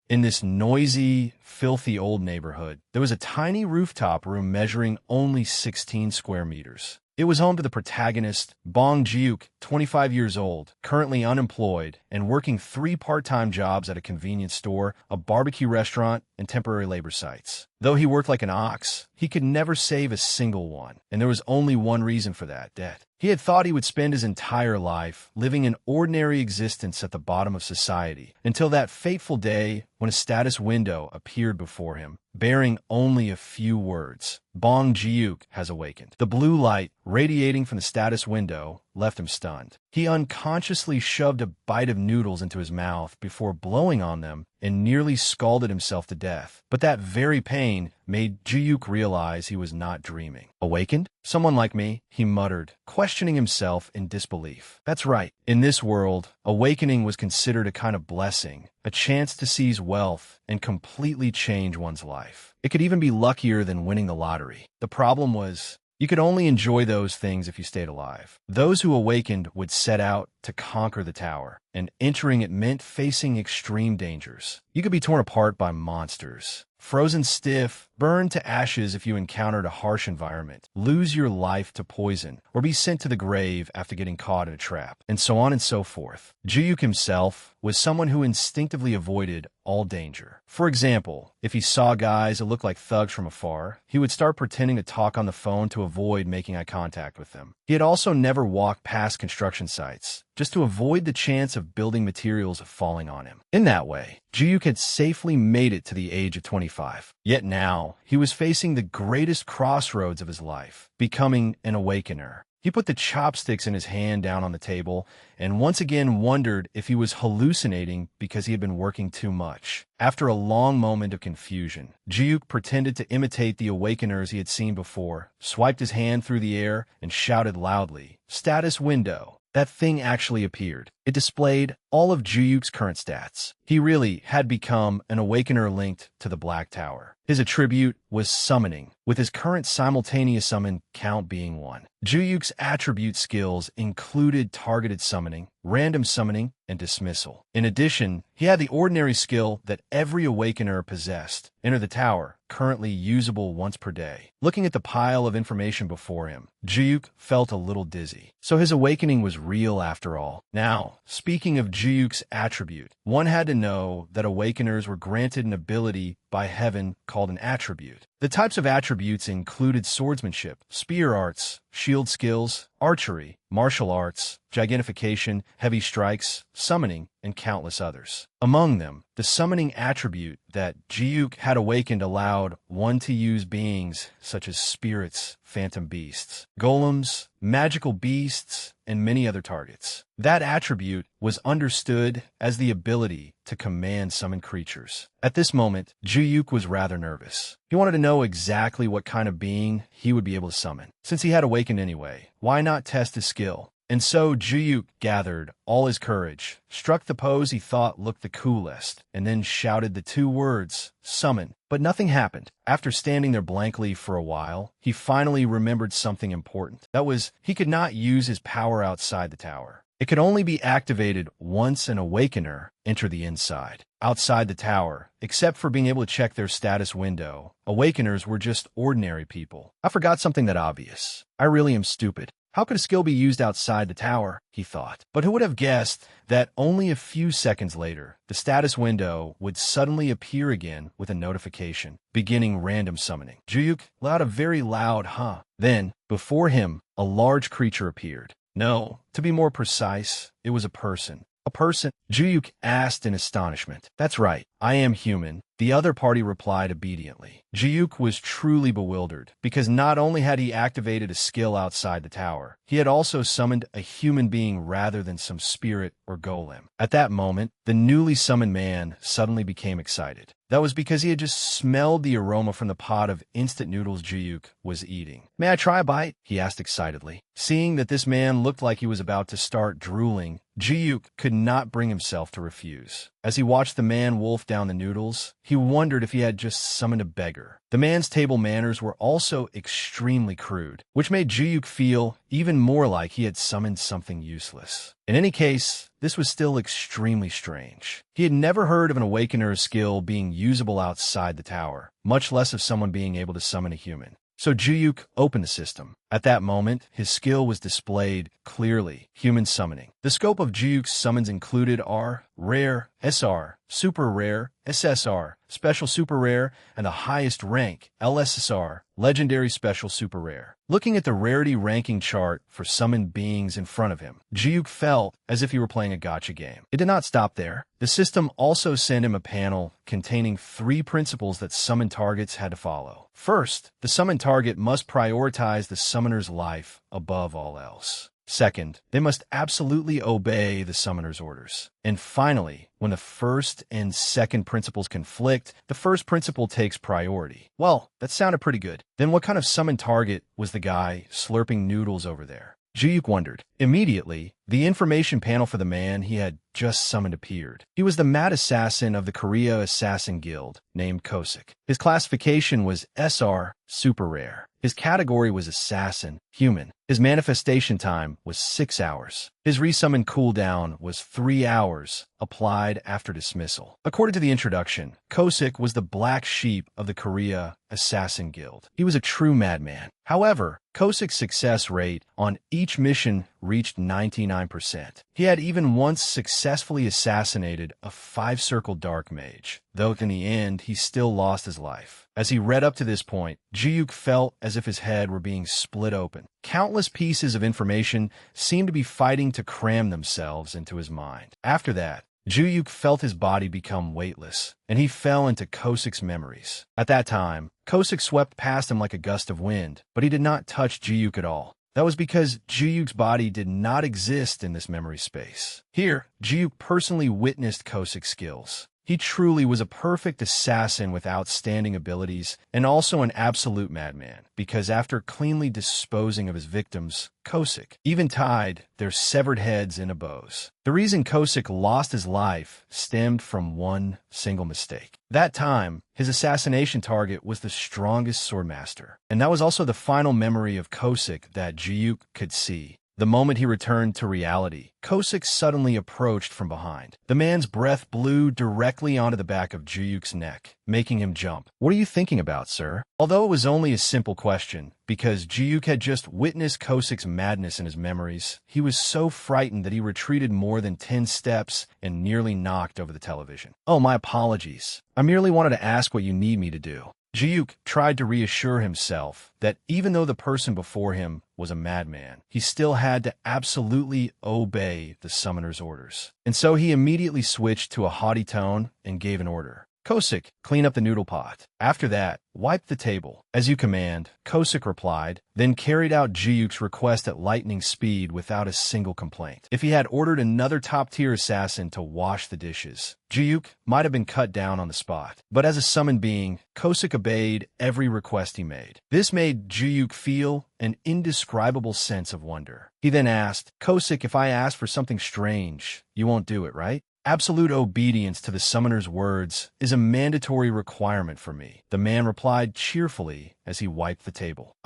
In this noisy, filthy old neighborhood, there was a tiny rooftop room measuring only 16 square meters. It was home to the protagonist, Bong Jiuk, 25 years old, currently unemployed, and working 3 part-time jobs at a convenience store, a barbecue restaurant, and temporary labor sites. Though he worked like an ox, he could never save a single one, and there was only one reason for that: debt. He had thought he would spend his entire life living an ordinary existence at the bottom of society, until that fateful day when a status window appeared before him, bearing only a few words: Bong Jiuk has awakened. The blue light radiating from the status window left him stunned. He unconsciously shoved a bite of noodles into his mouth before blowing on them and nearly scalded himself to death. But that very pain made Jiuk realize he was not dreaming. Awakened? Someone like me, he muttered, questioning himself in disbelief. That's right. In this world, awakening was considered a kind of blessing, a chance to seize wealth and completely change one's life. It could even be luckier than winning the lottery. The problem was, you could only enjoy those things if you stayed alive. Those who awakened would set out to conquer the tower, and entering it meant facing extreme dangers. You could be torn apart by monsters, frozen stiff, burned to ashes if you encountered a harsh environment, lose your life to poison, or be sent to the grave after getting caught in a trap, and so on and so forth. Jiuk himself was someone who instinctively avoided all danger. For example, if he saw guys that looked like thugs from afar, he would start pretending to talk on the phone to avoid making eye contact with them. He had also never walked past construction sites, just to avoid the chance of building materials falling on him. In that way, Jiuk had safely made it to the age of 25. Yet now, he was facing the greatest crossroads of his life, becoming an awakener. He put the chopsticks in his hand down on the table and once again wondered if he was hallucinating because he had been working too much. After a long moment of confusion, Jiuk pretended to imitate the awakeners he had seen before, swiped his hand through the air, and shouted loudly, "Status window." That thing actually appeared. It displayed all of Jiuk's current stats. He really had become an awakener linked to the Black Tower. His attribute was summoning, with his current simultaneous summon count being 1. Jiuk's attribute skills included targeted summoning, random summoning, and dismissal. In addition, he had the ordinary skill that every awakener possessed: enter the tower, currently usable once per day. Looking at the pile of information before him, Jiuk felt a little dizzy. So his awakening was real after all. Now, speaking of Jiuk's attribute, one had to know that awakeners were granted an ability by heaven called an attribute. The types of attributes included swordsmanship, spear arts, shield skills, archery, martial arts, gigantification, heavy strikes, summoning, and countless others. Among them, the summoning attribute that Jiuk had awakened allowed one to use beings such as spirits, phantom beasts, golems, magical beasts, and many other targets. That attribute was understood as the ability to command summoned creatures. At this moment, Jiuk was rather nervous. He wanted to know exactly what kind of being he would be able to summon. Since he had awakened anyway, why not test his skill? And so Jiuk gathered all his courage, struck the pose he thought looked the coolest, and then shouted the 2 words, "Summon." But nothing happened. After standing there blankly for a while, he finally remembered something important. That was, he could not use his power outside the tower. It could only be activated once an awakener entered the inside. Outside the tower, except for being able to check their status window, awakeners were just ordinary people. I forgot something that obvious. I really am stupid. How could a skill be used outside the tower, he thought. But who would have guessed that only a few seconds later, the status window would suddenly appear again with a notification, beginning random summoning. Jiuk let out a very loud huh. Then, before him, a large creature appeared. No, to be more precise, it was a person. A person? Jiuk asked in astonishment. That's right, I am human. The other party replied obediently. Jiuk was truly bewildered, because not only had he activated a skill outside the tower, he had also summoned a human being rather than some spirit or golem. At that moment, the newly summoned man suddenly became excited. That was because he had just smelled the aroma from the pot of instant noodles Jiuk was eating. "May I try a bite?" he asked excitedly. Seeing that this man looked like he was about to start drooling, Jiuk could not bring himself to refuse. As he watched the man wolf down the noodles, he wondered if he had just summoned a beggar. The man's table manners were also extremely crude, which made Juyuk feel even more like he had summoned something useless. In any case, this was still extremely strange. He had never heard of an awakener's skill being usable outside the tower, much less of someone being able to summon a human. So Juyuk opened the system. At that moment, his skill was displayed clearly, human summoning. The scope of Juyuk's summons included R, Rare, SR, Super Rare, SSR, Special Super Rare, and the highest rank, LSSR, Legendary Special Super Rare. Looking at the rarity ranking chart for summoned beings in front of him, Juyuk felt as if he were playing a gacha game. It did not stop there. The system also sent him a panel containing 3 principles that summoned targets had to follow. First, the summoned target must prioritize the summoner's life above all else. Second, they must absolutely obey the summoner's orders. And finally, when the first and second principles conflict, the first principle takes priority. Well, that sounded pretty good. Then what kind of summoned target was the guy slurping noodles over there? Juyuk wondered. Immediately, the information panel for the man he had just summoned appeared. He was the mad assassin of the Korea Assassin Guild, named Kosik. His classification was SR, Super Rare. His category was Assassin, Human. His manifestation time was 6 hours. His resummon cooldown was 3 hours, applied after dismissal. According to the introduction, Kosik was the black sheep of the Korea Assassin Guild. He was a true madman. However, Kosik's success rate on each mission reached 99%. He had even once successfully assassinated a 5-circle dark mage, though in the end he still lost his life. As he read up to this point, Juyuk felt as if his head were being split open. Countless pieces of information seemed to be fighting to cram themselves into his mind. After that, Juyuk felt his body become weightless, and he fell into Kosik's memories. At that time, Kosik swept past him like a gust of wind, but he did not touch Juyuk at all. That was because Juyuk's body did not exist in this memory space. Here, Juyuk personally witnessed Kosik's skills. He truly was a perfect assassin with outstanding abilities and also an absolute madman, because after cleanly disposing of his victims, Kosik even tied their severed heads into bows. The reason Kosik lost his life stemmed from one single mistake. That time, his assassination target was the strongest swordmaster, and that was also the final memory of Kosik that Juyuk could see. The moment he returned to reality, Kosik suddenly approached from behind. The man's breath blew directly onto the back of Juyuk's neck, making him jump. "What are you thinking about, sir?" Although it was only a simple question, because Juyuk had just witnessed Kosik's madness in his memories, he was so frightened that he retreated more than 10 steps and nearly knocked over the television. "Oh, my apologies. I merely wanted to ask what you need me to do." Juyuk tried to reassure himself that even though the person before him was a madman, he still had to absolutely obey the summoner's orders. And so he immediately switched to a haughty tone and gave an order. "Kosik, clean up the noodle pot. After that, wipe the table." "As you command," Kosik replied, then carried out Juyuk's request at lightning speed without a single complaint. If he had ordered another top-tier assassin to wash the dishes, Juyuk might have been cut down on the spot. But as a summoned being, Kosik obeyed every request he made. This made Juyuk feel an indescribable sense of wonder. He then asked, "Kosik, if I ask for something strange, you won't do it, right?" "Absolute obedience to the summoner's words is a mandatory requirement for me," the man replied cheerfully as he wiped the table.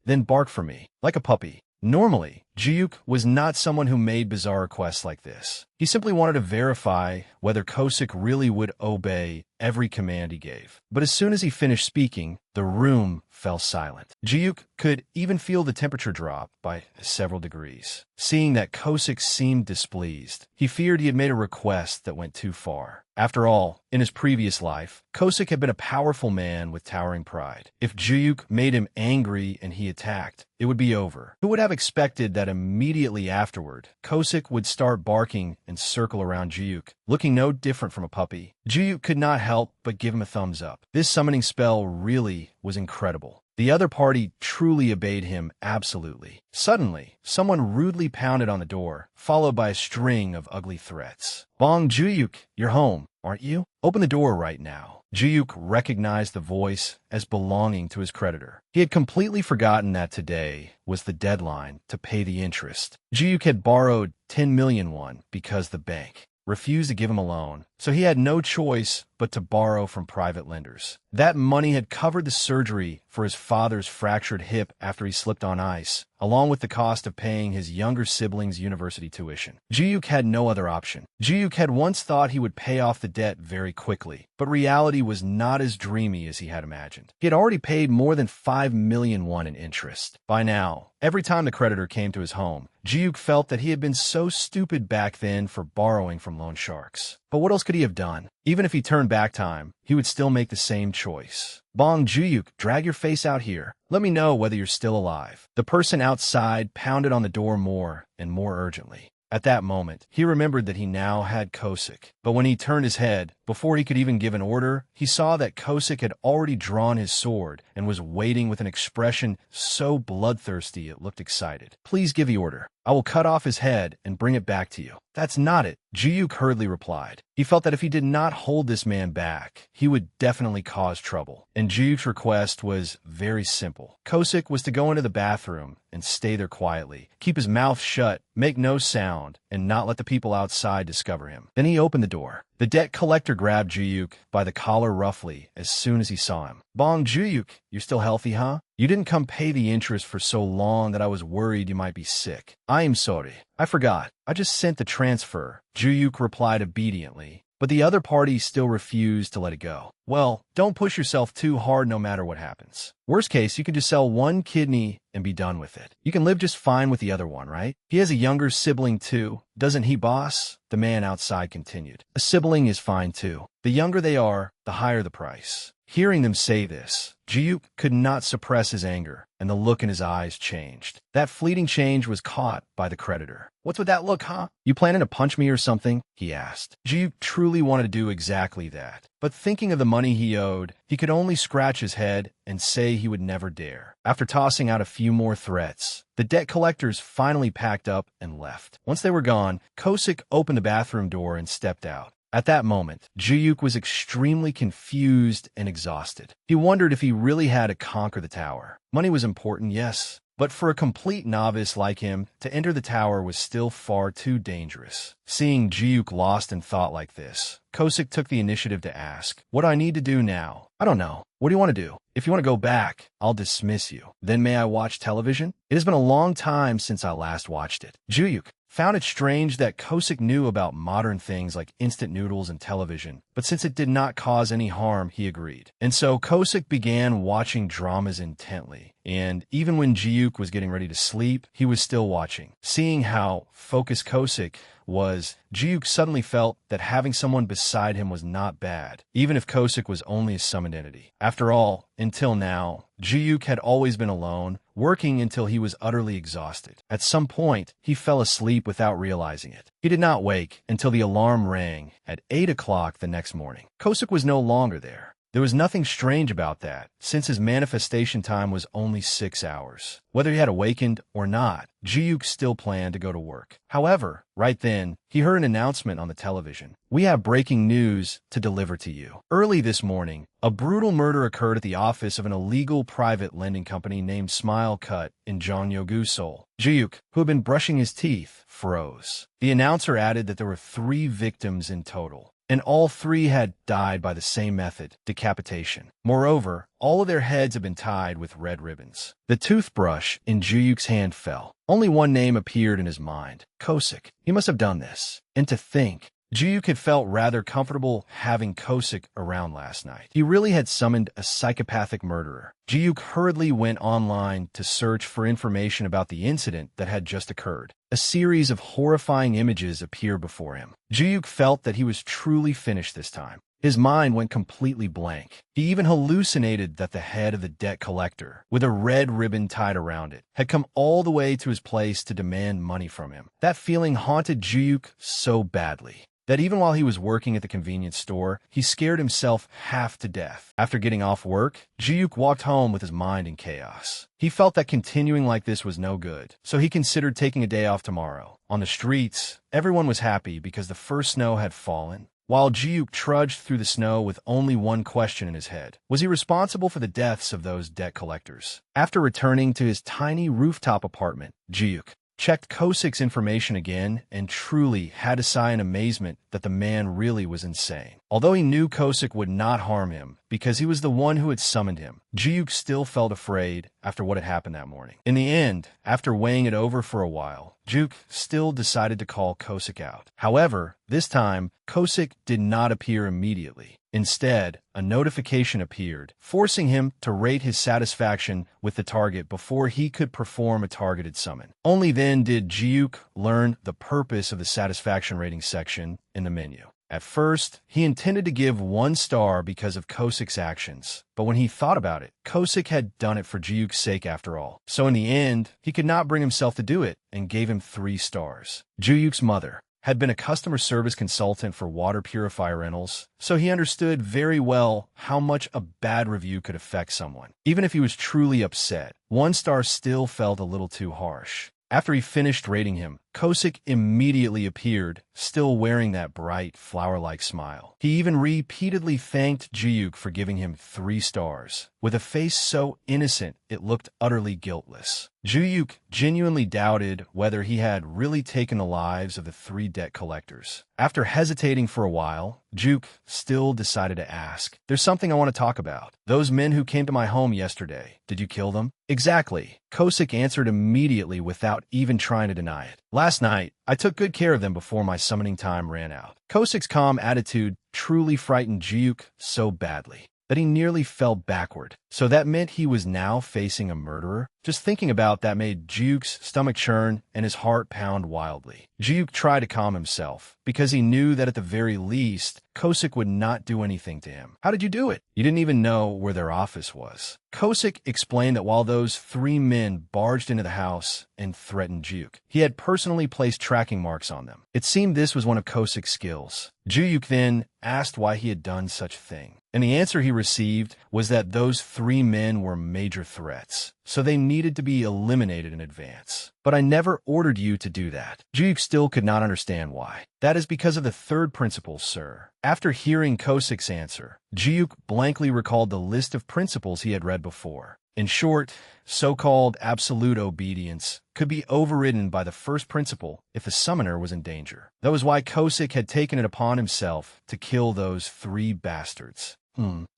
Then bark for me, like a puppy." Normally, Juyuk was not someone who made bizarre requests like this. He simply wanted to verify whether Kosik really would obey every command he gave. But as soon as he finished speaking, the room fell silent. Juyuk could even feel the temperature drop by several degrees. Seeing that Kosik seemed displeased, he feared he had made a request that went too far. After all, in his previous life, Kosik had been a powerful man with towering pride. If Juyuk made him angry and he attacked, it would be over. Who would have expected that immediately afterward, Kosik would start barking and circle around Juyuk, looking no different from a puppy? Juyuk could not help but give him a thumbs up. This summoning spell really was incredible. The other party truly obeyed him absolutely. Suddenly, someone rudely pounded on the door, followed by a string of ugly threats. "Bong Juyuk, you're home, aren't you? Open the door right now." Juyuk recognized the voice as belonging to his creditor. He had completely forgotten that today was the deadline to pay the interest. Juyuk had borrowed 10 million won because the bank refused to give him a loan, so he had no choice but to borrow from private lenders. That money had covered the surgery for his father's fractured hip after he slipped on ice, along with the cost of paying his younger siblings' university tuition. Ji-Yuk had no other option. Ji-Yuk had once thought he would pay off the debt very quickly, but reality was not as dreamy as he had imagined. He had already paid more than 5 million won in interest. By now, every time the creditor came to his home, Ji-Yuk felt that he had been so stupid back then for borrowing from loan sharks. But what else could he have done? Even if he turned back time, he would still make the same choice. Bong Ji-Yuk, drag your face out here. Let me know whether you're still alive. The person outside pounded on the door more and more urgently. At that moment, he remembered that he now had Kosik. But when he turned his head, before he could even give an order, he saw that Kosik had already drawn his sword and was waiting with an expression so bloodthirsty it looked excited. Please give the order. I will cut off his head and bring it back to you. That's not it, Ji-Yuk hurriedly replied. He felt that if he did not hold this man back, he would definitely cause trouble. And Ji-Yuk's request was very simple. Kosik was to go into the bathroom and stay there quietly, keep his mouth shut, make no sound, and not let the people outside discover him. Then he opened the door. The debt collector grabbed Ji-Yuk by the collar roughly as soon as he saw him. Bong Ji-Yuk, you're still healthy, huh? You didn't come pay the interest for so long that I was worried you might be sick. I am sorry. I forgot. I just sent the transfer. Ji-Yuk replied obediently, but the other party still refused to let it go. Well, don't push yourself too hard no matter what happens. Worst case, you can just sell one kidney and be done with it. You can live just fine with the other one, right? He has a younger sibling too, doesn't he, boss? The man outside continued. A sibling is fine too. The younger they are, the higher the price. Hearing them say this, Ji-Yuk could not suppress his anger, and the look in his eyes changed. That fleeting change was caught by the creditor. What's with that look, huh? You planning to punch me or something? He asked. Ji-Yuk truly wanted to do exactly that. But thinking of the money he owed, he could only scratch his head and say he would never dare. After tossing out a few more threats, the debt collectors finally packed up and left. Once they were gone, Kosik opened the bathroom door and stepped out. At that moment, Ji-Yuk was extremely confused and exhausted. He wondered if he really had to conquer the tower. Money was important, yes, but for a complete novice like him, to enter the tower was still far too dangerous. Seeing Ji-Yuk lost in thought like this, Kosik took the initiative to ask, "What do I need to do now?" "I don't know. What do you want to do? If you want to go back, I'll dismiss you. Then may I watch television? It has been a long time since I last watched it." Ji-Yuk found it strange that Kosik knew about modern things like instant noodles and television, but since it did not cause any harm, he agreed. And so Kosik began watching dramas intently, and even when Ji-Yuk was getting ready to sleep, he was still watching. Seeing how focused Kosik was, Ji-Yuk suddenly felt that having someone beside him was not bad, even if Kosik was only a summoned entity. After all, until now, Ji-Yuk had always been alone, working until he was utterly exhausted. At some point, he fell asleep without realizing it. He did not wake until the alarm rang at 8 o'clock the next morning. Kosik was no longer there. There was nothing strange about that, since his manifestation time was only 6 hours. Whether he had awakened or not, Ji-Yuk still planned to go to work. However, right then, he heard an announcement on the television. "We have breaking news to deliver to you. Early this morning, a brutal murder occurred at the office of an illegal private lending company named Smile Cut in Jongno-gu, Seoul." Ji-Yuk, who had been brushing his teeth, froze. The announcer added that there were 3 victims in total, and all 3 had died by the same method, decapitation. Moreover, all of their heads had been tied with red ribbons. The toothbrush in Ji-Yuk's hand fell. Only one name appeared in his mind, Kosik. He must have done this. And to think, Ji-Yuk had felt rather comfortable having Kosik around last night. He really had summoned a psychopathic murderer. Ji-Yuk hurriedly went online to search for information about the incident that had just occurred. A series of horrifying images appeared before him. Ji-Yuk felt that he was truly finished this time. His mind went completely blank. He even hallucinated that the head of the debt collector, with a red ribbon tied around it, had come all the way to his place to demand money from him. That feeling haunted Ji-Yuk so badly that even while he was working at the convenience store, he scared himself half to death. After getting off work, Ji-Yuk walked home with his mind in chaos. He felt that continuing like this was no good, so he considered taking a day off tomorrow. On the streets, everyone was happy because the first snow had fallen, while Ji-Yuk trudged through the snow with only one question in his head. Was he responsible for the deaths of those debt collectors? After returning to his tiny rooftop apartment, Ji-Yuk checked Kosik's information again, and truly had to sigh in amazement that the man really was insane. Although he knew Kosik would not harm him because he was the one who had summoned him, Jiuk still felt afraid after what had happened that morning. In the end, after weighing it over for a while, Jiuk still decided to call Kosik out. However, this time, Kosik did not appear immediately. Instead, a notification appeared, forcing him to rate his satisfaction with the target before he could perform a targeted summon. Only then did Jiuk learn the purpose of the satisfaction rating section in the menu. At first, he intended to give 1 star because of Kosik's actions, but when he thought about it, Kosik had done it for Jiuk's sake after all. So in the end, he could not bring himself to do it and gave him 3 stars. Jiuk's mother had been a customer service consultant for water purifier rentals, so he understood very well how much a bad review could affect someone. Even if he was truly upset, 1 star still felt a little too harsh. After he finished rating him, Kosik immediately appeared, still wearing that bright, flower-like smile. He even repeatedly thanked Jiuk for giving him 3 stars, with a face so innocent it looked utterly guiltless. Jiuk genuinely doubted whether he had really taken the lives of the 3 debt collectors. After hesitating for a while, Jiuk still decided to ask, "There's something I want to talk about. Those men who came to my home yesterday, did you kill them?" "Exactly," Kosik answered immediately without even trying to deny it. "Last night, I took good care of them before my summoning time ran out." Kosik's calm attitude truly frightened Jiuk so badly that he nearly fell backward. So that meant he was now facing a murderer? Just thinking about that made Jiuk's stomach churn and his heart pound wildly. Jiuk tried to calm himself, because he knew that at the very least, Kosik would not do anything to him. "How did you do it?" "You didn't even know where their office was." Kosik explained that while those 3 men barged into the house and threatened Jiuk, he had personally placed tracking marks on them. It seemed this was one of Kosik's skills. Jiuk then asked why he had done such a thing, and the answer he received was that those 3 men were major threats, so they needed to be eliminated in advance. "But I never ordered you to do that." Jiuk still could not understand why. "That is because of the 3rd principle, sir." After hearing Kosik's answer, Jiuk blankly recalled the list of principles he had read before. In short, so-called absolute obedience could be overridden by the 1st principle if the summoner was in danger. That was why Kosik had taken it upon himself to kill those 3 bastards.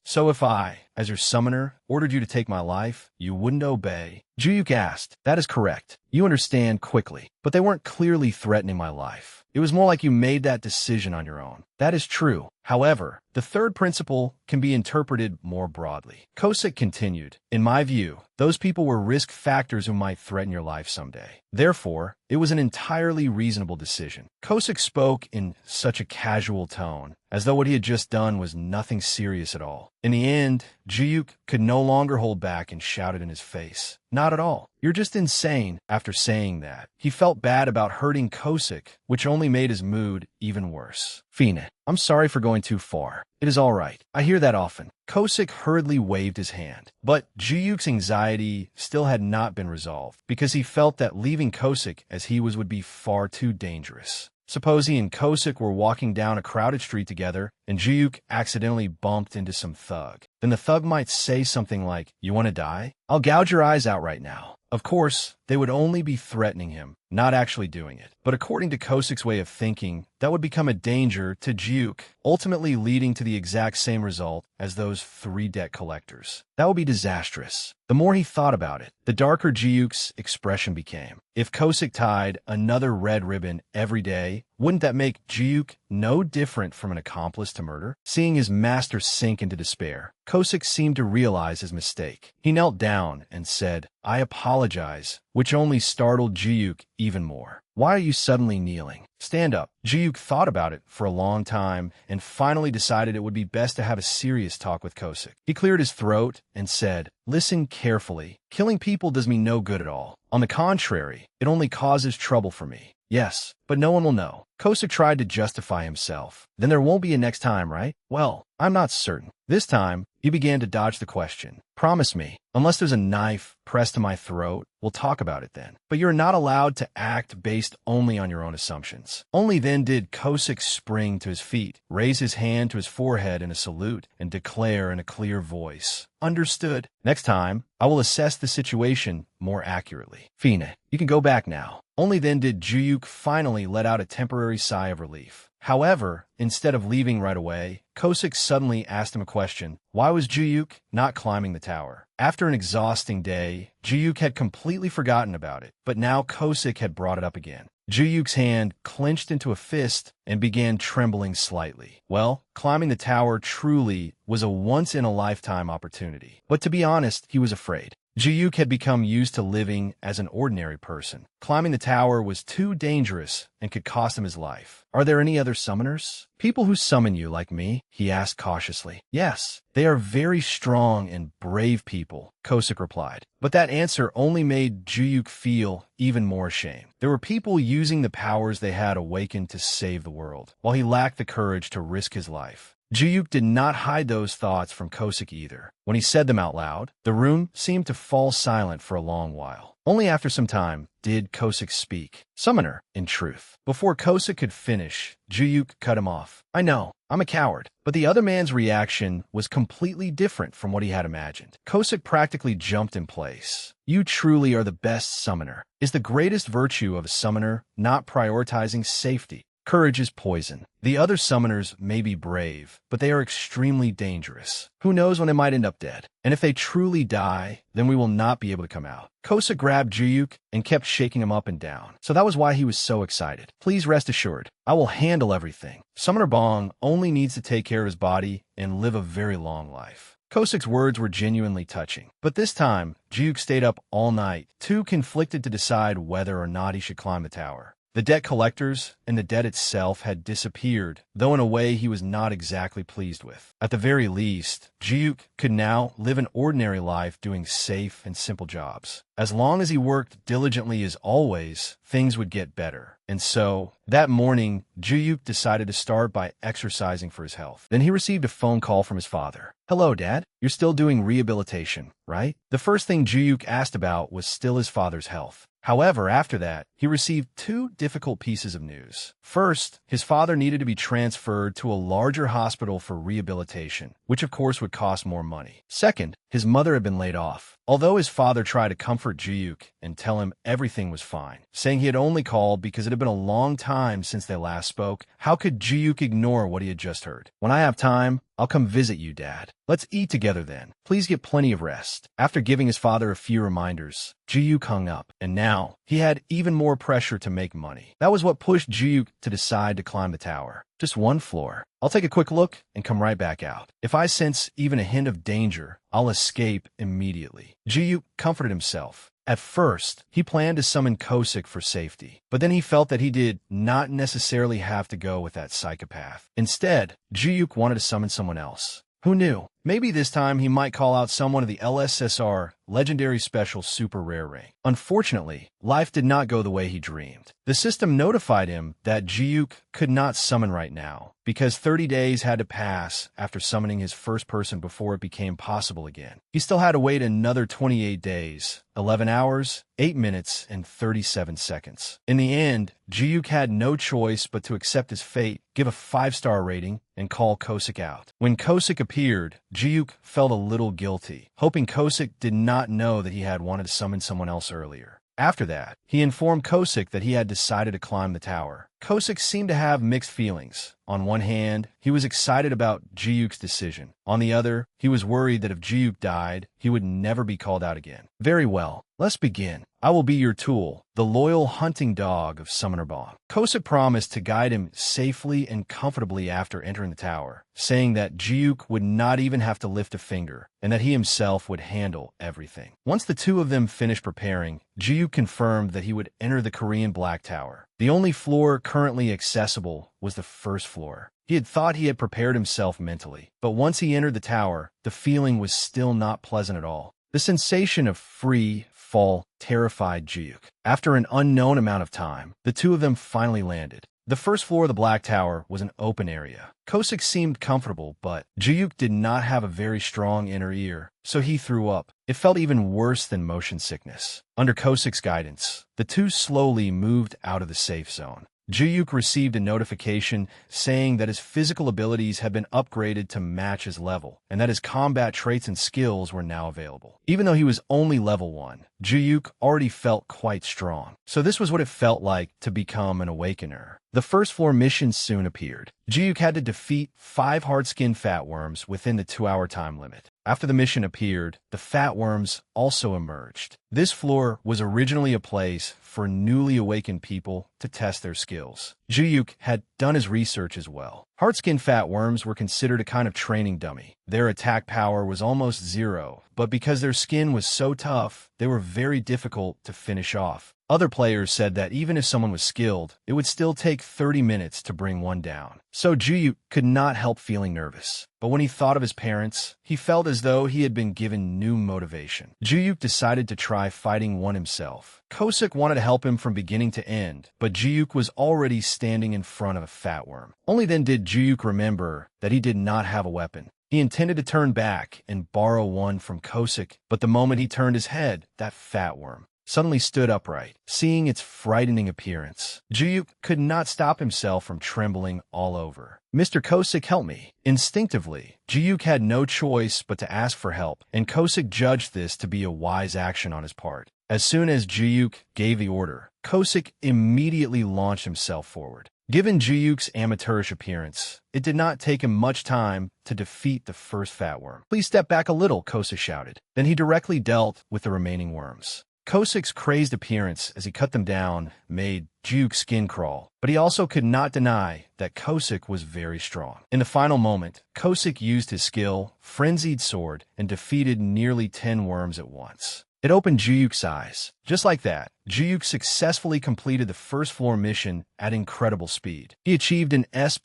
"So if I, as your summoner, ordered you to take my life, you wouldn't obey?" Jiuk asked. "That is correct. You understand quickly. But they weren't clearly threatening my life. It was more like you made that decision on your own." "That is true. However, the 3rd principle can be interpreted more broadly." Kosik continued, "In my view, those people were risk factors who might threaten your life someday. Therefore, it was an entirely reasonable decision." Kosik spoke in such a casual tone, as though what he had just done was nothing serious at all. In the end, Jiuk could no longer hold back and shouted in his face, "Not at all. You're just insane." After saying that, he felt bad about hurting Kosik, which only made his mood even worse. "Fine, I'm sorry for going too far. It is all right. I hear that often." Kosik hurriedly waved his hand. But Jiuk's anxiety still had not been resolved, because he felt that leaving Kosik as he was would be far too dangerous. Suppose he and Kosik were walking down a crowded street together, and Jiuk accidentally bumped into some thug. Then the thug might say something like, "You want to die? I'll gouge your eyes out right now." Of course, they would only be threatening him, not actually doing it. But according to Kosik's way of thinking, that would become a danger to Jiuk, ultimately leading to the exact same result as those 3 debt collectors. That would be disastrous. The more he thought about it, the darker Jiuk's expression became. If Kosik tied another red ribbon every day, wouldn't that make Jiuk no different from an accomplice to murder? Seeing his master sink into despair, Kosik seemed to realize his mistake. He knelt down and said, "I apologize," which only startled Jiuk even more. "Why are you suddenly kneeling? Stand up." Jiuk thought about it for a long time and finally decided it would be best to have a serious talk with Kosik. He cleared his throat and said, "Listen carefully. Killing people does me no good at all. On the contrary, it only causes trouble for me. Yes, but no one will know." Kosik tried to justify himself. "Then there won't be a next time, right?" "Well, I'm not certain." This time, he began to dodge the question. "Promise me, unless there's a knife pressed to my throat, we'll talk about it then." But you're not allowed to act based only on your own assumptions. Only then did Kosik spring to his feet, raise his hand to his forehead in a salute, and declare in a clear voice, "Understood. Next time, I will assess the situation more accurately. Fine, you can go back now." Only then did Juyuk finally let out a temporary sigh of relief. However, instead of leaving right away, Kosik suddenly asked him a question. Why was Juyuk not climbing the tower? After an exhausting day, Juyuk had completely forgotten about it, but now Kosik had brought it up again. Juyuk's hand clenched into a fist and began trembling slightly. Well, climbing the tower truly was a once-in-a-lifetime opportunity. But to be honest, he was afraid. Juyuk had become used to living as an ordinary person. Climbing the tower was too dangerous and could cost him his life. Are there any other summoners? People who summon you like me? He asked cautiously. Yes, they are very strong and brave people, Kosik replied. But that answer only made Juyuk feel even more ashamed. There were people using the powers they had awakened to save the world, while he lacked the courage to risk his life. Juyuk did not hide those thoughts from Kosik either. When he said them out loud, the room seemed to fall silent for a long while. Only after some time did Kosik speak. Summoner, in truth. Before Kosik could finish, Juyuk cut him off. I know, I'm a coward. But the other man's reaction was completely different from what he had imagined. Kosik practically jumped in place. You truly are the best summoner. Is the greatest virtue of a summoner not prioritizing safety? Courage is poison. The other summoners may be brave, but they are extremely dangerous. Who knows when they might end up dead? And if they truly die, then we will not be able to come out. Kosa grabbed Juyuk and kept shaking him up and down. So that was why he was so excited. Please rest assured, I will handle everything. Summoner Bong only needs to take care of his body and live a very long life. Kosik's words were genuinely touching. But this time, Juyuk stayed up all night, too conflicted to decide whether or not he should climb the tower. The debt collectors and the debt itself had disappeared, though in a way he was not exactly pleased with. At the very least, Juyuk could now live an ordinary life doing safe and simple jobs. As long as he worked diligently as always, things would get better. And so, that morning, Juyuk decided to start by exercising for his health. Then he received a phone call from his father. Hello, Dad. You're still doing rehabilitation, right? The first thing Juyuk asked about was still his father's health. However, after that, he received two difficult pieces of news. First, his father needed to be transferred to a larger hospital for rehabilitation, which of course would cost more money. Second, his mother had been laid off. Although his father tried to comfort Juyuk and tell him everything was fine, saying he had only called because it had been a long time since they last spoke, how could Juyuk ignore what he had just heard? When I have time, I'll come visit you, Dad. Let's eat together then. Please get plenty of rest. After giving his father a few reminders, Juyuk hung up, and now he had even more pressure to make money. That was what pushed Juyuk to decide to climb the tower. Just one floor. I'll take a quick look and come right back out. If I sense even a hint of danger, I'll escape immediately. Juyuk comforted himself. At first, he planned to summon Kosik for safety, but then he felt that he did not necessarily have to go with that psychopath. Instead, Juyuk wanted to summon someone else. Who knew? Maybe this time he might call out someone of the LSSR Legendary Special Super Rare rank. Unfortunately, life did not go the way he dreamed. The system notified him that Juyuk could not summon right now, because 30 days had to pass after summoning his first person before it became possible again. He still had to wait another 28 days, 11 hours, 8 minutes, and 37 seconds. In the end, Juyuk had no choice but to accept his fate, give a 5-star rating, and call Kosik out. When Kosik appeared, Juyuk felt a little guilty, hoping Kosik did not know that he had wanted to summon someone else earlier. After that, he informed Kosik that he had decided to climb the tower. Kosik seemed to have mixed feelings. On one hand, he was excited about Juyuk's decision. On the other, he was worried that if Juyuk died, he would never be called out again. Very well, let's begin. I will be your tool, the loyal hunting dog of Summoner Bong. Kosik promised to guide him safely and comfortably after entering the tower, saying that Juyuk would not even have to lift a finger, and that he himself would handle everything. Once the two of them finished preparing, Juyuk confirmed that he would enter the Korean Black Tower. The only floor currently accessible was the first floor. He had thought he had prepared himself mentally, but once he entered the tower, the feeling was still not pleasant at all. The sensation of free fall terrified Juyuk. After an unknown amount of time, the two of them finally landed. The first floor of the Black Tower was an open area. Kosik seemed comfortable, but Juyuk did not have a very strong inner ear, so he threw up. It felt even worse than motion sickness. Under Kosik's guidance, the two slowly moved out of the safe zone. Juyuk received a notification saying that his physical abilities had been upgraded to match his level, and that his combat traits and skills were now available. Even though he was only level 1, Juyuk already felt quite strong. So this was what it felt like to become an Awakener. The first floor mission soon appeared. Juyuk had to defeat 5 hard-skinned fatworms within the 2-hour time limit. After the mission appeared, the fatworms also emerged. This floor was originally a place for newly awakened people to test their skills. Juyuk had done his research as well. Hard-skinned fatworms were considered a kind of training dummy. Their attack power was almost 0, but because their skin was so tough, they were very difficult to finish off. Other players said that even if someone was skilled, it would still take 30 minutes to bring one down. So Juyuk could not help feeling nervous. But when he thought of his parents, he felt as though he had been given new motivation. Juyuk decided to try fighting one himself. Kosik wanted to help him from beginning to end, but Juyuk was already standing in front of a fatworm. Only then did Juyuk remember that he did not have a weapon. He intended to turn back and borrow one from Kosik, but the moment he turned his head, that fatworm suddenly stood upright. Seeing its frightening appearance, Juyuk could not stop himself from trembling all over. "Mr. Kosik, help me." Instinctively, Juyuk had no choice but to ask for help, and Kosik judged this to be a wise action on his part. As soon as Juyuk gave the order, Kosik immediately launched himself forward. Given Juyuk's amateurish appearance, it did not take him much time to defeat the first fatworm. "Please step back a little," Kosik shouted. Then he directly dealt with the remaining worms. Kosik's crazed appearance as he cut them down made Juyuk's skin crawl, but he also could not deny that Kosik was very strong. In the final moment, Kosik used his skill, Frenzied Sword, and defeated nearly 10 worms at once. It opened Juyuk's eyes. Just like that, Juyuk successfully completed the first floor mission at incredible speed. He achieved an S++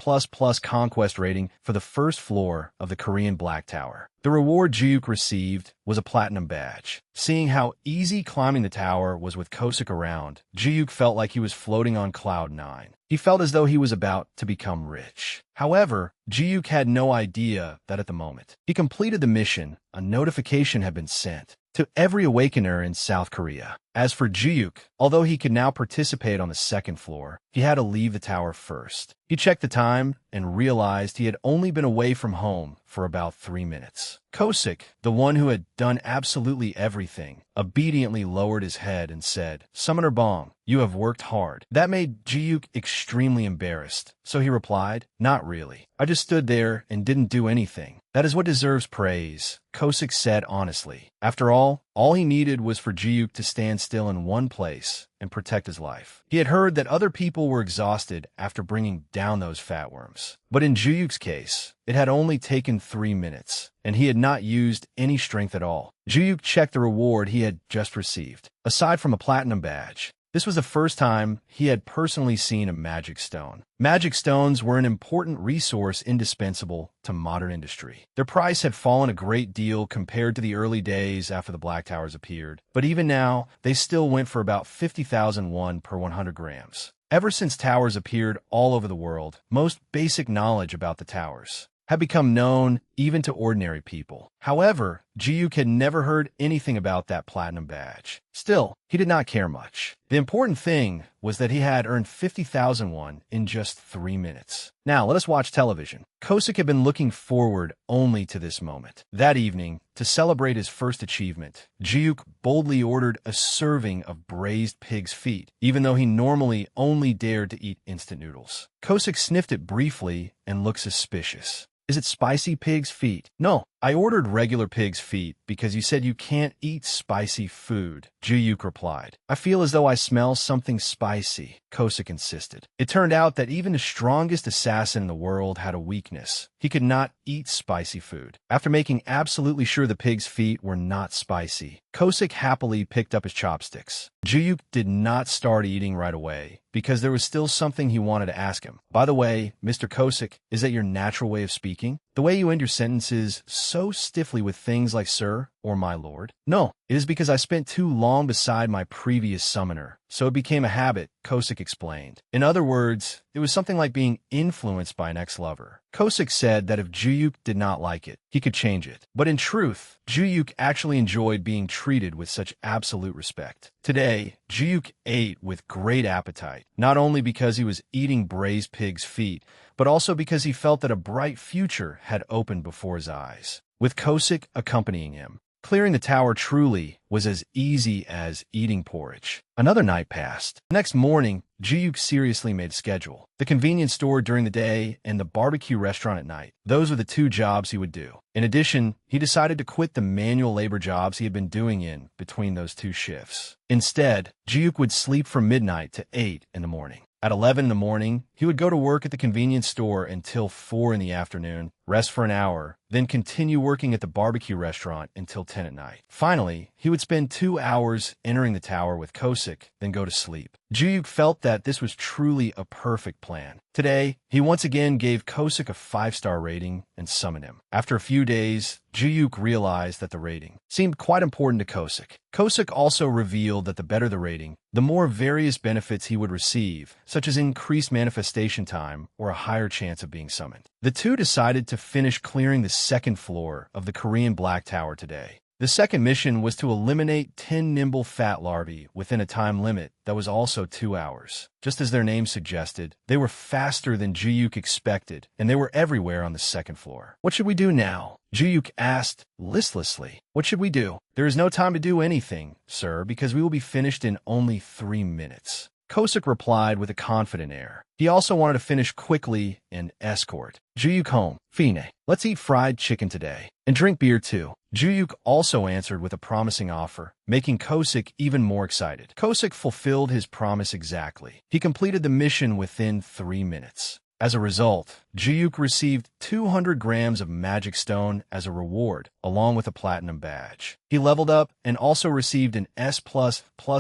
conquest rating for the first floor of the Korean Black Tower. The reward Juyuk received was a platinum badge. Seeing how easy climbing the tower was with Kosik around, Juyuk felt like he was floating on cloud 9. He felt as though he was about to become rich. However, Juyuk had no idea that at the moment he completed the mission, a notification had been sent to every Awakener in South Korea. As for Juyuk, although he could now participate on the second floor, he had to leave the tower first. He checked the time and realized he had only been away from home for about 3 minutes. Kosik, the one who had done absolutely everything, obediently lowered his head and said, "Summoner Bong, you have worked hard." That made Juyuk extremely embarrassed, so he replied, "Not really. I just stood there and didn't do anything." "That is what deserves praise," Kosik said honestly. After all he needed was for Juyuk to stand still in one place and protect his life. He had heard that other people were exhausted after bringing down those fatworms. But in Juyuk's case, it had only taken 3 minutes, and he had not used any strength at all. Juyuk checked the reward he had just received. Aside from a platinum badge, this was the first time he had personally seen a magic stone. Magic stones were an important resource indispensable to modern industry. Their price had fallen a great deal compared to the early days after the Black Towers appeared, but even now, they still went for about 50,000 won per 100 grams. Ever since towers appeared all over the world, most basic knowledge about the towers had become known even to ordinary people. However, Juyuk had never heard anything about that platinum badge. Still, he did not care much. The important thing was that he had earned 50,000 won in just 3 minutes. Now, let us watch television. Kosik had been looking forward only to this moment. That evening, to celebrate his first achievement, Juyuk boldly ordered a serving of braised pig's feet, even though he normally only dared to eat instant noodles. Kosik sniffed it briefly and looked suspicious. "Is it spicy pig's feet?" "No, I ordered regular pig's feet because you said you can't eat spicy food," Juyuk replied. "I feel as though I smell something spicy," Kosik insisted. It turned out that even the strongest assassin in the world had a weakness. He could not eat spicy food. After making absolutely sure the pig's feet were not spicy, Kosik happily picked up his chopsticks. Juyuk did not start eating right away because there was still something he wanted to ask him. "By the way, Mr. Kosik, is that your natural way of speaking? The way you end your sentences so stiffly with things like sir or my lord?" "No, it is because I spent too long beside my previous summoner," so it became a habit, Kosick explained. In other words, it was something like being influenced by an ex-lover. Kosick said that if Juyuk did not like it, he could change it. But in truth, Juyuk actually enjoyed being treated with such absolute respect. Today, Juyuk ate with great appetite, not only because he was eating braised pig's feet, but also because he felt that a bright future had opened before his eyes. With Kosick accompanying him, clearing the tower truly was as easy as eating porridge. Another night passed. The next morning, Juyuk seriously made a schedule. The convenience store during the day and the barbecue restaurant at night. Those were the two jobs he would do. In addition, he decided to quit the manual labor jobs he had been doing in between those two shifts. Instead, Juyuk would sleep from midnight to 8 in the morning. At 11 in the morning, he would go to work at the convenience store until 4 in the afternoon, rest for an hour, then continue working at the barbecue restaurant until 10 at night. Finally, he would spend 2 hours entering the tower with Kosick, then go to sleep. Juyuk felt that this was truly a perfect plan. Today, he once again gave Kosick a 5-star rating and summoned him. After a few days, Juyuk realized that the rating seemed quite important to Kosick. Kosick also revealed that the better the rating, the more various benefits he would receive, such as increased manifestation time or a higher chance of being summoned. The two decided to finish clearing the second floor of the Korean Black Tower today. The second mission was to eliminate 10 nimble fat larvae within a time limit that was also 2 hours. Just as their name suggested, they were faster than Juyuk expected, and they were everywhere on the second floor. "What should we do now?" Juyuk asked listlessly. "What should we do?" "There is no time to do anything, sir, because we will be finished in only 3 minutes. Kosick replied with a confident air. He also wanted to finish quickly and escort Juyuk home. "Fine, let's eat fried chicken today. And drink beer too." Juyuk also answered with a promising offer, making Kosick even more excited. Kosick fulfilled his promise exactly. He completed the mission within 3 minutes. As a result, Juyuk received 200 grams of magic stone as a reward, along with a platinum badge. He leveled up and also received an S++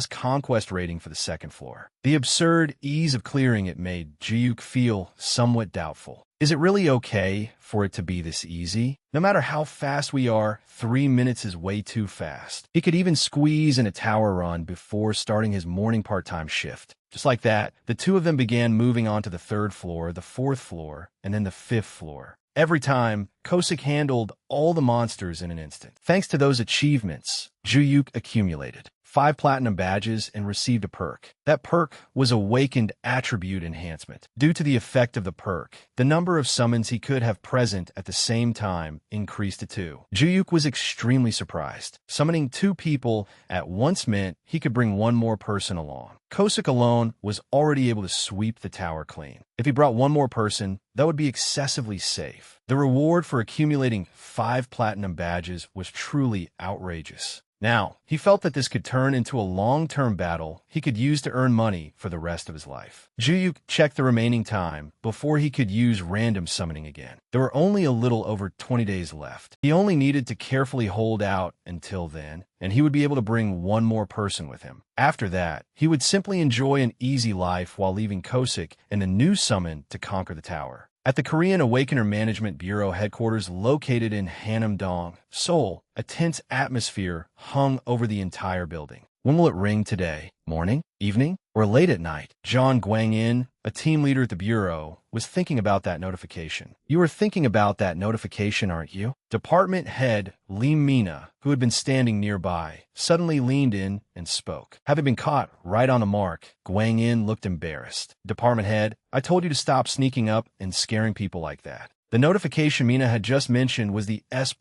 conquest rating for the second floor. The absurd ease of clearing it made Juyuk feel somewhat doubtful. Is it really okay for it to be this easy? No matter how fast we are, 3 minutes is way too fast. He could even squeeze in a tower run before starting his morning part-time shift. Just like that, the two of them began moving on to the 3rd floor, the 4th floor, and then the 5th floor. Every time, Kosick handled all the monsters in an instant. Thanks to those achievements, Juyuk accumulated 5 platinum badges and received a perk. That perk was Awakened Attribute Enhancement. Due to the effect of the perk, the number of summons he could have present at the same time increased to 2. Juyuk was extremely surprised. Summoning 2 people at once meant he could bring 1 more person along. Kosick alone was already able to sweep the tower clean. If he brought 1 more person, that would be excessively safe. The reward for accumulating 5 platinum badges was truly outrageous. Now, he felt that this could turn into a long-term battle he could use to earn money for the rest of his life. Juyuk checked the remaining time before he could use random summoning again. There were only a little over 20 days left. He only needed to carefully hold out until then, and he would be able to bring 1 more person with him. After that, he would simply enjoy an easy life while leaving Kosick and a new summon to conquer the tower. At the Korean Awakener Management Bureau headquarters located in Hanam-dong, Seoul, a tense atmosphere hung over the entire building. When will it ring today? Morning? Evening? Or late at night? John Gwang-in, a team leader at the Bureau, was thinking about that notification. "You are thinking about that notification, aren't you?" Department head Lee Mina, who had been standing nearby, suddenly leaned in and spoke. Having been caught right on the mark, Gwang-in looked embarrassed. "Department head, I told you to stop sneaking up and scaring people like that." The notification Mina had just mentioned was the S++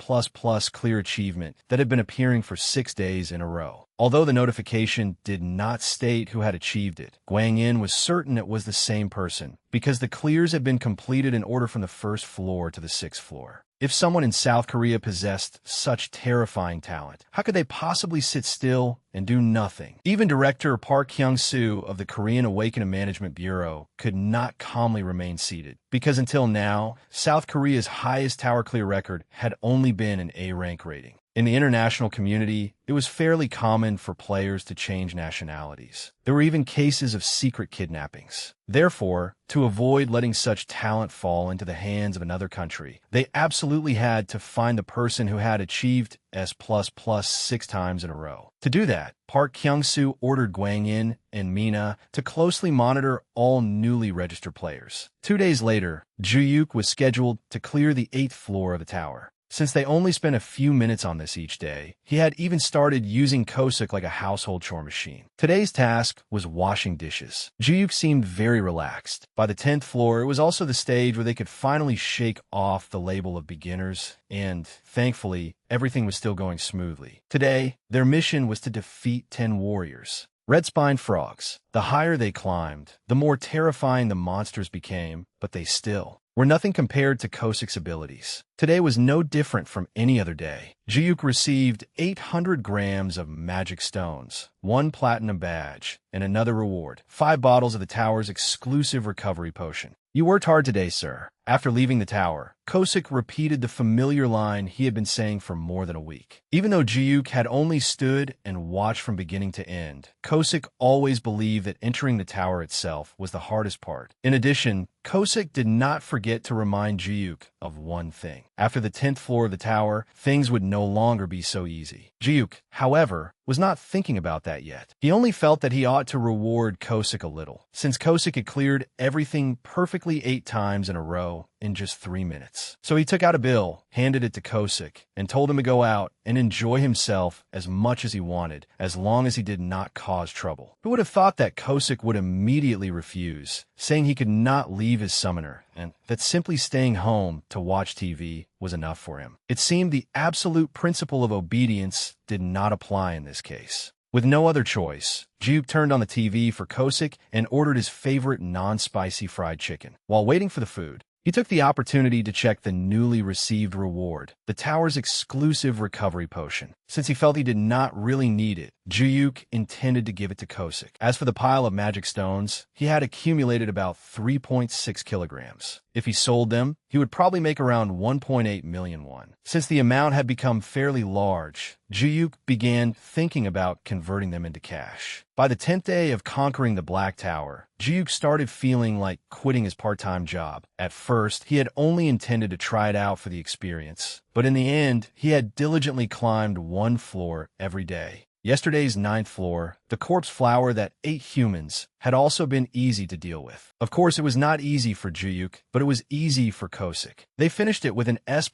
clear achievement that had been appearing for 6 days in a row. Although the notification did not state who had achieved it, Gwang-in was certain it was the same person, because the clears had been completed in order from the 1st floor to the 6th floor. If someone in South Korea possessed such terrifying talent, how could they possibly sit still and do nothing? Even Director Park Kyung-soo of the Korean Awakening Management Bureau could not calmly remain seated, because until now, South Korea's highest tower clear record had only been an A rank rating. In the international community, it was fairly common for players to change nationalities. There were even cases of secret kidnappings. Therefore, to avoid letting such talent fall into the hands of another country, they absolutely had to find the person who had achieved S++ 6 times in a row. To do that, Park Kyung-soo ordered Gwang In and Mina to closely monitor all newly registered players. 2 days later, Ju-yuk was scheduled to clear the 8th floor of the tower. Since they only spent a few minutes on this each day, he had even started using Kosik like a household chore machine. Today's task was washing dishes. Ju-yuk seemed very relaxed. By the 10th floor, it was also the stage where they could finally shake off the label of beginners, and, thankfully, everything was still going smoothly. Today, their mission was to defeat 10 warriors. Red-spined frogs. The higher they climbed, the more terrifying the monsters became, but they still were nothing compared to Kosik's abilities. Today was no different from any other day. Ju-yuk received 800 grams of magic stones, 1 platinum badge, and another reward, 5 bottles of the tower's exclusive recovery potion. "You worked hard today, sir." After leaving the tower, Kosik repeated the familiar line he had been saying for more than a week. Even though Ju-yuk had only stood and watched from beginning to end, Kosik always believed that entering the tower itself was the hardest part. In addition, Kosik did not forget to remind Ju-yuk of one thing. After the 10th floor of the tower, things would no longer be so easy. Ju-yuk, however, was not thinking about that yet. He only felt that he ought to reward Kosik a little, since Kosik had cleared everything perfectly 8 times in a row in just 3 minutes. So he took out a bill, handed it to Kosik, and told him to go out and enjoy himself as much as he wanted, as long as he did not cause trouble. Who would have thought that Kosik would immediately refuse, saying he could not leave his summoner, and that simply staying home to watch TV was enough for him? It seemed the absolute principle of obedience did not apply in this case. With no other choice, Ju turned on the TV for Kosik and ordered his favorite non-spicy fried chicken. While waiting for the food, he took the opportunity to check the newly received reward, the tower's exclusive recovery potion. Since he felt he did not really need it, Ju-yuk intended to give it to Kosik. As for the pile of magic stones, he had accumulated about 3.6 kilograms. If he sold them, he would probably make around 1.8 million won. Since the amount had become fairly large, Ju-yuk began thinking about converting them into cash. By the 10th day of conquering the Black Tower, Ju-yuk started feeling like quitting his part-time job. At first, he had only intended to try it out for the experience, but in the end, he had diligently climbed 1 floor every day. Yesterday's 9th floor, the corpse flower that ate humans, had also been easy to deal with. Of course, it was not easy for Ju-yuk, but it was easy for Kosik. They finished it with an S++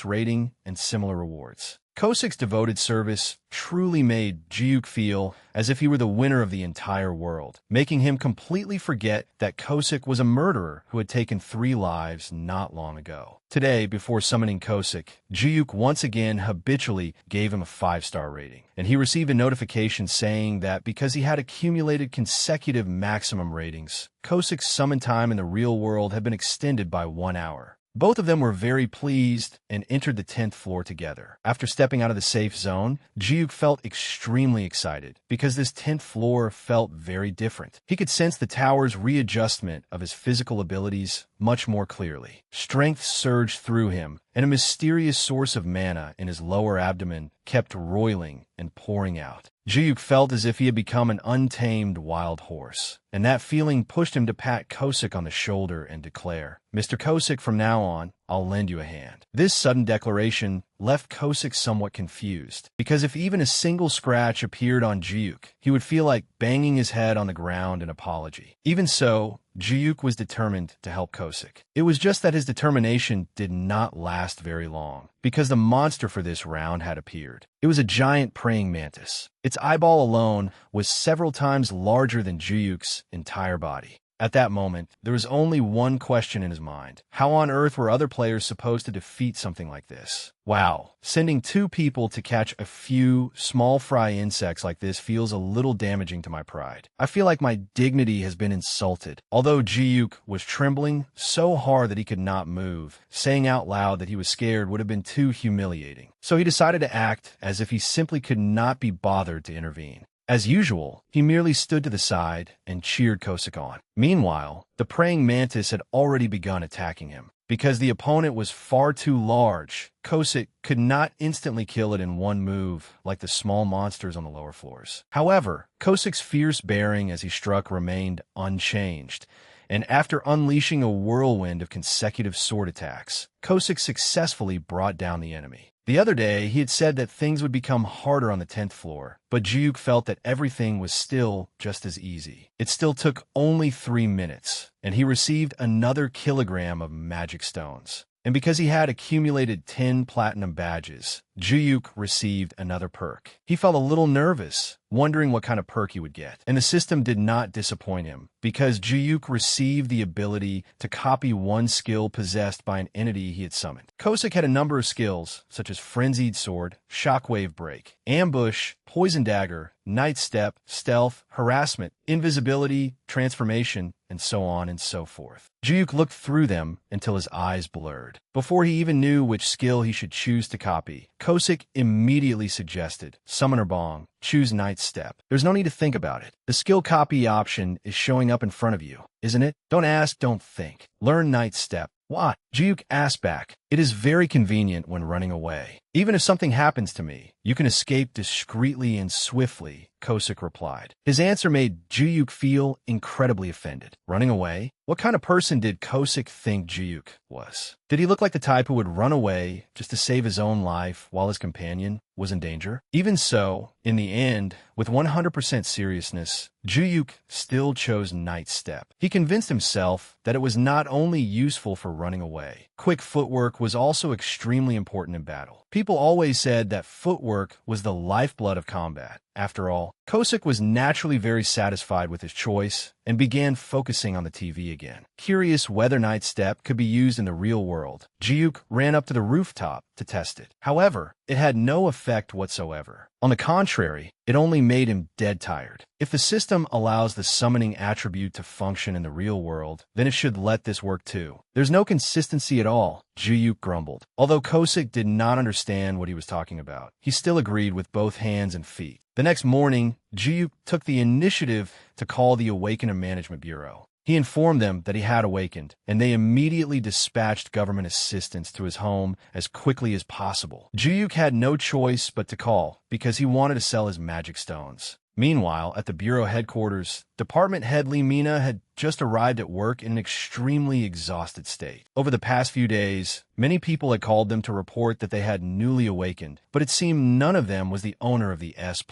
rating and similar rewards. Kosik's devoted service truly made Ju-yuk feel as if he were the winner of the entire world, making him completely forget that Kosik was a murderer who had taken 3 lives not long ago. Today, before summoning Kosik, Ju-yuk once again habitually gave him a 5-star rating, and he received a notification saying that because he had accumulated consecutive maximum ratings, Kosik's summon time in the real world had been extended by 1 hour. Both of them were very pleased and entered the 10th floor together. After stepping out of the safe zone, Ju-yuk felt extremely excited because this 10th floor felt very different. He could sense the tower's readjustment of his physical abilities much more clearly. Strength surged through him, and a mysterious source of mana in his lower abdomen kept roiling and pouring out. Ju-yuk felt as if he had become an untamed wild horse, and that feeling pushed him to pat Kosik on the shoulder and declare, "Mr. Kosik, from now on, I'll lend you a hand." This sudden declaration left Kosik somewhat confused, because if even a single scratch appeared on Ju-yuk, he would feel like banging his head on the ground in apology. Even so, Ju-yuk was determined to help Kosik. It was just that his determination did not last very long, because the monster for this round had appeared. It was a giant praying mantis. Its eyeball alone was several times larger than Ju-yuk's entire body. At that moment, there was only one question in his mind. How on earth were other players supposed to defeat something like this? Wow, sending 2 people to catch a few small fry insects like this feels a little damaging to my pride. I feel like my dignity has been insulted. Although Ju-yuk was trembling so hard that he could not move, saying out loud that he was scared would have been too humiliating. So he decided to act as if he simply could not be bothered to intervene. As usual, he merely stood to the side and cheered Kosik on. Meanwhile, the praying mantis had already begun attacking him. Because the opponent was far too large, Kosik could not instantly kill it in one move like the small monsters on the lower floors. However, Kosik's fierce bearing as he struck remained unchanged, and after unleashing a whirlwind of consecutive sword attacks, Kosik successfully brought down the enemy. The other day, he had said that things would become harder on the 10th floor, but Jiuk felt that everything was still just as easy. It still took only 3 minutes, and he received another kilogram of magic stones. And because he had accumulated 10 platinum badges, Jiuk received another perk. He felt a little nervous, wondering what kind of perk he would get. And the system did not disappoint him, because Jiuk received the ability to copy one skill possessed by an entity he had summoned. Kosik had a number of skills, such as Frenzied Sword, Shockwave Break, Ambush, Poison Dagger, Night Step, Stealth, Harassment, Invisibility, Transformation, and so on and so forth. Jiuk looked through them until his eyes blurred. Before he even knew which skill he should choose to copy, Kosik immediately suggested, Summoner Bong, choose Night Step. There's no need to think about it. The skill copy option is showing up in front of you, isn't it? Don't ask, don't think. Learn Night Step. Why? Jiuk asked back. It is very convenient when running away. Even if something happens to me, you can escape discreetly and swiftly, Kosik replied. His answer made Jiuk feel incredibly offended. Running away? What kind of person did Kosik think Jiuk was? Did he look like the type who would run away just to save his own life while his companion was in danger? Even so, in the end, with 100% seriousness, Jiuk still chose Night Step. He convinced himself that it was not only useful for running away. Quick footwork was also extremely important in battle. People always said that footwork was the lifeblood of combat. After all, Kosik was naturally very satisfied with his choice and began focusing on the TV again. Curious whether Night Step could be used in the real world, Jiuk ran up to the rooftop to test it. However, it had no effect whatsoever. On the contrary, it only made him dead tired. If the system allows the summoning attribute to function in the real world, then it should let this work too. There's no consistency at all, Jiuk grumbled. Although Kosik did not understand what he was talking about, he still agreed with both hands and feet. The next morning, Jiuk took the initiative to call the Awakener Management Bureau. He informed them that he had awakened, and they immediately dispatched government assistance to his home as quickly as possible. Jiuk had no choice but to call, because he wanted to sell his magic stones. Meanwhile, at the Bureau headquarters, Department Head Lee Mina had just arrived at work in an extremely exhausted state. Over the past few days, many people had called them to report that they had newly awakened, but it seemed none of them was the owner of the S++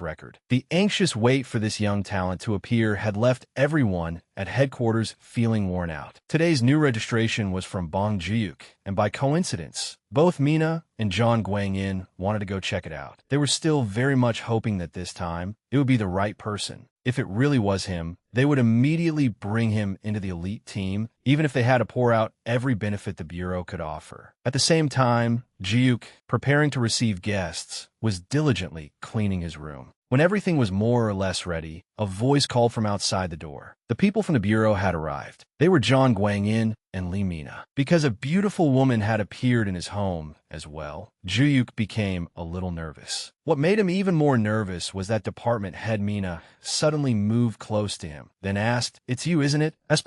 record. The anxious wait for this young talent to appear had left everyone at headquarters feeling worn out. Today's new registration was from Bong Jiuk, and by coincidence, both Mina and John Guang-in wanted to go check it out. They were still very much hoping that this time, it would be the right person. If it really was him, they would immediately bring him into the elite team, even if they had to pour out every benefit the Bureau could offer. At the same time, Jiuk, preparing to receive guests, was diligently cleaning his room. When everything was more or less ready, a voice called from outside the door. The people from the Bureau had arrived. They were John Guang-in and Lee Mina. Because a beautiful woman had appeared in his home as well, Jiuk became a little nervous. What made him even more nervous was that Department Head Mina suddenly moved close to him, then asked, "It's you, isn't it? S++."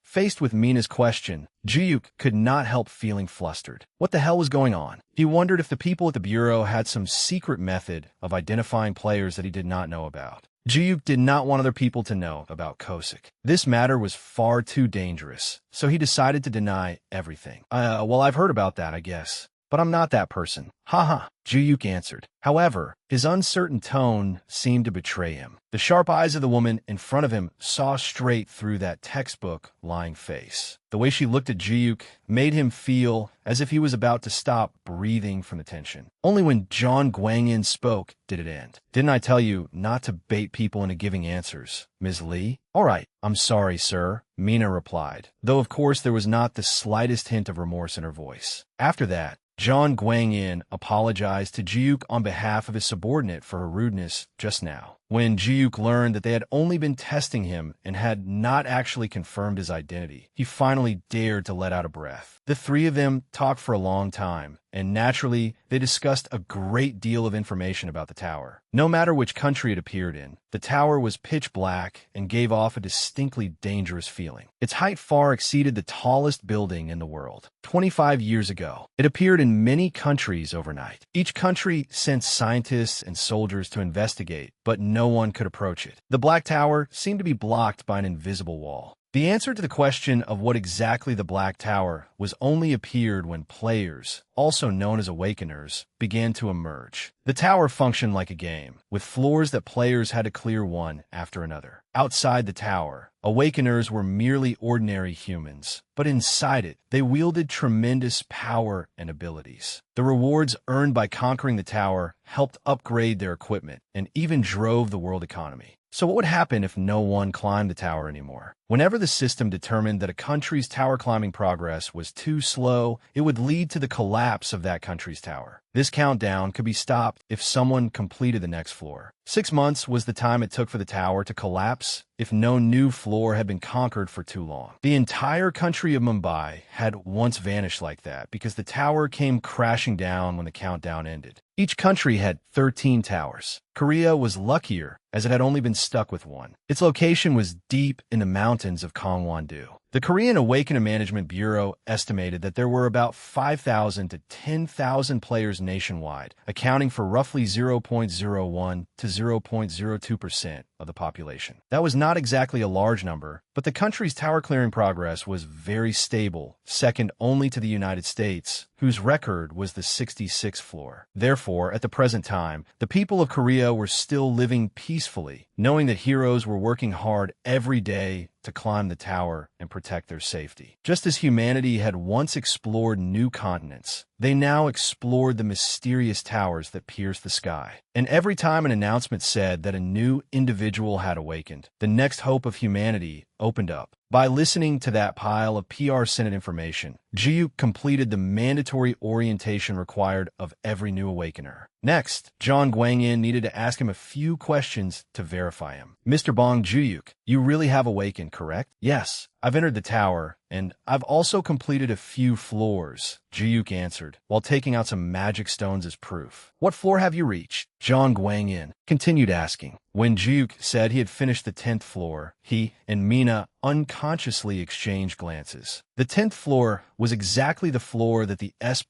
Faced with Mina's question, Jiuk could not help feeling flustered. What the hell was going on? He wondered if the people at the Bureau had some secret method of identifying players that he did not know about. Jiuk did not want other people to know about Kosik. This matter was far too dangerous, so he decided to deny everything. Well, I've heard about that, I guess. But I'm not that person. Haha, Jiuk answered. However, his uncertain tone seemed to betray him. The sharp eyes of the woman in front of him saw straight through that textbook lying face. The way she looked at Jiuk made him feel as if he was about to stop breathing from the tension. Only when John Guang-in spoke did it end. "Didn't I tell you not to bait people into giving answers, Ms. Lee?" "All right, I'm sorry, sir," Mina replied, though of course there was not the slightest hint of remorse in her voice. After that, John Guang-in apologized to Jiuk on behalf of his subordinate for her rudeness just now. When Jiuk learned that they had only been testing him and had not actually confirmed his identity, he finally dared to let out a breath. The three of them talked for a long time, and naturally, they discussed a great deal of information about the tower. No matter which country it appeared in, the tower was pitch black and gave off a distinctly dangerous feeling. Its height far exceeded the tallest building in the world. 25 years ago, it appeared in many countries overnight. Each country sent scientists and soldiers to investigate, but no one could approach it. The Black Tower seemed to be blocked by an invisible wall. The answer to the question of what exactly the Black Tower was was only appeared when players, also known as awakeners, began to emerge. The tower functioned like a game, with floors that players had to clear one after another. Outside the tower, awakeners were merely ordinary humans, but inside it, they wielded tremendous power and abilities. The rewards earned by conquering the tower helped upgrade their equipment and even drove the world economy. So what would happen if no one climbed the tower anymore? Whenever the system determined that a country's tower climbing progress was too slow, it would lead to the collapse of that country's tower. This countdown could be stopped if someone completed the next floor. 6 months was the time it took for the tower to collapse if no new floor had been conquered for too long. The entire country of Mumbai had once vanished like that because the tower came crashing down when the countdown ended. Each country had 13 towers. Korea was luckier as it had only been stuck with one. Its location was deep in the mountains of Gangwon-do. The Korean Awakening Management Bureau estimated that there were about 5,000 to 10,000 players nationwide, accounting for roughly 0.01 to 0.02% of the population. That was not exactly a large number, but the country's tower clearing progress was very stable, second only to the United States, whose record was the 66th floor. Therefore, at the present time, the people of Korea were still living peacefully, knowing that heroes were working hard every day to climb the tower and protect their safety. Just as humanity had once explored new continents, they now explored the mysterious towers that pierced the sky. And every time an announcement said that a new individual had awakened, the next hope of humanity opened up. By listening to that pile of PR Senate information, Jiuk completed the mandatory orientation required of every new awakener. Next, John Gwang-in needed to ask him a few questions to verify him. Mr. Bong Jiuk, you really have awakened, correct? Yes, I've entered the tower, and I've also completed a few floors, Jiuk answered, while taking out some magic stones as proof. What floor have you reached? John Gwang-in continued asking. When Jiuk said he had finished the 10th floor, he and Mina unconsciously exchanged glances. The 10th floor was exactly the floor that the S++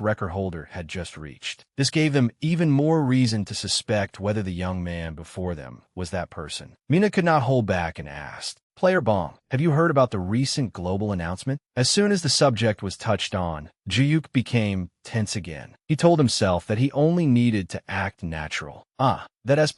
record holder had just reached. This gave them even more reason to suspect whether the young man before them was that person. Mina could not hold back and asked, Player Bong, have you heard about the recent global announcement? As soon as the subject was touched on, Jiuk became tense again. He told himself that he only needed to act natural. That S++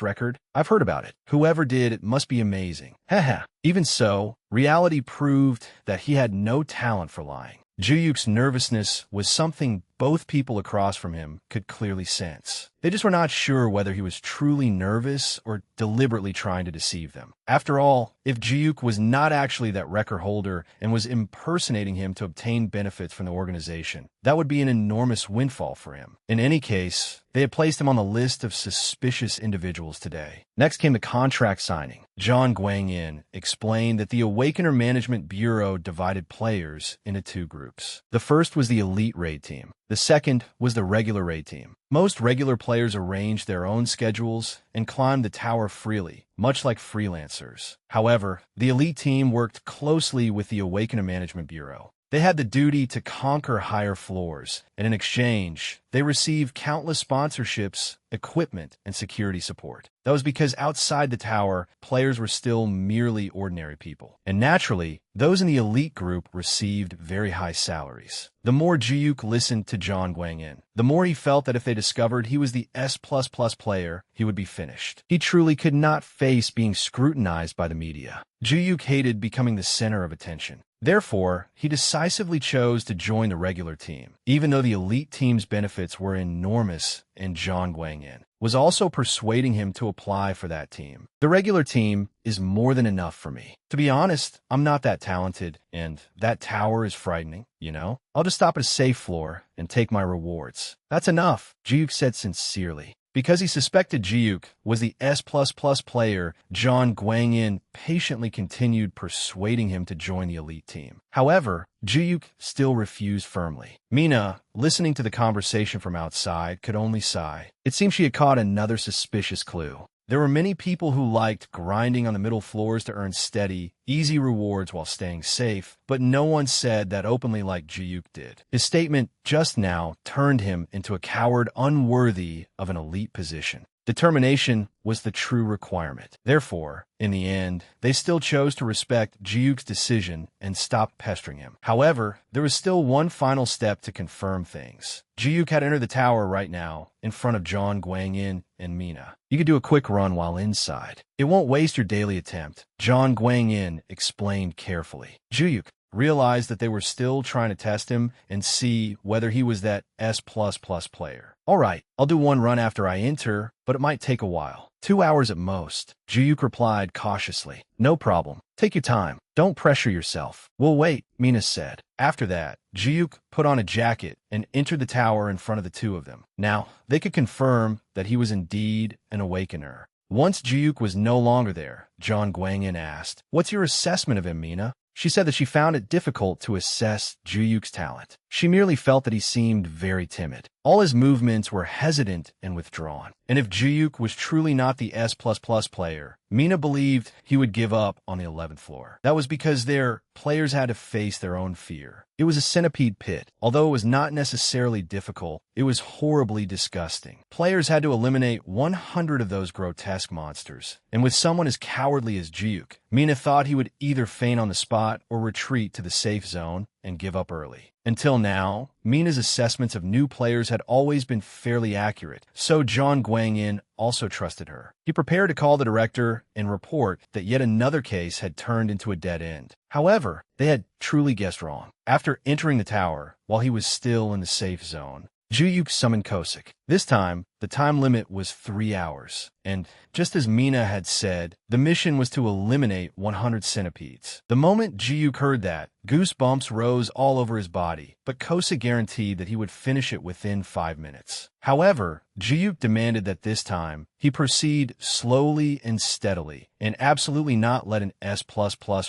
record? I've heard about it. Whoever did it must be amazing. Haha. Even so, reality proved that he had no talent for lying. Jiuk's nervousness was something both people across from him could clearly sense. They just were not sure whether he was truly nervous or deliberately trying to deceive them. After all, if Jiuk was not actually that record holder and was impersonating him to obtain benefits from the organization, that would be an enormous windfall for him. In any case, they had placed him on the list of suspicious individuals today. Next came the contract signing. John Gwang-in explained that the Awakener Management Bureau divided players into two groups. The first was the elite raid team. The second was the regular raid team. Most regular players arranged their own schedules and climbed the tower freely, much like freelancers. However, the elite team worked closely with the Awakener Management Bureau. They had the duty to conquer higher floors, and in exchange, they received countless sponsorships, equipment, and security support. That was because outside the tower, players were still merely ordinary people. And naturally, those in the elite group received very high salaries. The more Jiuk listened to John Gwang-in, the more he felt that if they discovered he was the S++ player, he would be finished. He truly could not face being scrutinized by the media. Jiuk hated becoming the center of attention. Therefore, he decisively chose to join the regular team, even though the elite team's benefits were enormous and John Gwang-in was also persuading him to apply for that team. The regular team is more than enough for me. To be honest, I'm not that talented, and that tower is frightening, you know? I'll just stop at a safe floor and take my rewards. That's enough, Jiuk said sincerely. Because he suspected Jiuk was the S++ player, John Gwang-in patiently continued persuading him to join the elite team. However, Jiuk still refused firmly. Mina, listening to the conversation from outside, could only sigh. It seemed she had caught another suspicious clue. There were many people who liked grinding on the middle floors to earn steady, easy rewards while staying safe, but no one said that openly like Jiuk did. His statement just now turned him into a coward unworthy of an elite position. Determination was the true requirement. Therefore, in the end, they still chose to respect Ji-Yuk's decision and stopped pestering him. However, there was still one final step to confirm things. Ji-Yuk had entered the tower right now, in front of John Guangyin and Mina. You could do a quick run while inside. It won't waste your daily attempt, John Guangyin explained carefully. Ji-Yuk realized that they were still trying to test him and see whether he was that S++ player. All right, I'll do one run after I enter, but it might take a while. 2 hours at most, Ji-Yuk replied cautiously. No problem. Take your time. Don't pressure yourself. We'll wait, Mina said. After that, Ji-Yuk put on a jacket and entered the tower in front of the two of them. Now, they could confirm that he was indeed an awakener. Once Ji-Yuk was no longer there, John Guangyin asked, "What's your assessment of him, Mina?" She said that she found it difficult to assess Ji-Yuk's talent. She merely felt that he seemed very timid. All his movements were hesitant and withdrawn. And if Ji-Yuk was truly not the S++ player, Mina believed he would give up on the 11th floor. That was because their players had to face their own fear. It was a centipede pit. Although it was not necessarily difficult, it was horribly disgusting. Players had to eliminate 100 of those grotesque monsters. And with someone as cowardly as Ji-Yuk, Mina thought he would either faint on the spot or retreat to the safe zone and give up early. Until now, Mina's assessments of new players had always been fairly accurate, so John Guangyin also trusted her. He prepared to call the director and report that yet another case had turned into a dead end. However, they had truly guessed wrong. After entering the tower, while he was still in the safe zone, Ji-Yuk summoned Kosik. This time, the time limit was 3 hours, and just as Mina had said, the mission was to eliminate 100 centipedes. The moment Ji-Yuk heard that, goosebumps rose all over his body, but Kosik guaranteed that he would finish it within 5 minutes. However, Ji-Yuk demanded that this time, he proceed slowly and steadily, and absolutely not let an S++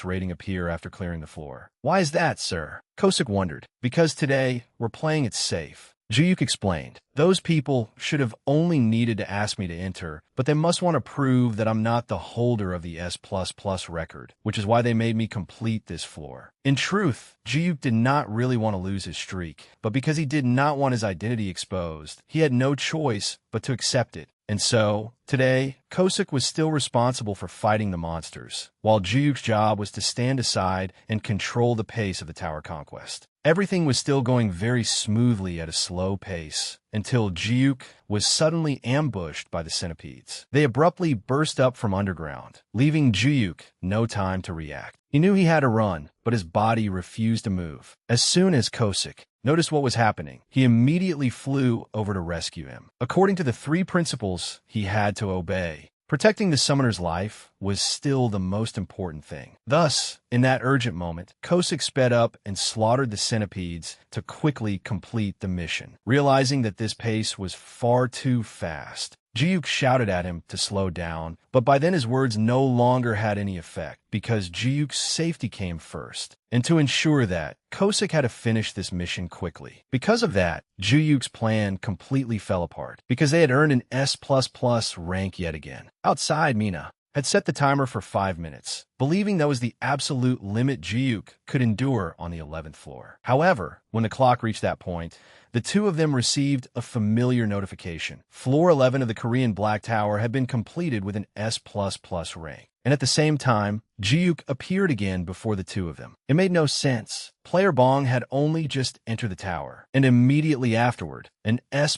rating appear after clearing the floor. "Why is that, sir?" Kosik wondered. "Because today, we're playing it safe." Ji-Yuk explained, "Those people should have only needed to ask me to enter, but they must want to prove that I'm not the holder of the S++ record, which is why they made me complete this floor." In truth, Ji-Yuk did not really want to lose his streak, but because he did not want his identity exposed, he had no choice but to accept it. And so, today, Kosik was still responsible for fighting the monsters, while Ji-Yuk's job was to stand aside and control the pace of the tower conquest. Everything was still going very smoothly at a slow pace, until Ji-Yuk was suddenly ambushed by the centipedes. They abruptly burst up from underground, leaving Ji-Yuk no time to react. He knew he had to run, but his body refused to move. As soon as Kosik noticed what was happening, he immediately flew over to rescue him. According to the 3 principles he had to obey, protecting the summoner's life was still the most important thing. Thus, in that urgent moment, Kosik sped up and slaughtered the centipedes to quickly complete the mission. Realizing that this pace was far too fast, Ji-Yuk shouted at him to slow down, but by then his words no longer had any effect, because Ji-Yuk's safety came first. And to ensure that, Kosik had to finish this mission quickly. Because of that, Ji-Yuk's plan completely fell apart, because they had earned an S++ rank yet again. Outside, Mina had set the timer for 5 minutes, believing that was the absolute limit Ji-Yuk could endure on the 11th floor. However, when the clock reached that point, the two of them received a familiar notification. Floor 11 of the Korean Black Tower had been completed with an S++ rank. And at the same time, Ji-Yuk appeared again before the two of them. It made no sense. Player Bong had only just entered the tower, and immediately afterward, an S++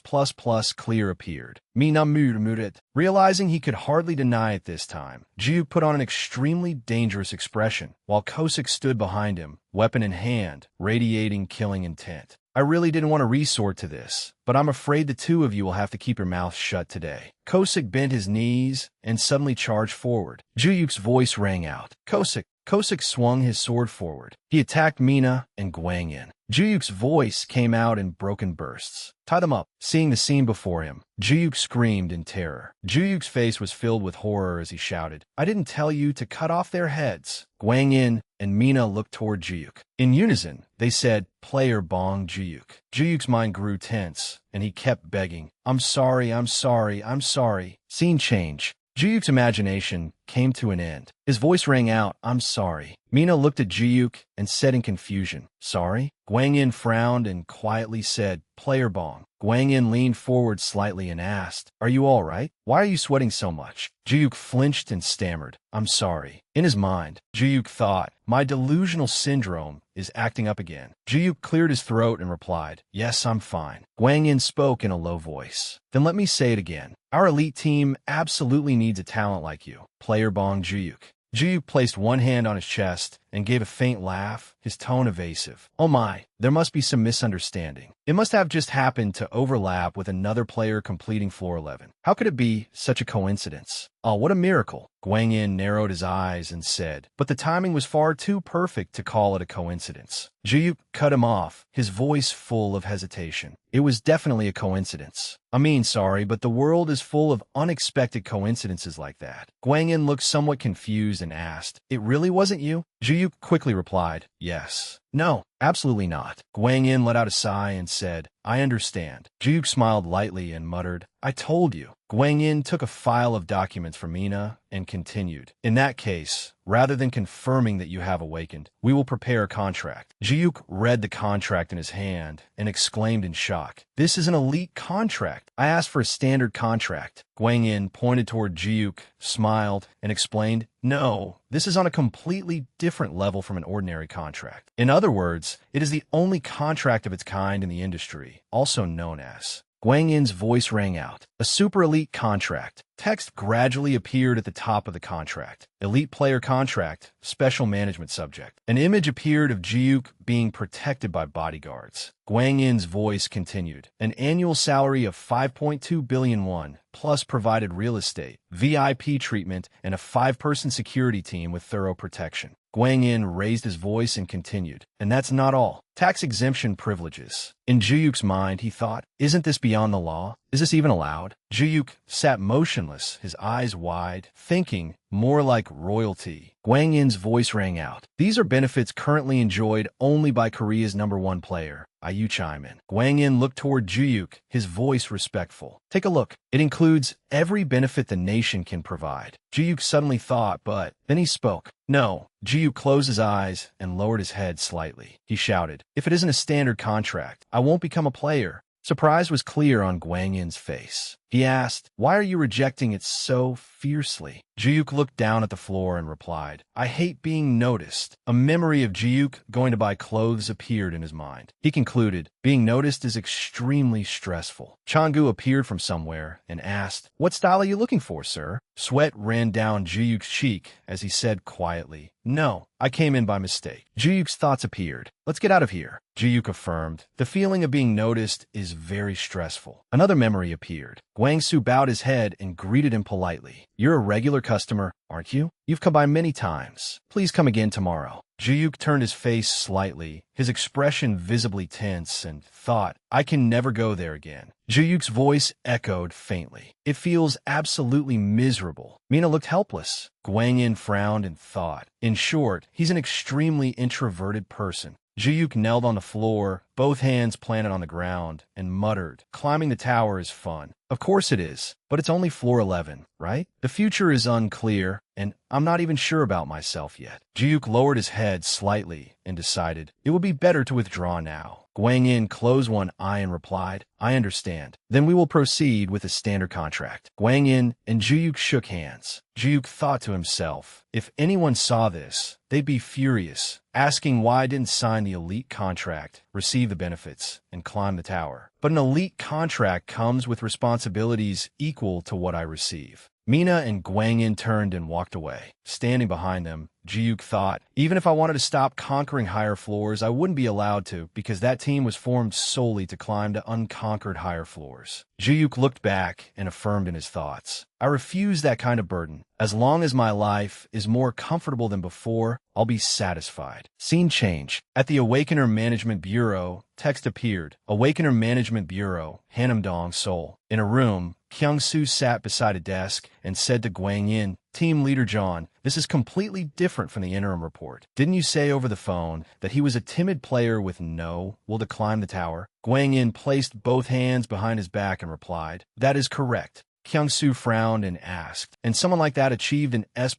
clear appeared. Mina murmured. Realizing he could hardly deny it this time, Ji-Yuk put on an extremely dangerous expression, while Kosik stood behind him, weapon in hand, radiating killing intent. "I really didn't want to resort to this, but I'm afraid the two of you will have to keep your mouths shut today." Kosik bent his knees and suddenly charged forward. Ji-Yuk's voice rang out. "Kosik!" Kosik swung his sword forward. He attacked Mina and Guangyin. Ji-Yuk's voice came out in broken bursts. "Tie them up." Seeing the scene before him, Ji-Yuk screamed in terror. Ji-Yuk's face was filled with horror as he shouted, "I didn't tell you to cut off their heads." Guangyin and Mina looked toward Ji-Yuk. In unison, they said, "Player Bong Ji-Yuk." Ji-Yuk's mind grew tense, and he kept begging, "I'm sorry, I'm sorry, I'm sorry." Scene change. Ji-Yuk's imagination came to an end. His voice rang out, "I'm sorry." Mina looked at Ji-Yuk and said in confusion, "Sorry?" Guangyin frowned and quietly said, "Player Bong, Gwang In leaned forward slightly and asked, "Are you all right? Why are you sweating so much?" Jiyuk flinched and stammered, "I'm sorry." In his mind, Jiyuk thought, "My delusional syndrome is acting up again." Jiyuk cleared his throat and replied, "Yes, I'm fine." Gwang In spoke in a low voice. "Then let me say it again. Our elite team absolutely needs a talent like you." Player Bong Jiyuk. Jiyuk placed one hand on his chest and gave a faint laugh, his tone evasive. "Oh my, there must be some misunderstanding. It must have just happened to overlap with another player completing floor 11. How could it be such a coincidence?" "Oh, what a miracle." Gwang In narrowed his eyes and said, "But the timing was far too perfect to call it a coincidence." Jiyuk cut him off, his voice full of hesitation. "It was definitely a coincidence. Sorry, but the world is full of unexpected coincidences like that." Gwang In looked somewhat confused and asked, "It really wasn't you?" Jiyuk quickly replied, "Yes." "No, absolutely not." Gwang In let out a sigh and said, "I understand." Jiyuk smiled lightly and muttered, "I told you." Gwang In took a file of documents from Mina and continued, "In that case, rather than confirming that you have awakened, we will prepare a contract." Jiyuk read the contract in his hand and exclaimed in shock, "This is an elite contract. I asked for a standard contract." Gwang In pointed toward Jiyuk, smiled, and explained, "No, this is on a completely different level from an ordinary contract. In other words, it is the only contract of its kind in the industry, also known as..." Gwang In's voice rang out. "A super elite contract." Text gradually appeared at the top of the contract. "Elite player contract, special management subject." An image appeared of Jiyuk being protected by bodyguards. Gwang In's voice continued. "An annual salary of 5.2 billion won, plus provided real estate, VIP treatment, and a 5-person security team with thorough protection." Gwang In raised his voice and continued, "And that's not all. Tax exemption privileges." In Jiyuk's mind, he thought, "Isn't this beyond the law? Is this even allowed?" Jiyuk sat motionless, his eyes wide, thinking, more like royalty. Gwang In's voice rang out. "These are benefits currently enjoyed only by Korea's #1 player. You chime in." Gwang In looked toward Jiyuk, his voice respectful. "Take a look. It includes every benefit the nation can provide." Jiyuk suddenly thought, but then he spoke. "No." Jiyuk closed his eyes and lowered his head slightly. He shouted, "If it isn't a standard contract, I won't become a player." Surprise was clear on Gwang In's face. He asked, "Why are you rejecting it so fiercely?" Jiyuk looked down at the floor and replied, "I hate being noticed." A memory of Jiyuk going to buy clothes appeared in his mind. He concluded, being noticed is extremely stressful. Changu appeared from somewhere and asked, "What style are you looking for, sir?" Sweat ran down Jiyuk's cheek as he said quietly, "No, I came in by mistake." Jiyuk's thoughts appeared. "Let's get out of here." Jiyuk affirmed, "The feeling of being noticed is very stressful." Another memory appeared. Guangsu bowed his head and greeted him politely. "You're a regular customer, aren't you? You've come by many times. Please come again tomorrow." Jiyuk turned his face slightly, his expression visibly tense, and thought, "I can never go there again." Jiyuk's voice echoed faintly. "It feels absolutely miserable." Mina looked helpless. Gwang In frowned and thought. In short, he's an extremely introverted person. Jiyuk knelt on the floor, both hands planted on the ground, and muttered, "Climbing the tower is fun." "Of course it is, but it's only floor 11, right? The future is unclear, and I'm not even sure about myself yet." Jiyuk lowered his head slightly and decided, it would be better to withdraw now. Gwang In closed one eye and replied, "I understand. Then we will proceed with the standard contract." Gwang In and Jiyuk shook hands. Jiyuk thought to himself, if anyone saw this, they'd be furious, asking why I didn't sign the elite contract, receive the benefits, and climb the tower. But an elite contract comes with responsibilities equal to what I receive. Mina and Gwang In turned and walked away. Standing behind them, Jiyuk thought, even if I wanted to stop conquering higher floors, I wouldn't be allowed to, because that team was formed solely to climb to unconquered higher floors. Jiyuk looked back and affirmed in his thoughts, I refuse that kind of burden. As long as my life is more comfortable than before, I'll be satisfied. Scene change. At the Awakener Management Bureau, text appeared. Awakener Management Bureau, Hanamdong, Seoul. In a room, Kyung-soo sat beside a desk and said to Gwang In, Team Leader John, this is completely different from the interim report. Didn't you say over the phone that he was a timid player with no will to climb the tower? Gwang In placed both hands behind his back and replied, that is correct. Kyung-soo frowned and asked, and someone like that achieved an S++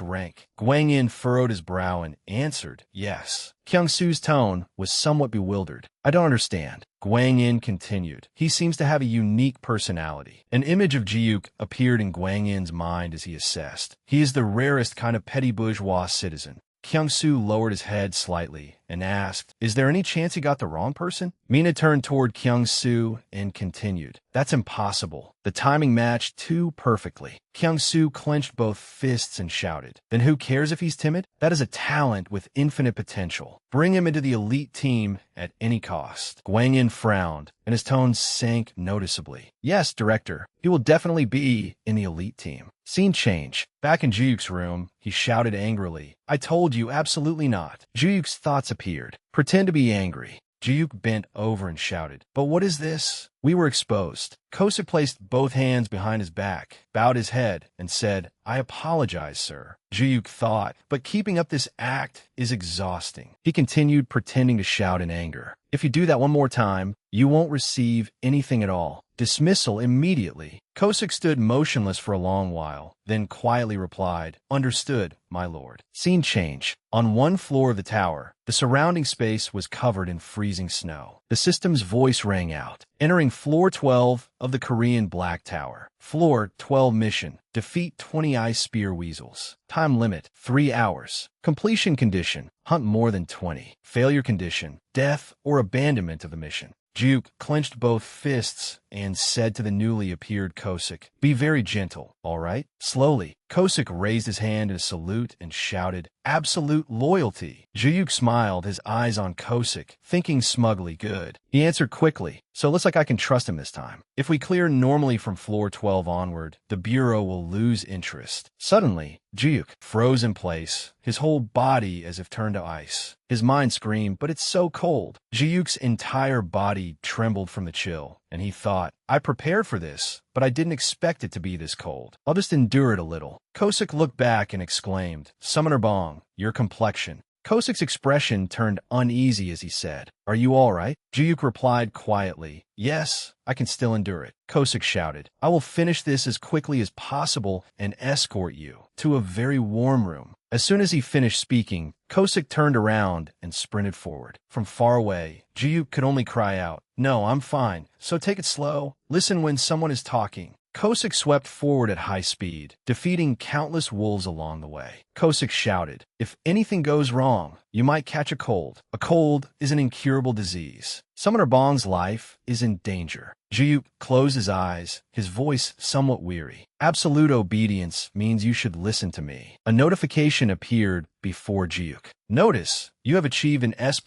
rank? Gwang-in furrowed his brow and answered, yes. Kyung-soo's tone was somewhat bewildered. I don't understand. Gwang-in continued. He seems to have a unique personality. An image of Jiuk appeared in Gwang-in's mind as he assessed. He is the rarest kind of petty bourgeois citizen. Kyung-soo lowered his head slightly and asked, is there any chance he got the wrong person? Mina turned toward Kyung-soo and continued, that's impossible. The timing matched too perfectly. Kyung-soo clenched both fists and shouted, then who cares if he's timid? That is a talent with infinite potential. Bring him into the elite team at any cost. Gwang-in frowned, and his tone sank noticeably. Yes, director, he will definitely be in the elite team. Scene change. Back in Jiuk's room, he shouted angrily, I told you, absolutely not. Jiuk's thoughts appeared. Pretend to be angry. Jiuk bent over and shouted, but what is this? We were exposed. Kosik placed both hands behind his back, bowed his head, and said, I apologize, sir. Jiuk thought, but keeping up this act is exhausting. He continued, pretending to shout in anger. If you do that one more time, you won't receive anything at all. Dismissal immediately. Kosik stood motionless for a long while, then quietly replied, understood, my lord. Scene change. On one floor of the tower, the surrounding space was covered in freezing snow. The system's voice rang out, entering Floor 12 of the Korean Black Tower. Floor 12 mission. Defeat 20 ice spear weasels. Time limit, 3 hours. Completion condition, hunt more than 20. Failure condition, death or abandonment of the mission. Jiuk clenched both fists and said to the newly appeared Kosik, be very gentle, all right? Slowly, Kosik raised his hand in a salute and shouted, absolute loyalty. Jiuk smiled, his eyes on Kosik, thinking smugly, good. He answered quickly, so it looks like I can trust him this time. If we clear normally from floor 12 onward, the Bureau will lose interest. Suddenly, Jiuk froze in place, his whole body as if turned to ice. His mind screamed, but it's so cold. Jiuk's entire body trembled from the chill, and he thought, I prepared for this, but I didn't expect it to be this cold. I'll just endure it a little. Kosik looked back and exclaimed, Summoner Bong, your complexion. Kosik's expression turned uneasy as he said, are you all right? Jiuk replied quietly, yes, I can still endure it. Kosik shouted, I will finish this as quickly as possible and escort you to a very warm room. As soon as he finished speaking, Kosik turned around and sprinted forward. From far away, Jiuk could only cry out, no, I'm fine, so take it slow. Listen when someone is talking. Kosik swept forward at high speed, defeating countless wolves along the way. Kosik shouted, if anything goes wrong, you might catch a cold. A cold is an incurable disease. Summoner Bong's life is in danger. Jiuk closed his eyes, his voice somewhat weary. Absolute obedience means you should listen to me. A notification appeared before Jiuk. Notice, you have achieved an S++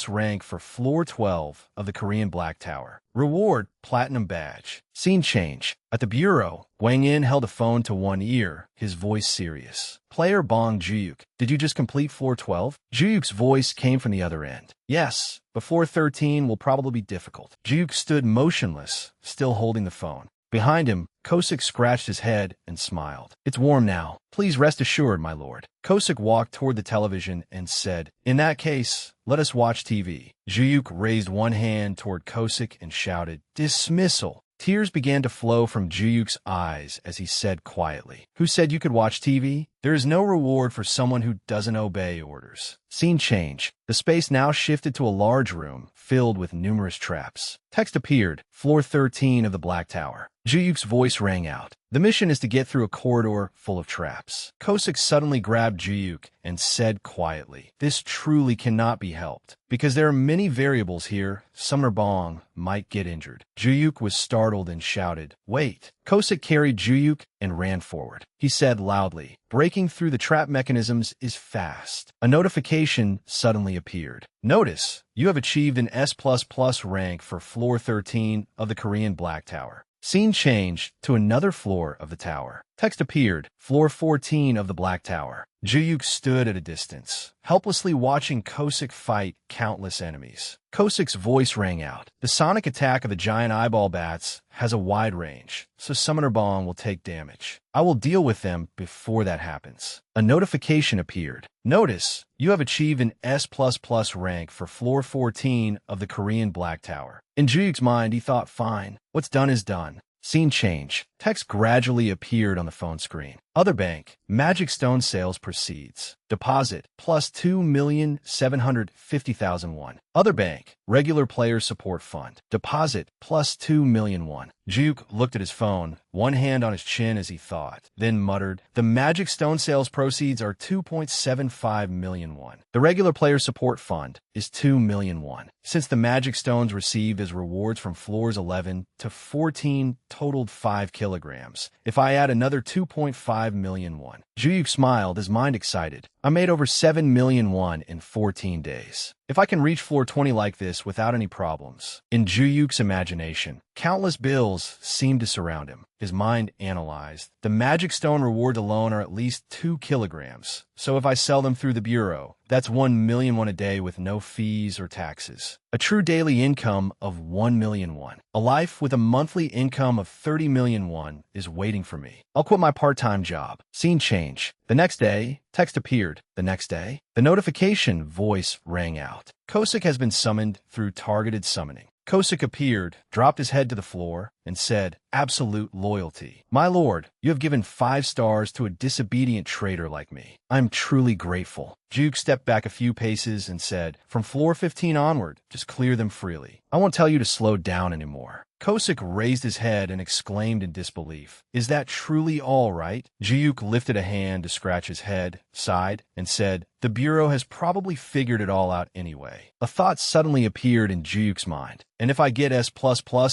rank for Floor 12 of the Korean Black Tower. Reward, Platinum Badge. Scene change. At the Bureau, Gwang-in held a phone to one ear, his voice serious. Player Bong Jiuk, did you just complete Floor 12? Jiuk's voice came from the other end. Yes, but Floor 13 will probably be difficult. Jiuk stood motionless, still holding the phone. Behind him, Kosik scratched his head and smiled. It's warm now. Please rest assured, my lord. Kosik walked toward the television and said, in that case, let us watch TV. Jiuk raised one hand toward Kosik and shouted, dismissal. Tears began to flow from Jiuk's eyes as he said quietly, who said you could watch TV? There is no reward for someone who doesn't obey orders. Scene change. The space now shifted to a large room filled with numerous traps. Text appeared, Floor 13 of the Black Tower. Jiuk's voice rang out. The mission is to get through a corridor full of traps. Kosik suddenly grabbed Jiuk and said quietly, this truly cannot be helped. Because there are many variables here, Summoner Bong might get injured. Jiuk was startled and shouted, wait. Kosik carried Jiuk and ran forward. He said loudly, breaking through the trap mechanisms is fast. A notification suddenly appeared. Notice, you have achieved an S++ rank for Floor 13 of the Korean Black Tower. Scene changed to another floor of the tower. Text appeared, Floor 14 of the Black Tower. Jiuk stood at a distance, helplessly watching Kosik fight countless enemies. Kosik's voice rang out. The sonic attack of the giant eyeball bats has a wide range, so Summoner Bong will take damage. I will deal with them before that happens. A notification appeared. Notice, you have achieved an S++ rank for Floor 14 of the Korean Black Tower. In Jiuk's mind, he thought, fine, what's done is done. Scene change. Text gradually appeared on the phone screen. Other bank, Magic Stone sales proceeds. Deposit, plus 2,750,000 won. Other bank, regular player support fund. Deposit, plus 2 million won. Juk looked at his phone, one hand on his chin as he thought, then muttered, the Magic Stone sales proceeds are 2.75 million won. The regular player support fund is 2 million won. Since the Magic Stones received as rewards from floors 11 to 14 totaled 5 kilograms, if I add another 2.5 million won. Juyuk smiled, his mind excited. I made over 7 million won in 14 days. If I can reach floor 20 like this without any problems. In Juyuk's imagination, countless bills seemed to surround him. His mind analyzed. The Magic Stone rewards alone are at least 2 kilograms. So if I sell them through the bureau, that's 1 million won a day with no fees or taxes. A true daily income of 1 million won. A life with a monthly income of 30 million won is waiting for me. I'll quit my part-time job. Scene change. The next day, text appeared. The next day, the notification voice rang out. Kosik has been summoned through targeted summoning. Kosik appeared, dropped his head to the floor, and said, absolute loyalty. My lord, you have given 5 stars to a disobedient traitor like me. I am truly grateful. Juk stepped back a few paces and said, from floor 15 onward, just clear them freely. I won't tell you to slow down anymore. Kosik raised his head and exclaimed in disbelief, is that truly all right? Juk lifted a hand to scratch his head, sighed, and said, the Bureau has probably figured it all out anyway. A thought suddenly appeared in Juk's mind. And if I get S++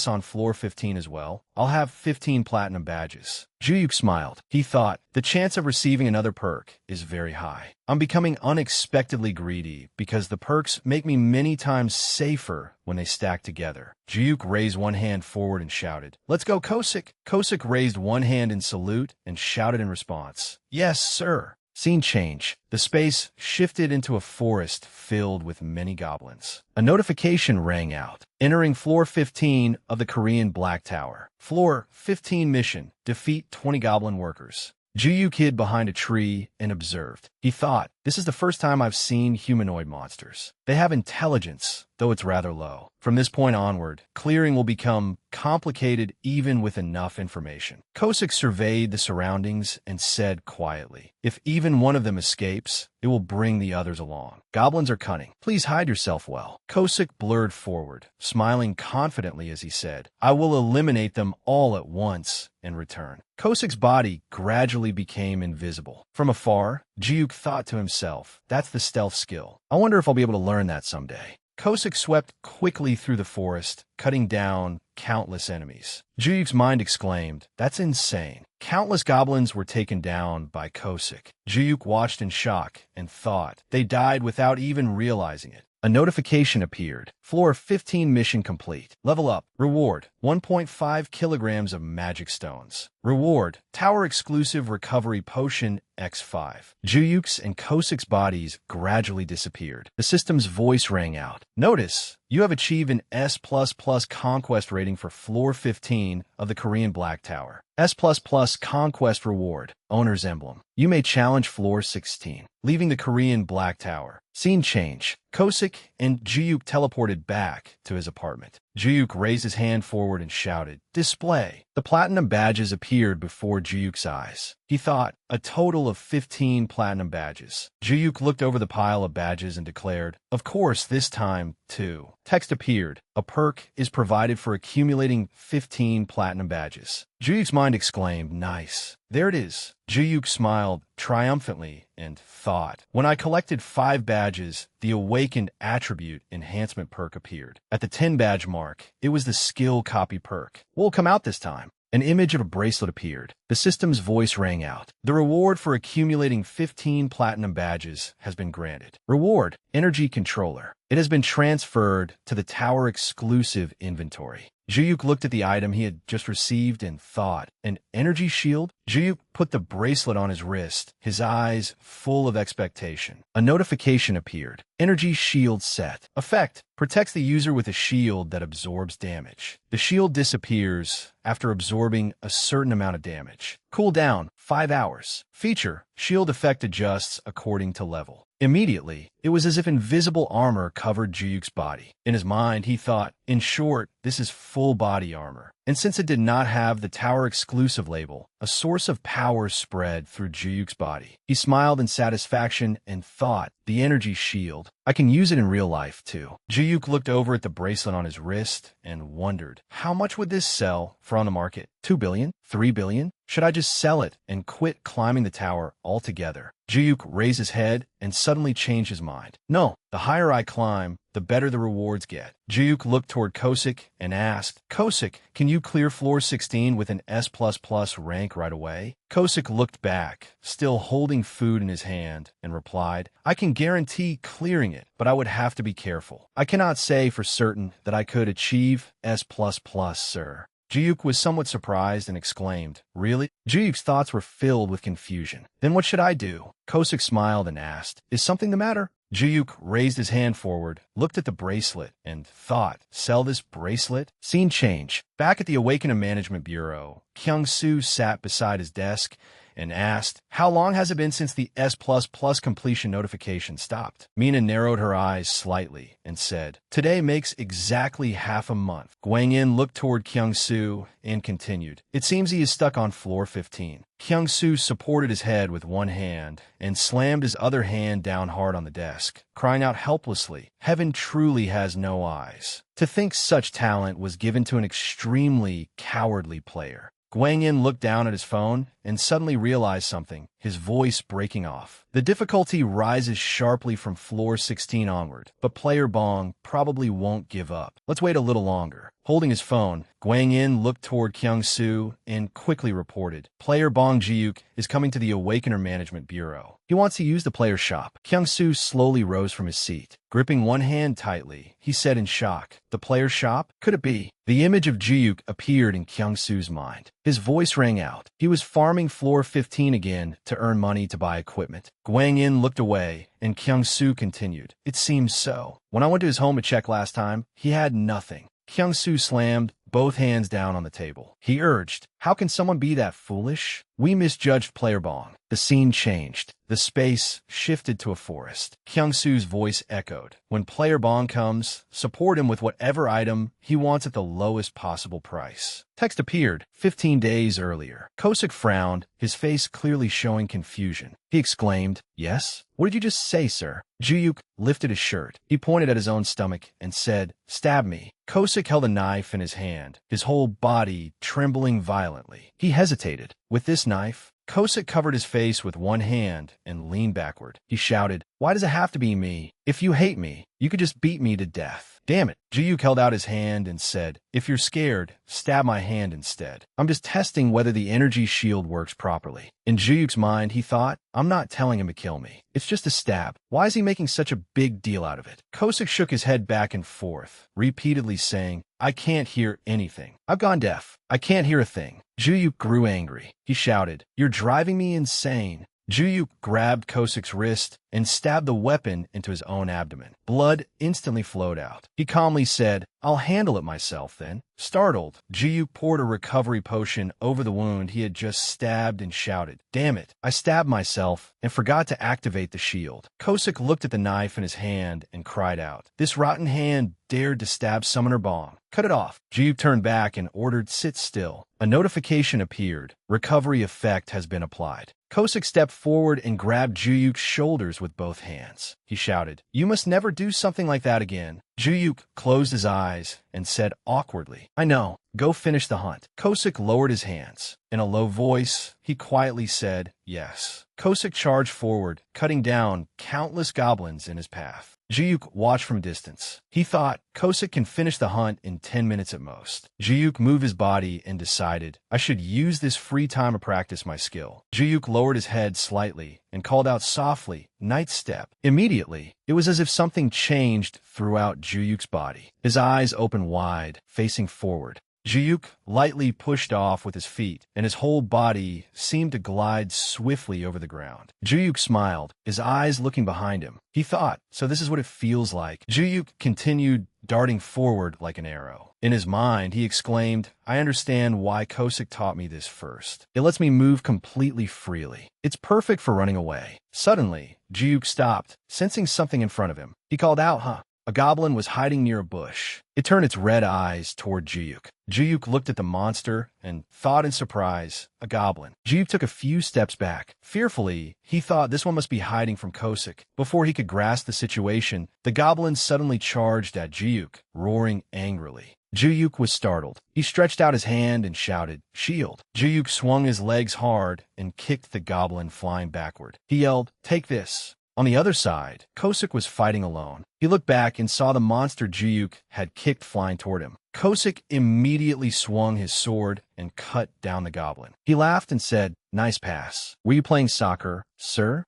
on floor 15 as well, I'll have 15 platinum badges. Juyuk smiled. He thought, the chance of receiving another perk is very high. I'm becoming unexpectedly greedy because the perks make me many times safer when they stack together. Juyuk raised one hand forward and shouted, let's go, Kosik. Kosik raised one hand in salute and shouted in response, yes, sir. Scene change. The space shifted into a forest filled with many goblins. A notification rang out. Entering floor 15 of the Korean Black Tower. Floor 15 mission. Defeat 20 goblin workers. Juyuk hid behind a tree and observed. He thought, this is the first time I've seen humanoid monsters. They have intelligence, though it's rather low. From this point onward, clearing will become complicated even with enough information. Kosik surveyed the surroundings and said quietly, if even one of them escapes, it will bring the others along. Goblins are cunning. Please hide yourself well. Kosik blurred forward, smiling confidently as he said, I will eliminate them all at once and return. Kosik's body gradually became invisible. From afar, Juyuk thought to himself, that's the stealth skill. I wonder if I'll be able to learn that someday. Kosik swept quickly through the forest, cutting down countless enemies. Juyuk's mind exclaimed, that's insane. Countless goblins were taken down by Kosik. Juyuk watched in shock and thought, they died without even realizing it. A notification appeared. Floor 15 mission complete. Level up. Reward, 1.5 kilograms of magic stones. Reward, tower exclusive recovery potion X5. Juyuk's and Kosik's bodies gradually disappeared. The system's voice rang out. Notice, you have achieved an S++ conquest rating for floor 15 of the Korean Black Tower. S++ conquest reward, owner's emblem. You may challenge floor 16, leaving the Korean Black Tower. Scene change. Kosik and Juyuk teleported back to his apartment. Juyuk raised his hand forward and shouted, display. The platinum badges appeared before Juyuk's eyes. He thought, a total of 15 platinum badges. Juyuk looked over the pile of badges and declared, of course, this time, too. Text appeared. A perk is provided for accumulating 15 platinum badges. Juyuk's mind exclaimed, nice. There it is. Juyuk smiled triumphantly and thought, when I collected 5 badges, the awakened attribute enhancement perk appeared. At the 10 badge mark, it was the skill copy perk. What will come out this time? An image of a bracelet appeared. The system's voice rang out. The reward for accumulating 15 platinum badges has been granted. Reward, energy controller. It has been transferred to the tower exclusive inventory. Juyuk looked at the item he had just received and thought, an energy shield? Juyuk put the bracelet on his wrist, his eyes full of expectation. A notification appeared. Energy shield set. Effect. Protects the user with a shield that absorbs damage. The shield disappears after absorbing a certain amount of damage. Cool down, 5 hours. Feature. Shield effect adjusts according to level. Immediately, it was as if invisible armor covered Juyuk's body. In his mind, he thought, in short, this is full body armor. And since it did not have the tower exclusive label, a source of power spread through Juyuk's body. He smiled in satisfaction and thought, the energy shield. I can use it in real life, too. Juyuk looked over at the bracelet on his wrist and wondered, how much would this sell for on the market? 2 billion? 3 billion? Should I just sell it and quit climbing the tower altogether? Juyuk raised his head and suddenly changed his mind. No, the higher I climb, the better the rewards get. Juyuk looked toward Kosik and asked, Kosik, can you clear floor 16 with an S++ rank right away? Kosik looked back, still holding food in his hand, and replied, I can guarantee clearing it, but I would have to be careful. I cannot say for certain that I could achieve S++, sir. Juyuk was somewhat surprised and exclaimed, Really? Juyuk's thoughts were filled with confusion. Then what should I do? Kosik smiled and asked, Is something the matter? Juyuk raised his hand forward, looked at the bracelet, and thought, Sell this bracelet? Scene change. Back at the Awakener Management Bureau, Kyung-soo sat beside his desk and asked, How long has it been since the S++ completion notification stopped? Mina narrowed her eyes slightly and said, Today makes exactly half a month. Gwang-in looked toward Kyung-soo and continued, It seems he is stuck on floor 15. Kyung-soo supported his head with one hand and slammed his other hand down hard on the desk, crying out helplessly, Heaven truly has no eyes. To think such talent was given to an extremely cowardly player. Gwang-in looked down at his phone and suddenly realized something, his voice breaking off. The difficulty rises sharply from floor 16 onward, but player Bong probably won't give up. Let's wait a little longer. Holding his phone, Gwang-in looked toward Kyung-soo and quickly reported, Player Bong Ji-yook is coming to the Awakener Management Bureau. He wants to use the player shop. Kyung-soo slowly rose from his seat. Gripping one hand tightly, he said in shock, The player shop? Could it be? The image of Ji-yook appeared in Kyung-soo's mind. His voice rang out. He was farming floor 15 again to earn money to buy equipment. Gwang-in looked away, and Kyung-soo continued, It seems so. When I went to his home to check last time, he had nothing. Kyung-soo slammed both hands down on the table. He urged, How can someone be that foolish? We misjudged Player Bong. The scene changed. The space shifted to a forest. Kyung-soo's voice echoed. When Player Bong comes, support him with whatever item he wants at the lowest possible price. Text appeared 15 days earlier. Kosik frowned, his face clearly showing confusion. He exclaimed, Yes? What did you just say, sir? Juyuk lifted his shirt. He pointed at his own stomach and said, Stab me. Kosik held a knife in his hand, his whole body trembling violently. He hesitated. With this knife, Kosik covered his face with one hand and leaned backward. He shouted, Why does it have to be me? If you hate me, you could just beat me to death. Damn it. Juyuk held out his hand and said, If you're scared, stab my hand instead. I'm just testing whether the energy shield works properly. In Juyuk's mind, he thought, I'm not telling him to kill me. It's just a stab. Why is he making such a big deal out of it? Kosik shook his head back and forth, repeatedly saying, I can't hear anything. I've gone deaf. I can't hear a thing. Juyuk grew angry. He shouted, You're driving me insane. Juyuk grabbed Kosik's wrist and stabbed the weapon into his own abdomen. Blood instantly flowed out. He calmly said, I'll handle it myself then. Startled, Juyuk poured a recovery potion over the wound he had just stabbed and shouted, Damn it, I stabbed myself and forgot to activate the shield. Kosik looked at the knife in his hand and cried out, This rotten hand dared to stab Summoner Bong. Cut it off. Juyuk turned back and ordered, Sit still. A notification appeared. Recovery effect has been applied. Kosik stepped forward and grabbed Juyuk's shoulders with both hands. He shouted, You must never do something like that again. Juyuk closed his eyes and said awkwardly, I know. Go finish the hunt. Kosik lowered his hands. In a low voice, he quietly said, Yes. Kosik charged forward, cutting down countless goblins in his path. Juyuk watched from distance. He thought, Kosik can finish the hunt in 10 minutes at most. Juyuk moved his body and decided, I should use this free time to practice my skill. Juyuk lowered his head slightly and called out softly, Night Step. Immediately, it was as if something changed throughout Juyuk's body. His eyes opened wide, facing forward. Jiuk lightly pushed off with his feet, and his whole body seemed to glide swiftly over the ground. Jiuk smiled, his eyes looking behind him. He thought, so this is what it feels like. Jiuk continued darting forward like an arrow. In his mind, he exclaimed, I understand why Kosik taught me this first. It lets me move completely freely. It's perfect for running away. Suddenly, Jiuk stopped, sensing something in front of him. He called out, huh? A goblin was hiding near a bush. It turned its red eyes toward Jiuk. Jiuk looked at the monster and thought in surprise, a goblin. Jiuk took a few steps back. Fearfully, he thought this one must be hiding from Kosik. Before he could grasp the situation, the goblin suddenly charged at Jiuk, roaring angrily. Jiuk was startled. He stretched out his hand and shouted, shield. Jiuk swung his legs hard and kicked the goblin flying backward. He yelled, take this. On the other side, Kosik was fighting alone. He looked back and saw the monster Jiuk had kicked flying toward him. Kosik immediately swung his sword and cut down the goblin. He laughed and said, nice pass. Were you playing soccer, sir?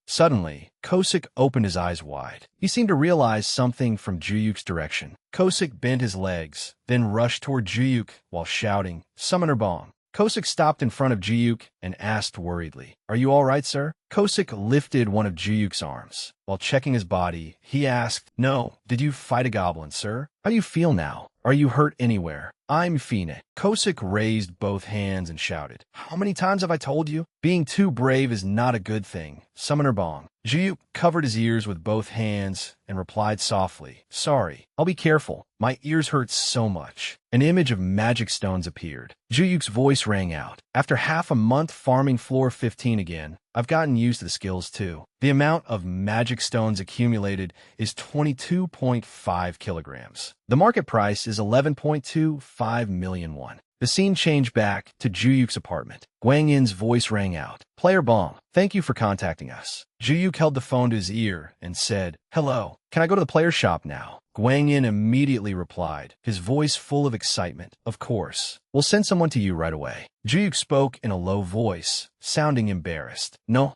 Suddenly, Kosik opened his eyes wide. He seemed to realize something from Jiuk's direction. Kosik bent his legs, then rushed toward Jiuk while shouting, Summoner Bong. Kosik stopped in front of Jiuk and asked worriedly, are you all right, sir? Kosik lifted one of Jiuk's arms. While checking his body, he asked, no, did you fight a goblin, sir? How do you feel now? Are you hurt anywhere? I'm Fine. Kosik raised both hands and shouted, how many times have I told you? Being too brave is not a good thing. Summoner Bong. Jiuk covered his ears with both hands and replied softly, sorry, I'll be careful. My ears hurt so much. An image of magic stones appeared. Jiuk's voice rang out. After half a month farming floor 15 again, I've gotten used to the skills too. The amount of magic stones accumulated is 22.5 kilograms. The market price is 11.25 million won. The scene changed back to Juyuk's apartment. Guang Yin's voice rang out. Player Bong, thank you for contacting us. Juyuk held the phone to his ear and said, hello, can I go to the player shop now? Guang Yin immediately replied, his voice full of excitement. Of course. We'll send someone to you right away. Juyuk spoke in a low voice, sounding embarrassed. No,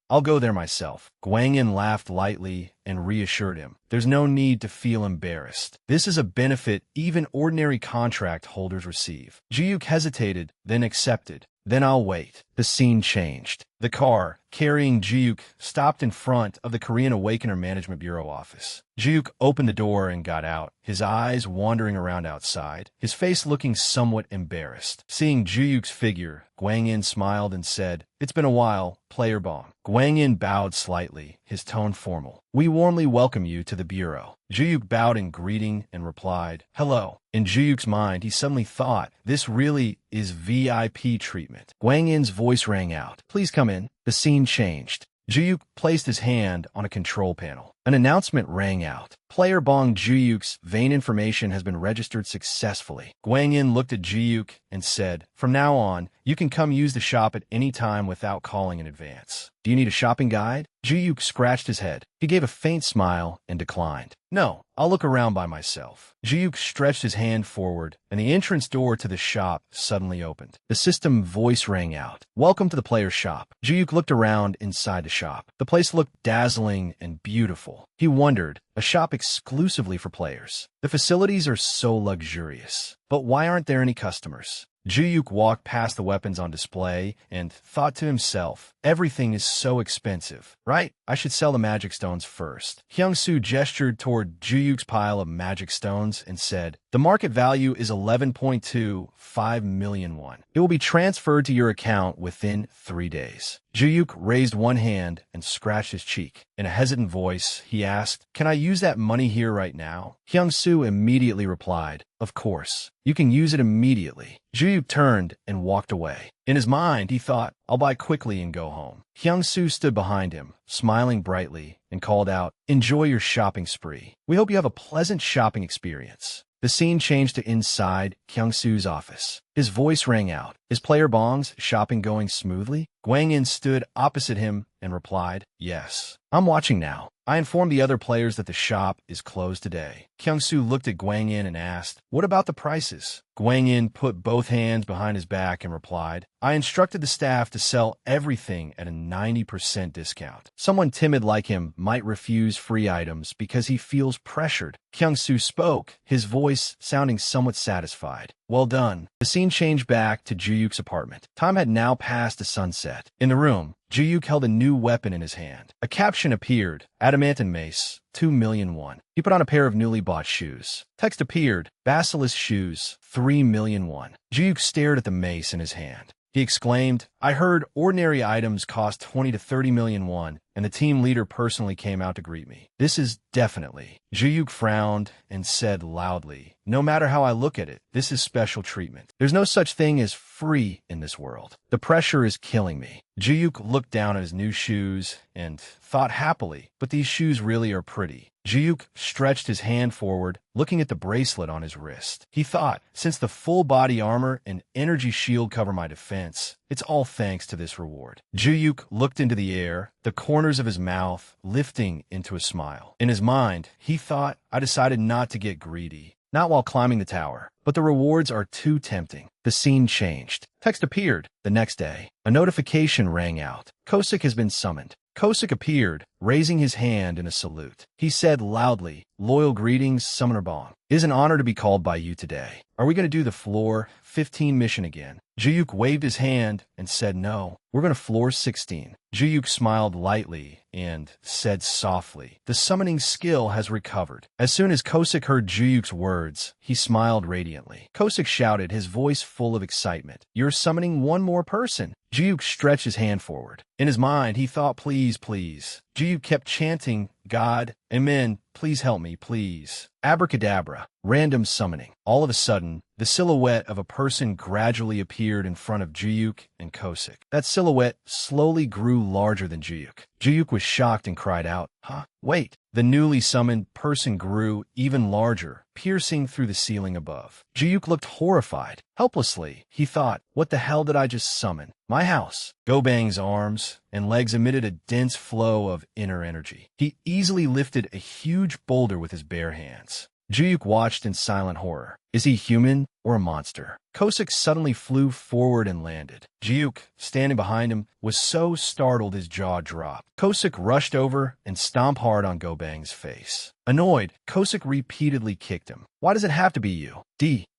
I'll go there myself. Guang Yin laughed lightly and reassured him. There's no need to feel embarrassed. This is a benefit even ordinary contract holders receive. Juyuk hesitated, then accepted. Then I'll wait. The scene changed. The car, carrying Jiuk, stopped in front of the Korean Awakener Management Bureau office. Jiuk opened the door and got out, his eyes wandering around outside, his face looking somewhat embarrassed. Seeing Juyuk's figure, Guang Yin smiled and said, it's been a while, Player Bong. Guang Yin bowed slightly, his tone formal. We warmly welcome you to the bureau. Juyuk bowed in greeting and replied, hello. In Juyuk's mind, he suddenly thought, this really is VIP treatment. Guang Yin's voice rang out. Please come in. The scene changed. Juyuk placed his hand on a control panel. An announcement rang out. Player Bong Juyuk's vein information has been registered successfully. Guang Yin looked at Juyuk and said, from now on, you can come use the shop at any time without calling in advance. Do you need a shopping guide? Juyuk scratched his head. He gave a faint smile and declined. No, I'll look around by myself. Juyuk stretched his hand forward, and the entrance door to the shop suddenly opened. The system voice rang out. Welcome to the player's shop. Juyuk looked around inside the shop. The place looked dazzling and beautiful. He wondered, a shop exclusively for players. The facilities are so luxurious. But why aren't there any customers? Juyuk walked past the weapons on display and thought to himself, everything is so expensive, right? I should sell the magic stones first. Hyung-soo gestured toward Juyuk's pile of magic stones and said, the market value is 11.25 million won. It will be transferred to your account within 3 days. Juyuk raised one hand and scratched his cheek. In a hesitant voice, he asked, can I use that money here right now? Hyung-soo immediately replied, of course. You can use it immediately. Juyuk turned and walked away. In his mind, he thought, I'll buy quickly and go home. Hyung-soo stood behind him, smiling brightly, and called out, enjoy your shopping spree. We hope you have a pleasant shopping experience. The scene changed to inside Hyung-soo's office. His voice rang out. Is Player Bong's shopping going smoothly? Guang Yin stood opposite him and replied, yes. I'm watching now. I informed the other players that the shop is closed today. Kyung-soo looked at Gwang-in and asked, "What about the prices?" Gwang-in put both hands behind his back and replied, "I instructed the staff to sell everything at a 90% discount. Someone timid like him might refuse free items because he feels pressured." Kyung-soo spoke, his voice sounding somewhat satisfied. "Well done." The scene changed back to Juyuk's apartment. Time had now passed to sunset. In the room, Juyuk held a new weapon in his hand. A caption appeared, "Adamantine mace, 2,000,000 won." He put on a pair of newly bought shoes. Text appeared, "Basilisk shoes, 3,000,000 won." Juyuk stared at the mace in his hand. He exclaimed, "I heard ordinary items cost 20 to 30 million won, and the team leader personally came out to greet me. This is definitely." Juyuk frowned and said loudly, "No matter how I look at it, this is special treatment. There's no such thing as free in this world. The pressure is killing me." Juyuk looked down at his new shoes and thought happily, but these shoes really are pretty. Juyuk stretched his hand forward, looking at the bracelet on his wrist. He thought, since the full body armor and energy shield cover my defense, it's all thanks to this reward. Juyuk looked into the air, the corners of his mouth lifting into a smile. In his mind, he thought, I decided not to get greedy. Not while climbing the tower, but the rewards are too tempting. The scene changed. Text appeared. The next day, a notification rang out. Kosik has been summoned. Kosik appeared, raising his hand in a salute. He said loudly, "Loyal greetings, Summoner Bong. It is an honor to be called by you today. Are we going to do the floor 15 mission again?" Juyuk waved his hand and said no. "We're going to floor 16. Juyuk smiled lightly and said softly, "The summoning skill has recovered." As soon as Kosik heard Juyuk's words, he smiled radiantly. Kosik shouted, his voice full of excitement, "You're summoning one more person." Juyuk stretched his hand forward. In his mind, he thought, "Please, please." Juyuk kept chanting, "God, Amen, please help me, please." Abracadabra, random summoning. All of a sudden, the silhouette of a person gradually appeared in front of Juyuk and Kosik. That silhouette slowly grew larger than Juyuk. Juyuk was shocked and cried out, "Huh? Wait." The newly summoned person grew even larger, piercing through the ceiling above. Juyuk looked horrified. Helplessly, he thought, "What the hell did I just summon? My house." Gobang's arms and legs emitted a dense flow of inner energy. He easily lifted a huge boulder with his bare hands. Juyuk watched in silent horror. Is he human or a monster? Kosik suddenly flew forward and landed. Juyuk, standing behind him, was so startled his jaw dropped. Kosik rushed over and stomped hard on Gobang's face. Annoyed, Kosik repeatedly kicked him. "Why does it have to be you?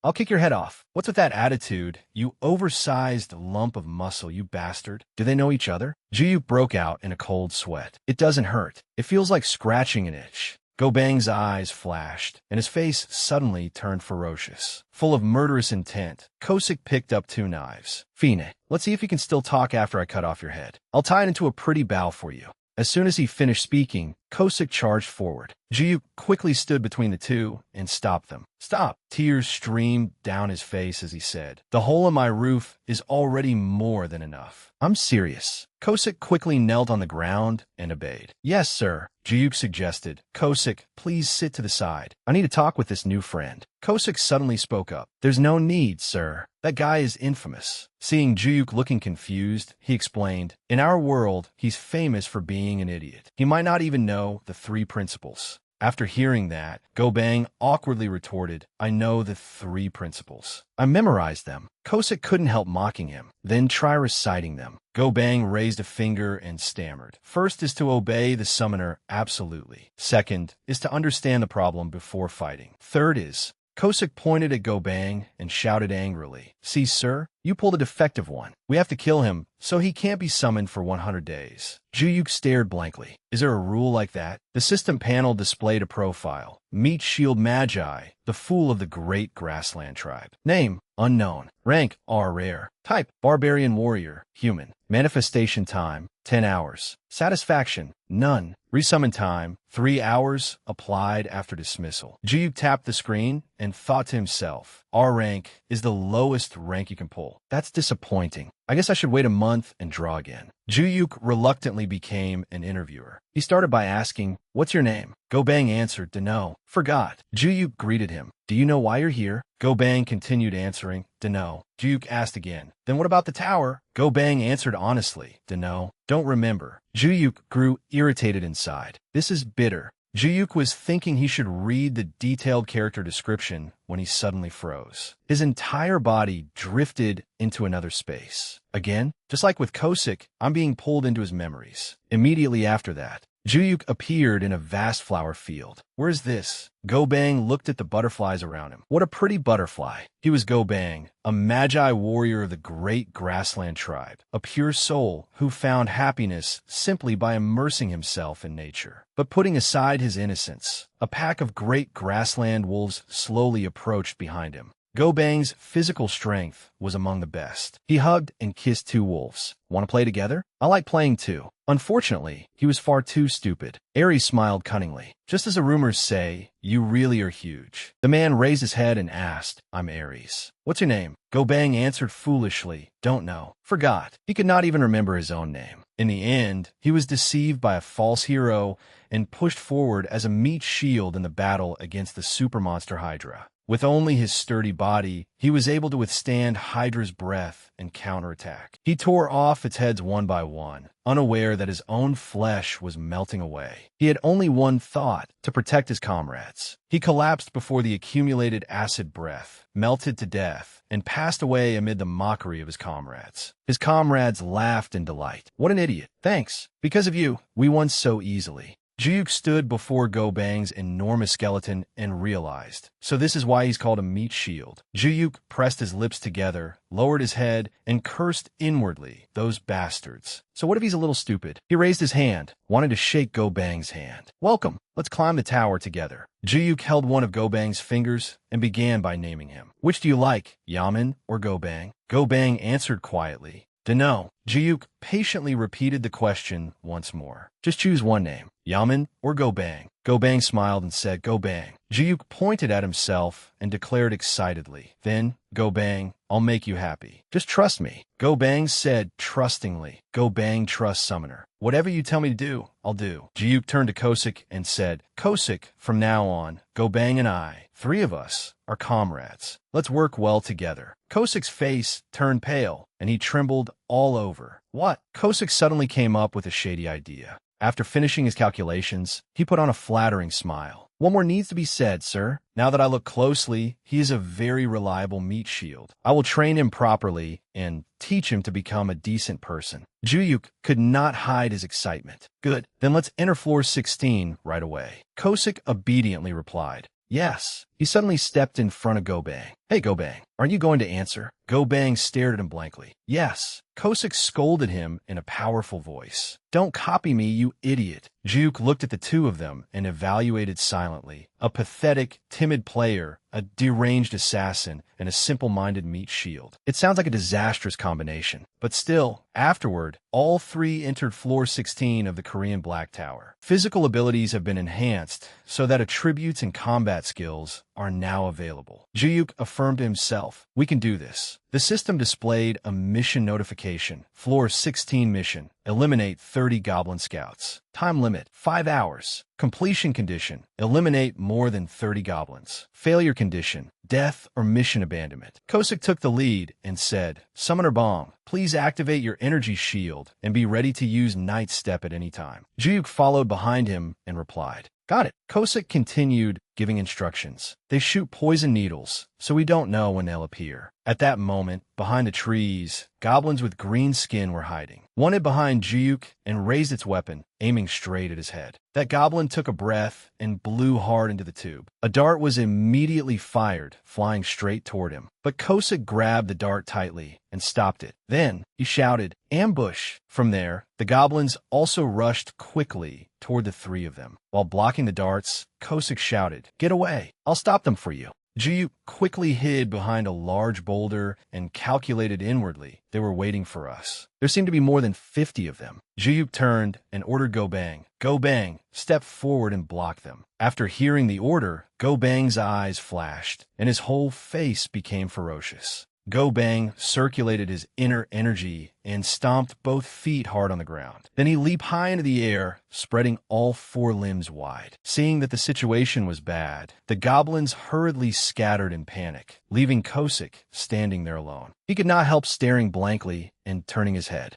I'll kick your head off. What's with that attitude? You oversized lump of muscle, you bastard." "Do they know each other?" Juyuk broke out in a cold sweat. "It doesn't hurt. It feels like scratching an itch." Gobang's eyes flashed, and his face suddenly turned ferocious. Full of murderous intent, Kosik picked up 2 knives. "Fine, let's see if you can still talk after I cut off your head. I'll tie it into a pretty bow for you." As soon as he finished speaking, Kosik charged forward. Juyuk quickly stood between the two and stopped them. "Stop!" Tears streamed down his face as he said, "The hole in my roof is already more than enough. I'm serious." Kosik quickly knelt on the ground and obeyed. "Yes, sir," Juyuk suggested. "Kosik, please sit to the side. I need to talk with this new friend." Kosik suddenly spoke up. "There's no need, sir. That guy is infamous." Seeing Juyuk looking confused, he explained, "In our world, he's famous for being an idiot. He might not even know the 3 principles." After hearing that, Gobang awkwardly retorted, "I know the 3 principles. I memorized them." Kosik couldn't help mocking him. "Then try reciting them." Gobang raised a finger and stammered. "First is to obey the summoner absolutely. Second is to understand the problem before fighting. Third is..." Kosik pointed at Gobang and shouted angrily, "See, sir, you pulled a defective one. We have to kill him, so he can't be summoned for 100 days. Juyuk stared blankly. "Is there a rule like that?" The system panel displayed a profile. Meet Shield Magi, the fool of the great grassland tribe. Name, unknown. Rank, R rare. Type, barbarian warrior, human. Manifestation time, 10 hours. Satisfaction, none. Resummon time, 3 hours, applied after dismissal. Juyuk tapped the screen and thought to himself, R rank is the lowest rank you can pull. That's disappointing. I guess I should wait a month and draw again. Juyuk reluctantly became an interviewer. He started by asking, "What's your name?" Gobang answered, "Dunno. Forgot." Juyuk greeted him. "Do you know why you're here?" Gobang continued answering, "Dunno." Juyuk asked again, "Then what about the tower?" Gobang answered honestly, "Dunno. Don't remember." Juyuk grew irritated inside. This is bitter. Juyuk was thinking he should read the detailed character description when he suddenly froze. His entire body drifted into another space. Again, just like with Kosik, I'm being pulled into his memories. Immediately after that, Juyuk appeared in a vast flower field. Where's this? Go-Bang looked at the butterflies around him. What a pretty butterfly. He was Go-Bang, a magi warrior of the great grassland tribe, a pure soul who found happiness simply by immersing himself in nature. But putting aside his innocence, a pack of great grassland wolves slowly approached behind him. Go-Bang's physical strength was among the best. He hugged and kissed two wolves. Want to play together? I like playing too. Unfortunately, he was far too stupid. Aries smiled cunningly. Just as the rumors say, you really are huge. The man raised his head and asked, I'm Aries. What's your name? Go-Bang answered foolishly, don't know. Forgot. He could not even remember his own name. In the end, he was deceived by a false hero and pushed forward as a meat shield in the battle against the super monster Hydra. With only his sturdy body, he was able to withstand Hydra's breath and counterattack. He tore off its heads one by one, unaware that his own flesh was melting away. He had only one thought, to protect his comrades. He collapsed before the accumulated acid breath, melted to death, and passed away amid the mockery of his comrades. His comrades laughed in delight. What an idiot. Thanks. Because of you, we won so easily. Juyuk stood before Go-Bang's enormous skeleton and realized. So this is why he's called a meat shield. Juyuk pressed his lips together, lowered his head, and cursed inwardly. Those bastards. So what if he's a little stupid? He raised his hand, wanted to shake Go-Bang's hand. Welcome. Let's climb the tower together. Juyuk held one of Go-Bang's fingers and began by naming him. Which do you like, Yaman or Go-Bang? Go-Bang answered quietly. Dunno. Juyuk patiently repeated the question once more. Just choose one name, Yaman or Go-Bang. Go-Bang smiled and said, Go-Bang. Juyuk pointed at himself and declared excitedly, then, Go-Bang, I'll make you happy. Just trust me. Go-Bang said trustingly. Go-Bang trust summoner. Whatever you tell me to do, I'll do. Juyuk turned to Kosik and said, Kosik, from now on, Go-Bang and I, three of us, are comrades. Let's work well together. Kosik's face turned pale, and he trembled all over. What? Kosik suddenly came up with a shady idea. After finishing his calculations, he put on a flattering smile. One more needs to be said, sir. Now that I look closely, he is a very reliable meat shield. I will train him properly and teach him to become a decent person. Juyuk could not hide his excitement. Good, then let's enter floor 16 right away. Kosik obediently replied. Yes. He suddenly stepped in front of Go-Bang. Hey, Go-Bang, aren't you going to answer? Go-Bang stared at him blankly. Yes. Kosik scolded him in a powerful voice. Don't copy me, you idiot. Juyuk looked at the two of them and evaluated silently. A pathetic, timid player, a deranged assassin, and a simple-minded meat shield. It sounds like a disastrous combination. But still, afterward, all three entered floor 16 of the Korean Black Tower. Physical abilities have been enhanced so that attributes and combat skills are now available. Juyuk affirmed to himself, we can do this. The system displayed a mission notification. Floor 16 mission. Eliminate 30 Goblin Scouts. Time limit, 5 hours. Completion condition, eliminate more than 30 goblins. Failure condition, death or mission abandonment. Kosik took the lead and said, Summoner Bong, please activate your energy shield and be ready to use Night Step at any time. Juyuk followed behind him and replied, Got it. Kosik continued giving instructions. They shoot poison needles, so we don't know when they'll appear. At that moment, behind the trees, goblins with green skin were hiding. One hid behind Juyuk and raised its weapon, aiming straight at his head. That goblin took a breath and blew hard into the tube. A dart was immediately fired, flying straight toward him. But Kosik grabbed the dart tightly and stopped it. Then, he shouted, Ambush! From there, the goblins also rushed quickly toward the three of them. While blocking the darts, Kosik shouted, Get away! I'll stop them for you. Juyuk quickly hid behind a large boulder and calculated inwardly. They were waiting for us. There seemed to be more than 50 of them. Juyuk turned and ordered Go-Bang. Go-Bang, step forward and block them. After hearing the order, Go-Bang's eyes flashed, and his whole face became ferocious. Go-Bang circulated his inner energy and stomped both feet hard on the ground. Then he leaped high into the air, spreading all 4 limbs wide. Seeing that the situation was bad, the goblins hurriedly scattered in panic, leaving Kosik standing there alone. He could not help staring blankly and turning his head.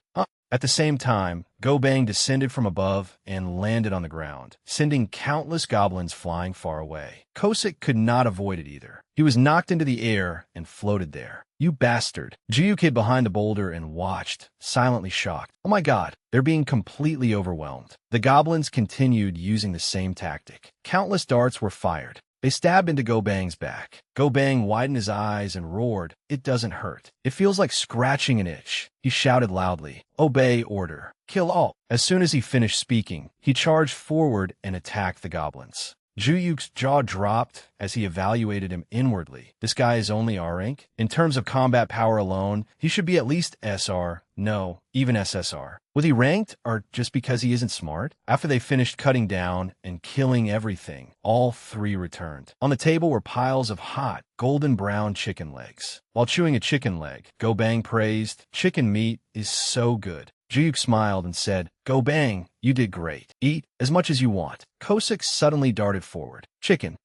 At the same time, Go Bang descended from above and landed on the ground, sending countless goblins flying far away. Kosik could not avoid it either. He was knocked into the air and floated there. You bastard. Jiuk hid behind the boulder and watched, silently shocked. Oh my god, they're being completely overwhelmed. The goblins continued using the same tactic. Countless darts were fired. They stabbed into Go Bang's back. Go Bang widened his eyes and roared, "It doesn't hurt. It feels like scratching an itch." He shouted loudly, "Obey order. Kill all." As soon as he finished speaking, he charged forward and attacked the goblins. Juyuk's jaw dropped as he evaluated him inwardly. This guy is only R rank? In terms of combat power alone, he should be at least SR. No, even SSR. Was he ranked, or just because he isn't smart? After they finished cutting down and killing everything, all three returned. On the table were piles of hot, golden brown chicken legs. While chewing a chicken leg, Go Bang praised, "Chicken meat is so good." Juyuk smiled and said, "Go Bang, you did great. Eat as much as you want." Kosik suddenly darted forward. Chicken.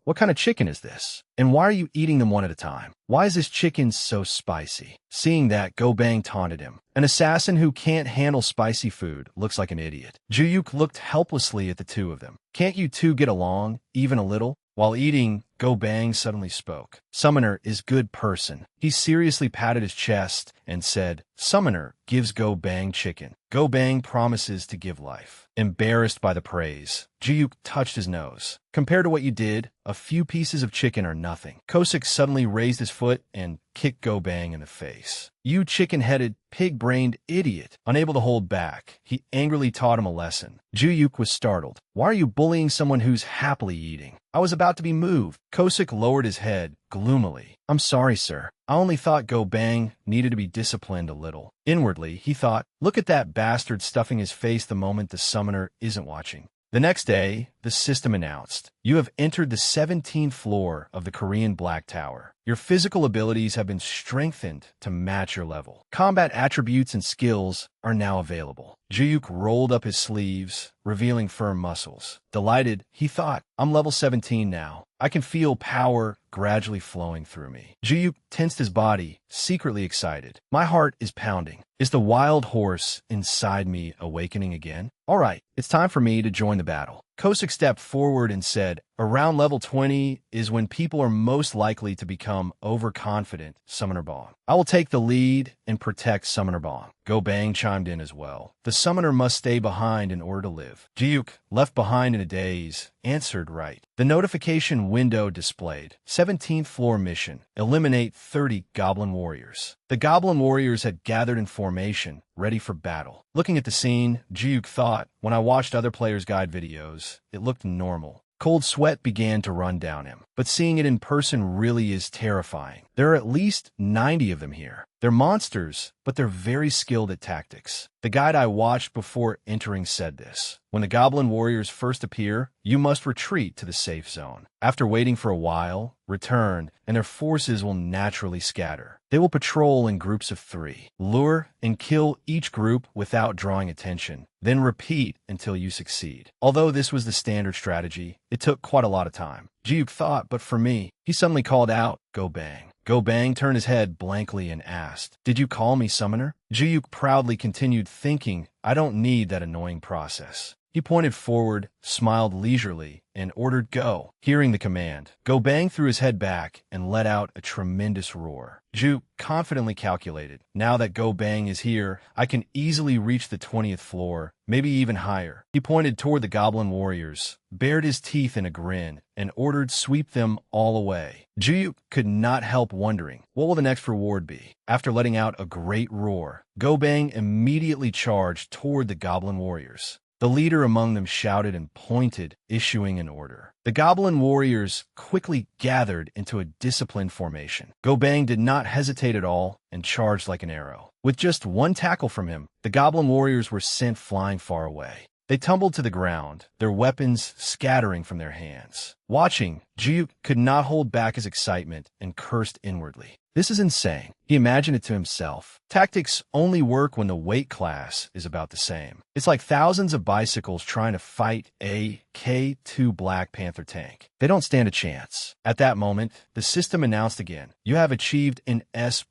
What kind of chicken is this? And why are you eating them one at a time? Why is this chicken so spicy?" Seeing that, Go Bang taunted him. "An assassin who can't handle spicy food looks like an idiot." Juyuk looked helplessly at the two of them. "Can't you two get along, even a little?" While eating, Go Bang suddenly spoke. "Summoner is good person." He seriously patted his chest and said, "Summoner gives Go Bang chicken. Go Bang promises to give life." Embarrassed by the praise, Juyuk touched his nose. "Compared to what you did, a few pieces of chicken are nothing." Kosik suddenly raised his foot and kicked Go Bang in the face. "You chicken-headed, pig-brained idiot." Unable to hold back, he angrily taught him a lesson. Juyuk was startled. "Why are you bullying someone who's happily eating?" "I was about to be moved." Kosik lowered his head gloomily. "I'm sorry, sir. I only thought Go Bang needed to be disciplined a little." Inwardly, he thought, "Look at that bastard stuffing his face the moment the summoner isn't watching." The next day, the system announced, "You have entered the 17th floor of the Korean Black Tower. Your physical abilities have been strengthened to match your level. Combat attributes and skills are now available." Juyuk rolled up his sleeves, revealing firm muscles. Delighted, he thought, "I'm level 17 now. I can feel power gradually flowing through me." Juyuk tensed his body, secretly excited. "My heart is pounding. Is the wild horse inside me awakening again? All right, it's time for me to join the battle." Kosik stepped forward and said, "Around level 20 is when people are most likely to become overconfident, Summoner Bong. I will take the lead and protect Summoner Bong." Go Bang chimed in as well. "The summoner must stay behind in order to live." Juyuk, left behind in a daze, answered right. The notification window displayed, 17th floor mission, eliminate 30 goblin warriors. The goblin warriors had gathered in formation, ready for battle. Looking at the scene, Juyuk thought, when I watched other players' guide videos, it looked normal. Cold sweat began to run down him, but seeing it in person really is terrifying. There are at least 90 of them here. They're monsters, but they're very skilled at tactics. The guide I watched before entering said this. When the goblin warriors first appear, you must retreat to the safe zone. After waiting for a while, return, and their forces will naturally scatter. They will patrol in groups of 3. Lure and kill each group without drawing attention. Then repeat until you succeed. Although this was the standard strategy, it took quite a lot of time. Juyuk thought, but for me, he suddenly called out, "Go Bang." Go Bang turned his head blankly and asked, "Did you call me summoner?" Juyuk proudly continued thinking, "I don't need that annoying process." He pointed forward, smiled leisurely, and ordered go. Hearing the command, Go Bang threw his head back and let out a tremendous roar. Ju confidently calculated, now that Go Bang is here, I can easily reach the 20th floor, maybe even higher. He pointed toward the goblin warriors, bared his teeth in a grin, and ordered sweep them all away. Ju could not help wondering, what will the next reward be? After letting out a great roar, Go Bang immediately charged toward the goblin warriors. The leader among them shouted and pointed, issuing an order. The goblin warriors quickly gathered into a disciplined formation. Go Bang did not hesitate at all and charged like an arrow. With just one tackle from him, the goblin warriors were sent flying far away. They tumbled to the ground, their weapons scattering from their hands. Watching, Jiyuk could not hold back his excitement and cursed inwardly. This is insane. He imagined it to himself. Tactics only work when the weight class is about the same. It's like thousands of bicycles trying to fight a K2 Black Panther tank. They don't stand a chance. At that moment, the system announced again, you have achieved an S++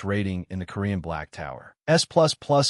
rating in the Korean Black Tower. S++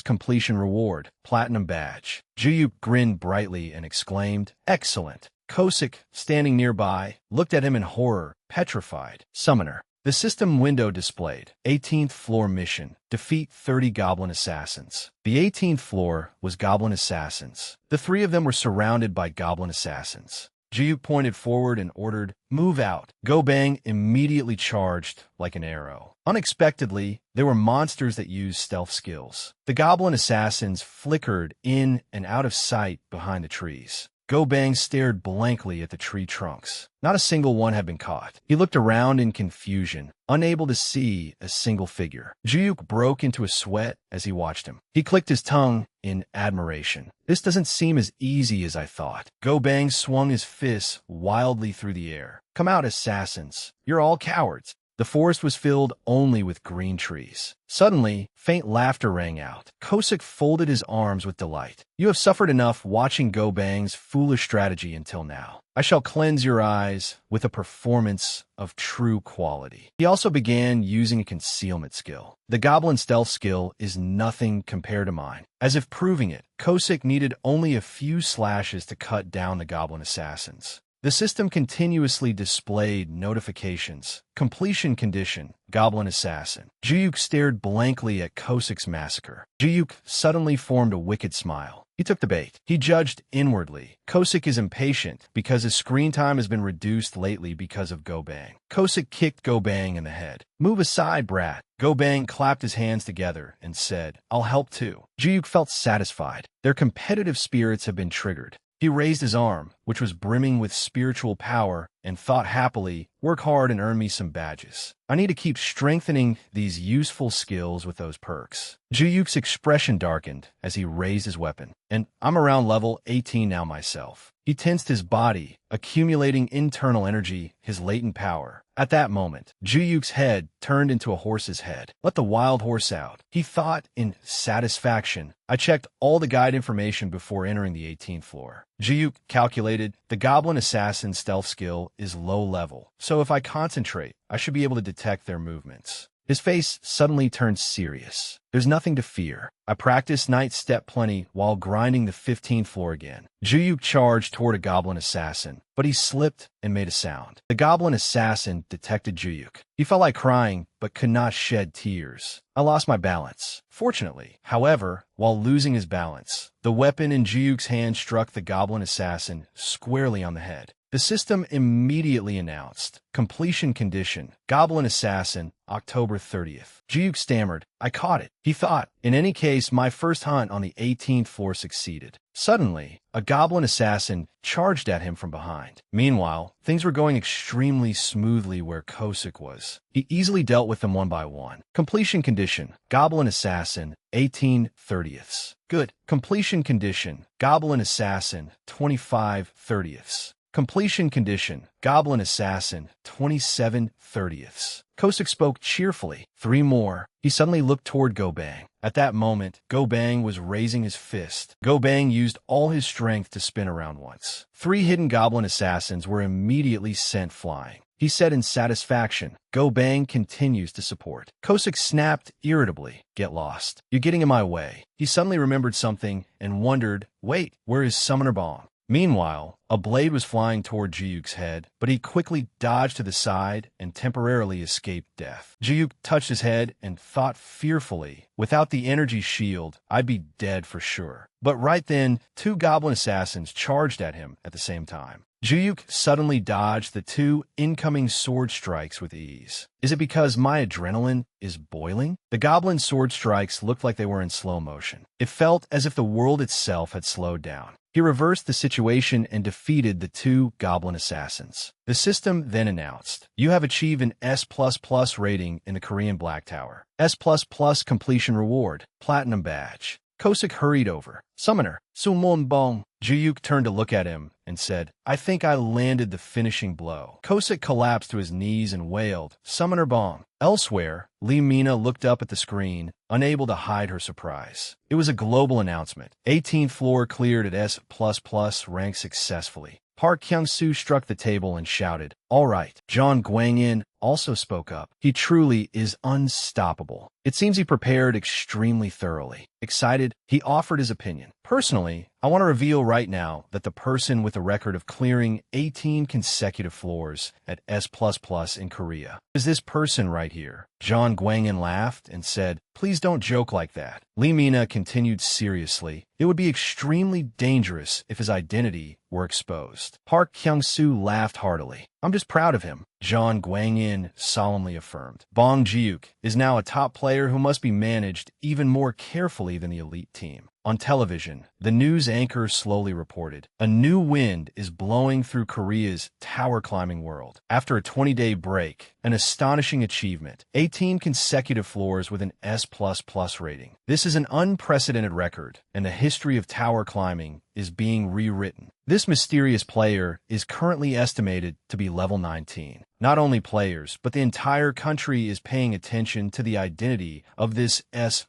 completion reward, platinum badge. Jiyuk grinned brightly and exclaimed, excellent. Kosik, standing nearby, looked at him in horror, petrified. Summoner. The system window displayed, 18th floor mission, defeat 30 goblin assassins. The 18th floor was goblin assassins. The three of them were surrounded by goblin assassins. Jiyuk pointed forward and ordered, move out. Go Bang immediately charged like an arrow. Unexpectedly, there were monsters that used stealth skills. The goblin assassins flickered in and out of sight behind the trees. Go Bang stared blankly at the tree trunks. Not a single one had been caught. He looked around in confusion, unable to see a single figure. Jiyuk broke into a sweat as he watched him. He clicked his tongue in admiration. This doesn't seem as easy as I thought. Go Bang swung his fists wildly through the air. Come out, assassins. You're all cowards. The forest was filled only with green trees. Suddenly, faint laughter rang out. Kosik folded his arms with delight. You have suffered enough watching Go Bang's foolish strategy until now. I shall cleanse your eyes with a performance of true quality. He also began using a concealment skill. The goblin stealth skill is nothing compared to mine. As if proving it, Kosik needed only a few slashes to cut down the goblin assassins. The system continuously displayed notifications. Completion condition, Goblin Assassin. Jiyuk stared blankly at Kosik's massacre. Jiyuk suddenly formed a wicked smile. He took the bait. He judged inwardly. Kosik is impatient because his screen time has been reduced lately because of Go Bang. Kosik kicked Go Bang in the head. Move aside, brat. Go Bang clapped his hands together and said, I'll help too. Jiyuk felt satisfied. Their competitive spirits have been triggered. He raised his arm, which was brimming with spiritual power, and thought happily, work hard and earn me some badges. I need to keep strengthening these useful skills with those perks. Jiyuk's expression darkened as he raised his weapon. And I'm around level 18 now myself. He tensed his body, accumulating internal energy, his latent power. At that moment, Jiyuk's head turned into a horse's head. Let the wild horse out. He thought in satisfaction. I checked all the guide information before entering the 18th floor. Jiyuk calculated the goblin assassin stealth skill is low level, so if I concentrate, I should be able to detect their movements. His face suddenly turned serious. There's nothing to fear. I practiced night step plenty while grinding the 15th floor again. Jiyuk charged toward a goblin assassin, but he slipped and made a sound. The goblin assassin detected Jiyuk. He felt like crying, but could not shed tears. I lost my balance. Fortunately, however, while losing his balance, the weapon in Jiyuk's hand struck the goblin assassin squarely on the head. The system immediately announced, completion condition, Goblin Assassin, October 30th. Jiyuk stammered, I caught it. He thought, in any case, my first hunt on the 18th floor succeeded. Suddenly, a goblin assassin charged at him from behind. Meanwhile, things were going extremely smoothly where Kosik was. He easily dealt with them one by one. Completion condition, Goblin Assassin, 18/30ths. Good. Completion condition, Goblin Assassin, 25/30ths. Completion condition, Goblin Assassin, 27/30ths. Kosik spoke cheerfully. 3 more. He suddenly looked toward Go Bang. At that moment, Go Bang was raising his fist. Go Bang used all his strength to spin around once. 3 hidden Goblin Assassins were immediately sent flying. He said in satisfaction, Go Bang continues to support. Kosik snapped irritably. Get lost. You're getting in my way. He suddenly remembered something and wondered, wait, where is Summoner Bong? Meanwhile, a blade was flying toward Jiyuk's head, but he quickly dodged to the side and temporarily escaped death. Jiyuk touched his head and thought fearfully, without the energy shield, I'd be dead for sure. But right then, 2 goblin assassins charged at him at the same time. Jiyuk suddenly dodged the 2 incoming sword strikes with ease. Is it because my adrenaline is boiling? The goblin sword strikes looked like they were in slow motion. It felt as if the world itself had slowed down. He reversed the situation and defeated the 2 goblin assassins. The system then announced, you have achieved an S++ rating in the Korean Black Tower. S++ completion reward, platinum badge. Kosik hurried over. Summoner, Sumon Bong. Juyuk turned to look at him and said, I think I landed the finishing blow. Kosik collapsed to his knees and wailed, Summoner Bong. Elsewhere, Lee Mina looked up at the screen, unable to hide her surprise. It was a global announcement. 18th floor cleared at S++ rank successfully. Park Kyung-soo struck the table and shouted, All right. John Gwang-in also spoke up. He truly is unstoppable. It seems he prepared extremely thoroughly. Excited, he offered his opinion. Personally, I want to reveal right now that the person with the record of clearing 18 consecutive floors at S++ in Korea is this person right here. John Gwang-in laughed and said, Please don't joke like that. Lee Mina continued seriously. It would be extremely dangerous if his identity were exposed. Park Kyung-soo laughed heartily. I'm just proud of him, John Gwang-in solemnly affirmed. Bong Ji-hyuk is now a top player who must be managed even more carefully than the elite team. On television, the news anchor slowly reported, a new wind is blowing through Korea's tower climbing world. After a 20-day break, an astonishing achievement, 18 consecutive floors with an S++ rating. This is an unprecedented record, and the history of tower climbing is being rewritten. This mysterious player is currently estimated to be level 19. Not only players, but the entire country is paying attention to the identity of this S++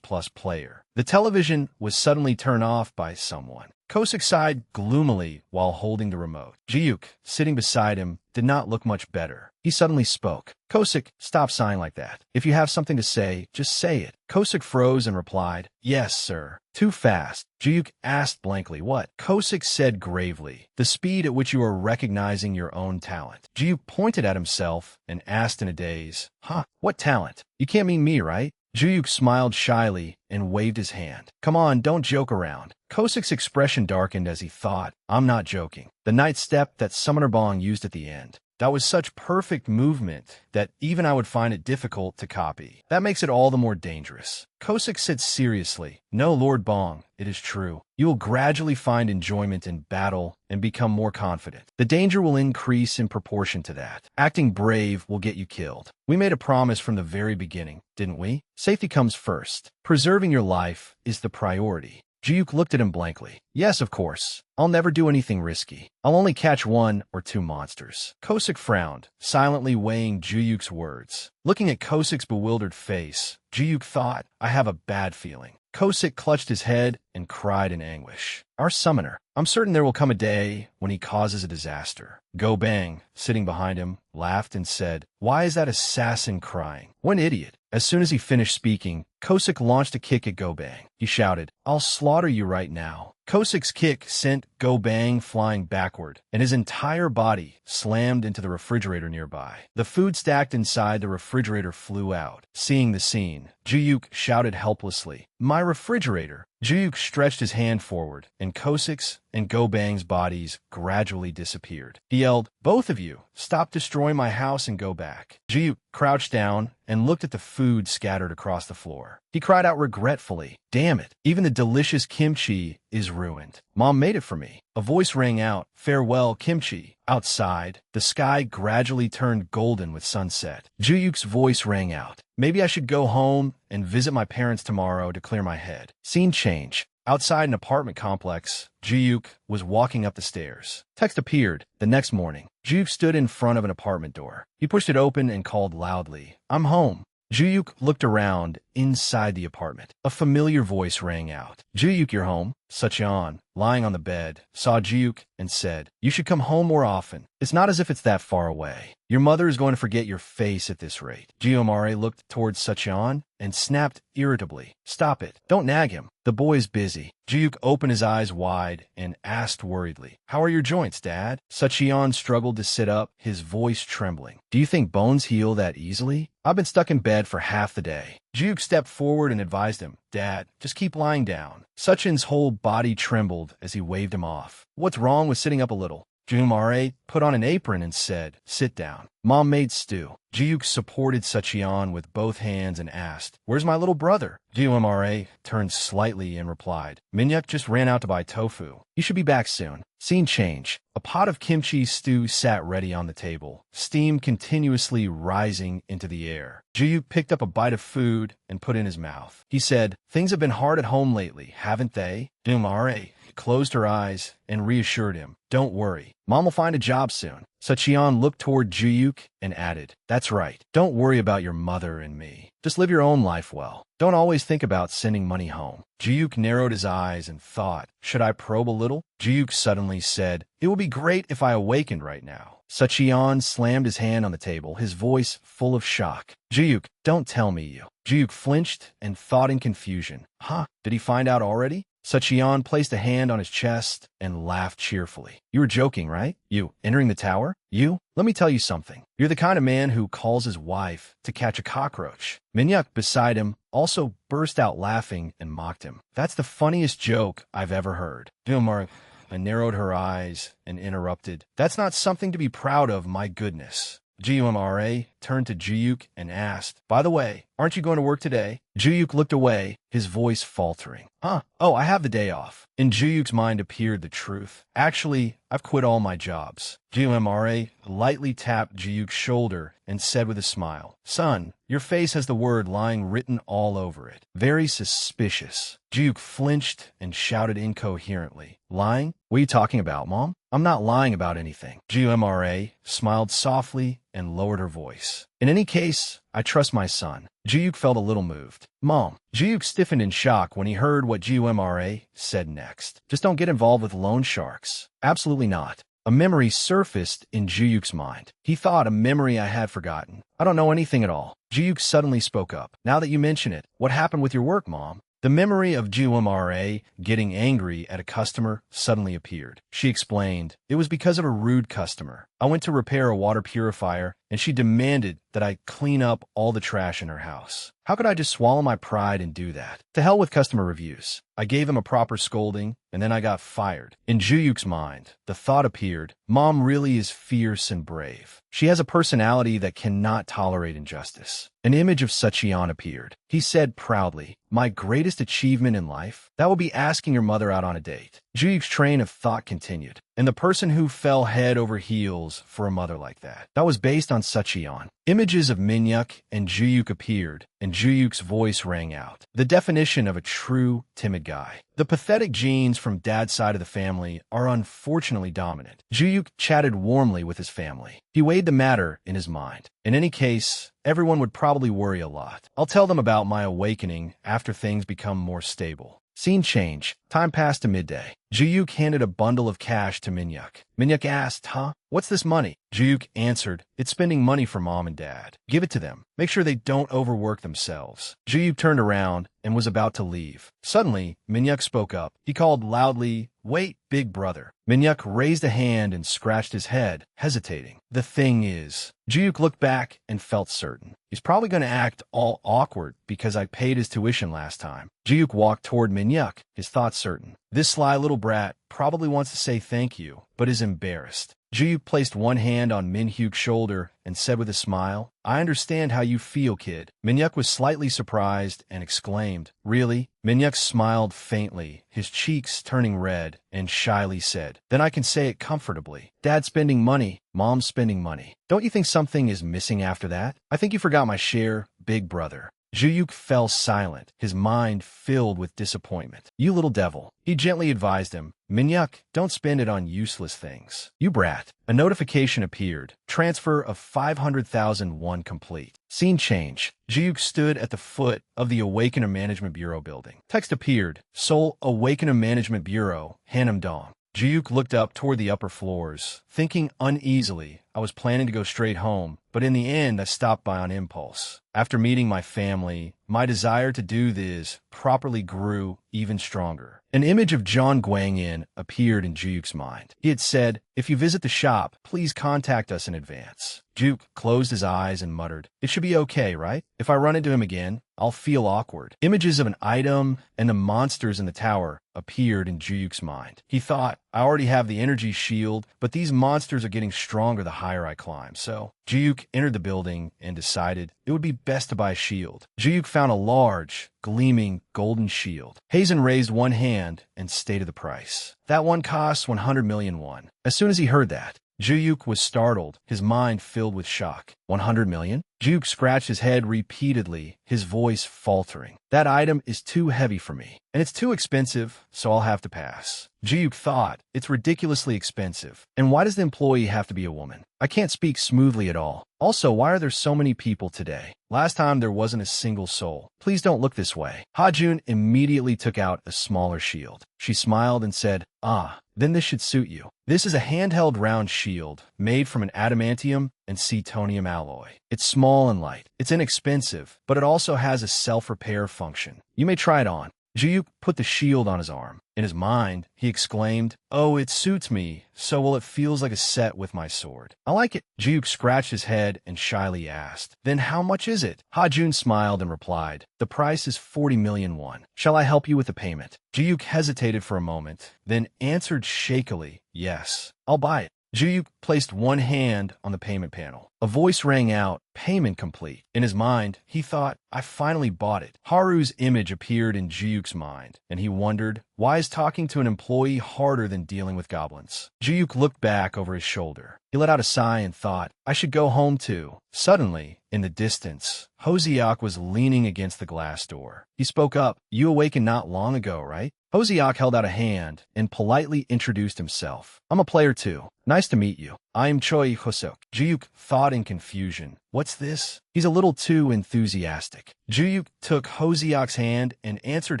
player. The television was suddenly turned off by someone. Kosik sighed gloomily while holding the remote. Ji-hyuk, sitting beside him, did not look much better. He suddenly spoke. Kosik, stop sighing like that. If you have something to say, just say it. Kosik froze and replied, Yes, sir. Too fast. Ji-hyuk asked blankly, What? Kosik said gravely, The speed at which you are recognizing your own talent. Ji-hyuk pointed at himself and asked in a daze, Huh? What talent? You can't mean me, right? Ji-hyuk smiled shyly and waved his hand. Come on, don't joke around. Kosik's expression darkened as he thought, I'm not joking. The night step that Summoner Bong used at the end. That was such perfect movement that even I would find it difficult to copy. That makes it all the more dangerous. Kosik said seriously, No, Lord Bong, it is true. You will gradually find enjoyment in battle and become more confident. The danger will increase in proportion to that. Acting brave will get you killed. We made a promise from the very beginning, didn't we? Safety comes first. Preserving your life is the priority. Ji-hyuk looked at him blankly. Yes, of course. I'll never do anything risky. I'll only catch 1 or 2 monsters. Kosik frowned, silently weighing Ji-hyuk's words. Looking at Kosik's bewildered face, Ji-hyuk thought, I have a bad feeling. Kosik clutched his head and cried in anguish. Our summoner. I'm certain there will come a day when he causes a disaster. Go Bang, sitting behind him, laughed and said, Why is that assassin crying? What an idiot. As soon as he finished speaking, Kosik launched a kick at Go Bang. He shouted, I'll slaughter you right now. Kosik's kick sent Go Bang flying backward, and his entire body slammed into the refrigerator nearby. The food stacked inside the refrigerator flew out. Seeing the scene, Ji-hyuk shouted helplessly, My refrigerator! Ji-hyuk stretched his hand forward, and Kosik's and Go Bang's bodies gradually disappeared. He yelled, Both of you, stop destroying my house and go back. Ji-hyuk crouched down and looked at the food scattered across the floor. He cried out regretfully, Damn it, even the delicious kimchi is ruined. Mom made it for me. A voice rang out, Farewell, kimchi. Outside, the sky gradually turned golden with sunset. Ji-hyuk's voice rang out, Maybe I should go home and visit my parents tomorrow to clear my head. Scene change. Outside an apartment complex, Ji-hyuk was walking up the stairs. Text appeared the next morning. Ji-hyuk stood in front of an apartment door. He pushed it open and called loudly, I'm home. Ji-hyuk looked around inside the apartment. A familiar voice rang out. Ji-hyuk, you're home. Sucheon, lying on the bed, saw Ji-hyuk and said, You should come home more often. It's not as if it's that far away. Your mother is going to forget your face at this rate. Ji-hyuk looked towards Sucheon and snapped irritably, Stop it. Don't nag him. The boy's busy. Ji-hyuk opened his eyes wide and asked worriedly, How are your joints, Dad? Sucheon struggled to sit up, his voice trembling. Do you think bones heal that easily? I've been stuck in bed for half the day. Ji-hyuk stepped forward and advised him, Dad, just keep lying down. Sucheon's whole body trembled as he waved him off. What's wrong with sitting up a little? Ji-hyuk put on an apron and said, Sit down. Mom made stew. Ji-hyuk supported Sucheon with both hands and asked, Where's my little brother? Ji-hyuk turned slightly and replied, Minhyuk just ran out to buy tofu. You should be back soon. Scene change. A pot of kimchi stew sat ready on the table, steam continuously rising into the air. Ji-hyuk picked up a bite of food and put in his mouth. He said, Things have been hard at home lately, haven't they? Ji-hyuk closed her eyes and reassured him. Don't worry. Mom will find a job soon. Sucheon looked toward Juyuk and added, That's right. Don't worry about your mother and me. Just live your own life well. Don't always think about sending money home. Juyuk narrowed his eyes and thought, Should I probe a little? Juyuk suddenly said, It would be great if I awakened right now. Sucheon slammed his hand on the table, his voice full of shock. Juyuk, don't tell me you. Juyuk flinched and thought in confusion. Huh? Did he find out already? Sucheon placed a hand on his chest and laughed cheerfully. You were joking, right? You, entering the tower? You? Let me tell you something. You're the kind of man who calls his wife to catch a cockroach. Minhyuk, beside him, also burst out laughing and mocked him. That's the funniest joke I've ever heard. Vilmar narrowed her eyes and interrupted. That's not something to be proud of, my goodness. Gumra turned to Juyuk and asked, By the way, aren't you going to work today? Juyuk looked away, his voice faltering. Huh? Oh, I have the day off. In Juyuk's mind appeared the truth. Actually, I've quit all my jobs. Gumra lightly tapped Juyuk's shoulder and said with a smile, Son, your face has the word lying written all over it. Very suspicious. Juyuk flinched and shouted incoherently. Lying? What are you talking about, Mom? I'm not lying about anything. Gumra smiled softly and lowered her voice. In any case, I trust my son. Juyuk felt a little moved. Mom. Juyuk stiffened in shock when he heard what Gumra said next. Just don't get involved with loan sharks. Absolutely not. A memory surfaced in Juyuk's mind. He thought, a memory I had forgotten. I don't know anything at all. Juyuk suddenly spoke up. Now that you mention it, what happened with your work, Mom? The memory of Gumra getting angry at a customer suddenly appeared. She explained, It was because of a rude customer. I went to repair a water purifier, and she demanded that I clean up all the trash in her house. How could I just swallow my pride and do that? To hell with customer reviews. I gave him a proper scolding, and then I got fired. In Juyuk's mind, the thought appeared, Mom really is fierce and brave. She has a personality that cannot tolerate injustice. An image of Sucheon appeared. He said proudly, My greatest achievement in life? That would be asking your mother out on a date. Juyuk's train of thought continued. And the person who fell head over heels for a mother like that. That was based on Sucheon. Images of Minhyuk and Juyuk appeared, and Juyuk's voice rang out. The definition of a true, timid guy. The pathetic genes from Dad's side of the family are unfortunately dominant. Juyuk chatted warmly with his family. He weighed the matter in his mind. In any case, everyone would probably worry a lot. I'll tell them about my awakening after things become more stable. Scene change. Time passed to midday. Juyuk handed a bundle of cash to Minhyuk. Minhyuk asked, Huh? What's this money? Juyuk answered, It's spending money for Mom and Dad. Give it to them. Make sure they don't overwork themselves. Juyuk turned around and was about to leave. Suddenly, Minhyuk spoke up. He called loudly, Wait, big brother. Minhyuk raised a hand and scratched his head, hesitating. The thing is, Juyuk looked back and felt certain. He's probably going to act all awkward because I paid his tuition last time. Juyuk walked toward Minhyuk, his thoughts certain. This sly little brat probably wants to say thank you, but is embarrassed. Juyuk placed one hand on Minhyuk's shoulder and said with a smile, I understand how you feel, kid. Minhyuk was slightly surprised and exclaimed, Really? Minhyuk smiled faintly, his cheeks turning red, and shyly said, Then I can say it comfortably. Dad's spending money, Mom's spending money. Don't you think something is missing after that? I think you forgot my share, big brother. Juyuk fell silent, his mind filled with disappointment. You little devil. He gently advised him, Minhyuk, don't spend it on useless things. You brat. A notification appeared. Transfer of 500,000 won complete. Scene change. Juyuk stood at the foot of the Awakener Management Bureau building. Text appeared. Seoul Awakener Management Bureau, Hanam-dong. Juyuk looked up toward the upper floors, thinking uneasily. I was planning to go straight home, but in the end I stopped by on impulse. After meeting my family, my desire to do this properly grew even stronger. An image of John Guangyin appeared in Juyuk's mind. He had said, If you visit the shop, please contact us in advance. Juyuk closed his eyes and muttered, It should be okay, right? If I run into him again, I'll feel awkward. Images of an item and the monsters in the tower appeared in Juyuk's mind. He thought, I already have the energy shield, but these monsters are getting stronger the higher I climb. So Juyuk entered the building and decided it would be best to buy a shield. Juyuk found a large, gleaming golden shield. Hazen raised one hand and stated the price. That one costs 100 million won. As soon as he heard that, Juyuk was startled, his mind filled with shock. 100 million? Juke scratched his head repeatedly, his voice faltering. That item is too heavy for me, and it's too expensive, so I'll have to pass. Juke thought, it's ridiculously expensive. And why does the employee have to be a woman? I can't speak smoothly at all. Also, why are there so many people today? Last time there wasn't a single soul. Please don't look this way. Ha-jun immediately took out a smaller shield. She smiled and said, ah, then this should suit you. This is a handheld round shield made from an adamantium and cetonium alloy. It's small and light. It's inexpensive, but it also has a self-repair function. You may try it on. Juyuk put the shield on his arm. In his mind, he exclaimed, oh, it suits me, so well it feels like a set with my sword. I like it. Juyuk scratched his head and shyly asked, then how much is it? Ha-jun smiled and replied, the price is 40 million won. Shall I help you with the payment? Juyuk hesitated for a moment, then answered shakily, yes, I'll buy it. Juyuk placed one hand on the payment panel. A voice rang out, payment complete. In his mind, he thought, I finally bought it. Haru's image appeared in Juyuk's mind, and he wondered, why is talking to an employee harder than dealing with goblins? Juyuk looked back over his shoulder. He let out a sigh and thought, I should go home too. Suddenly, in the distance, Hosiak was leaning against the glass door. He spoke up, you awakened not long ago, right? Hosiak held out a hand and politely introduced himself. I'm a player too. Nice to meet you. I'm Choi Hosok. Juyuk thought in confusion. What's this? He's a little too enthusiastic. Juyuk took Hosiak's hand and answered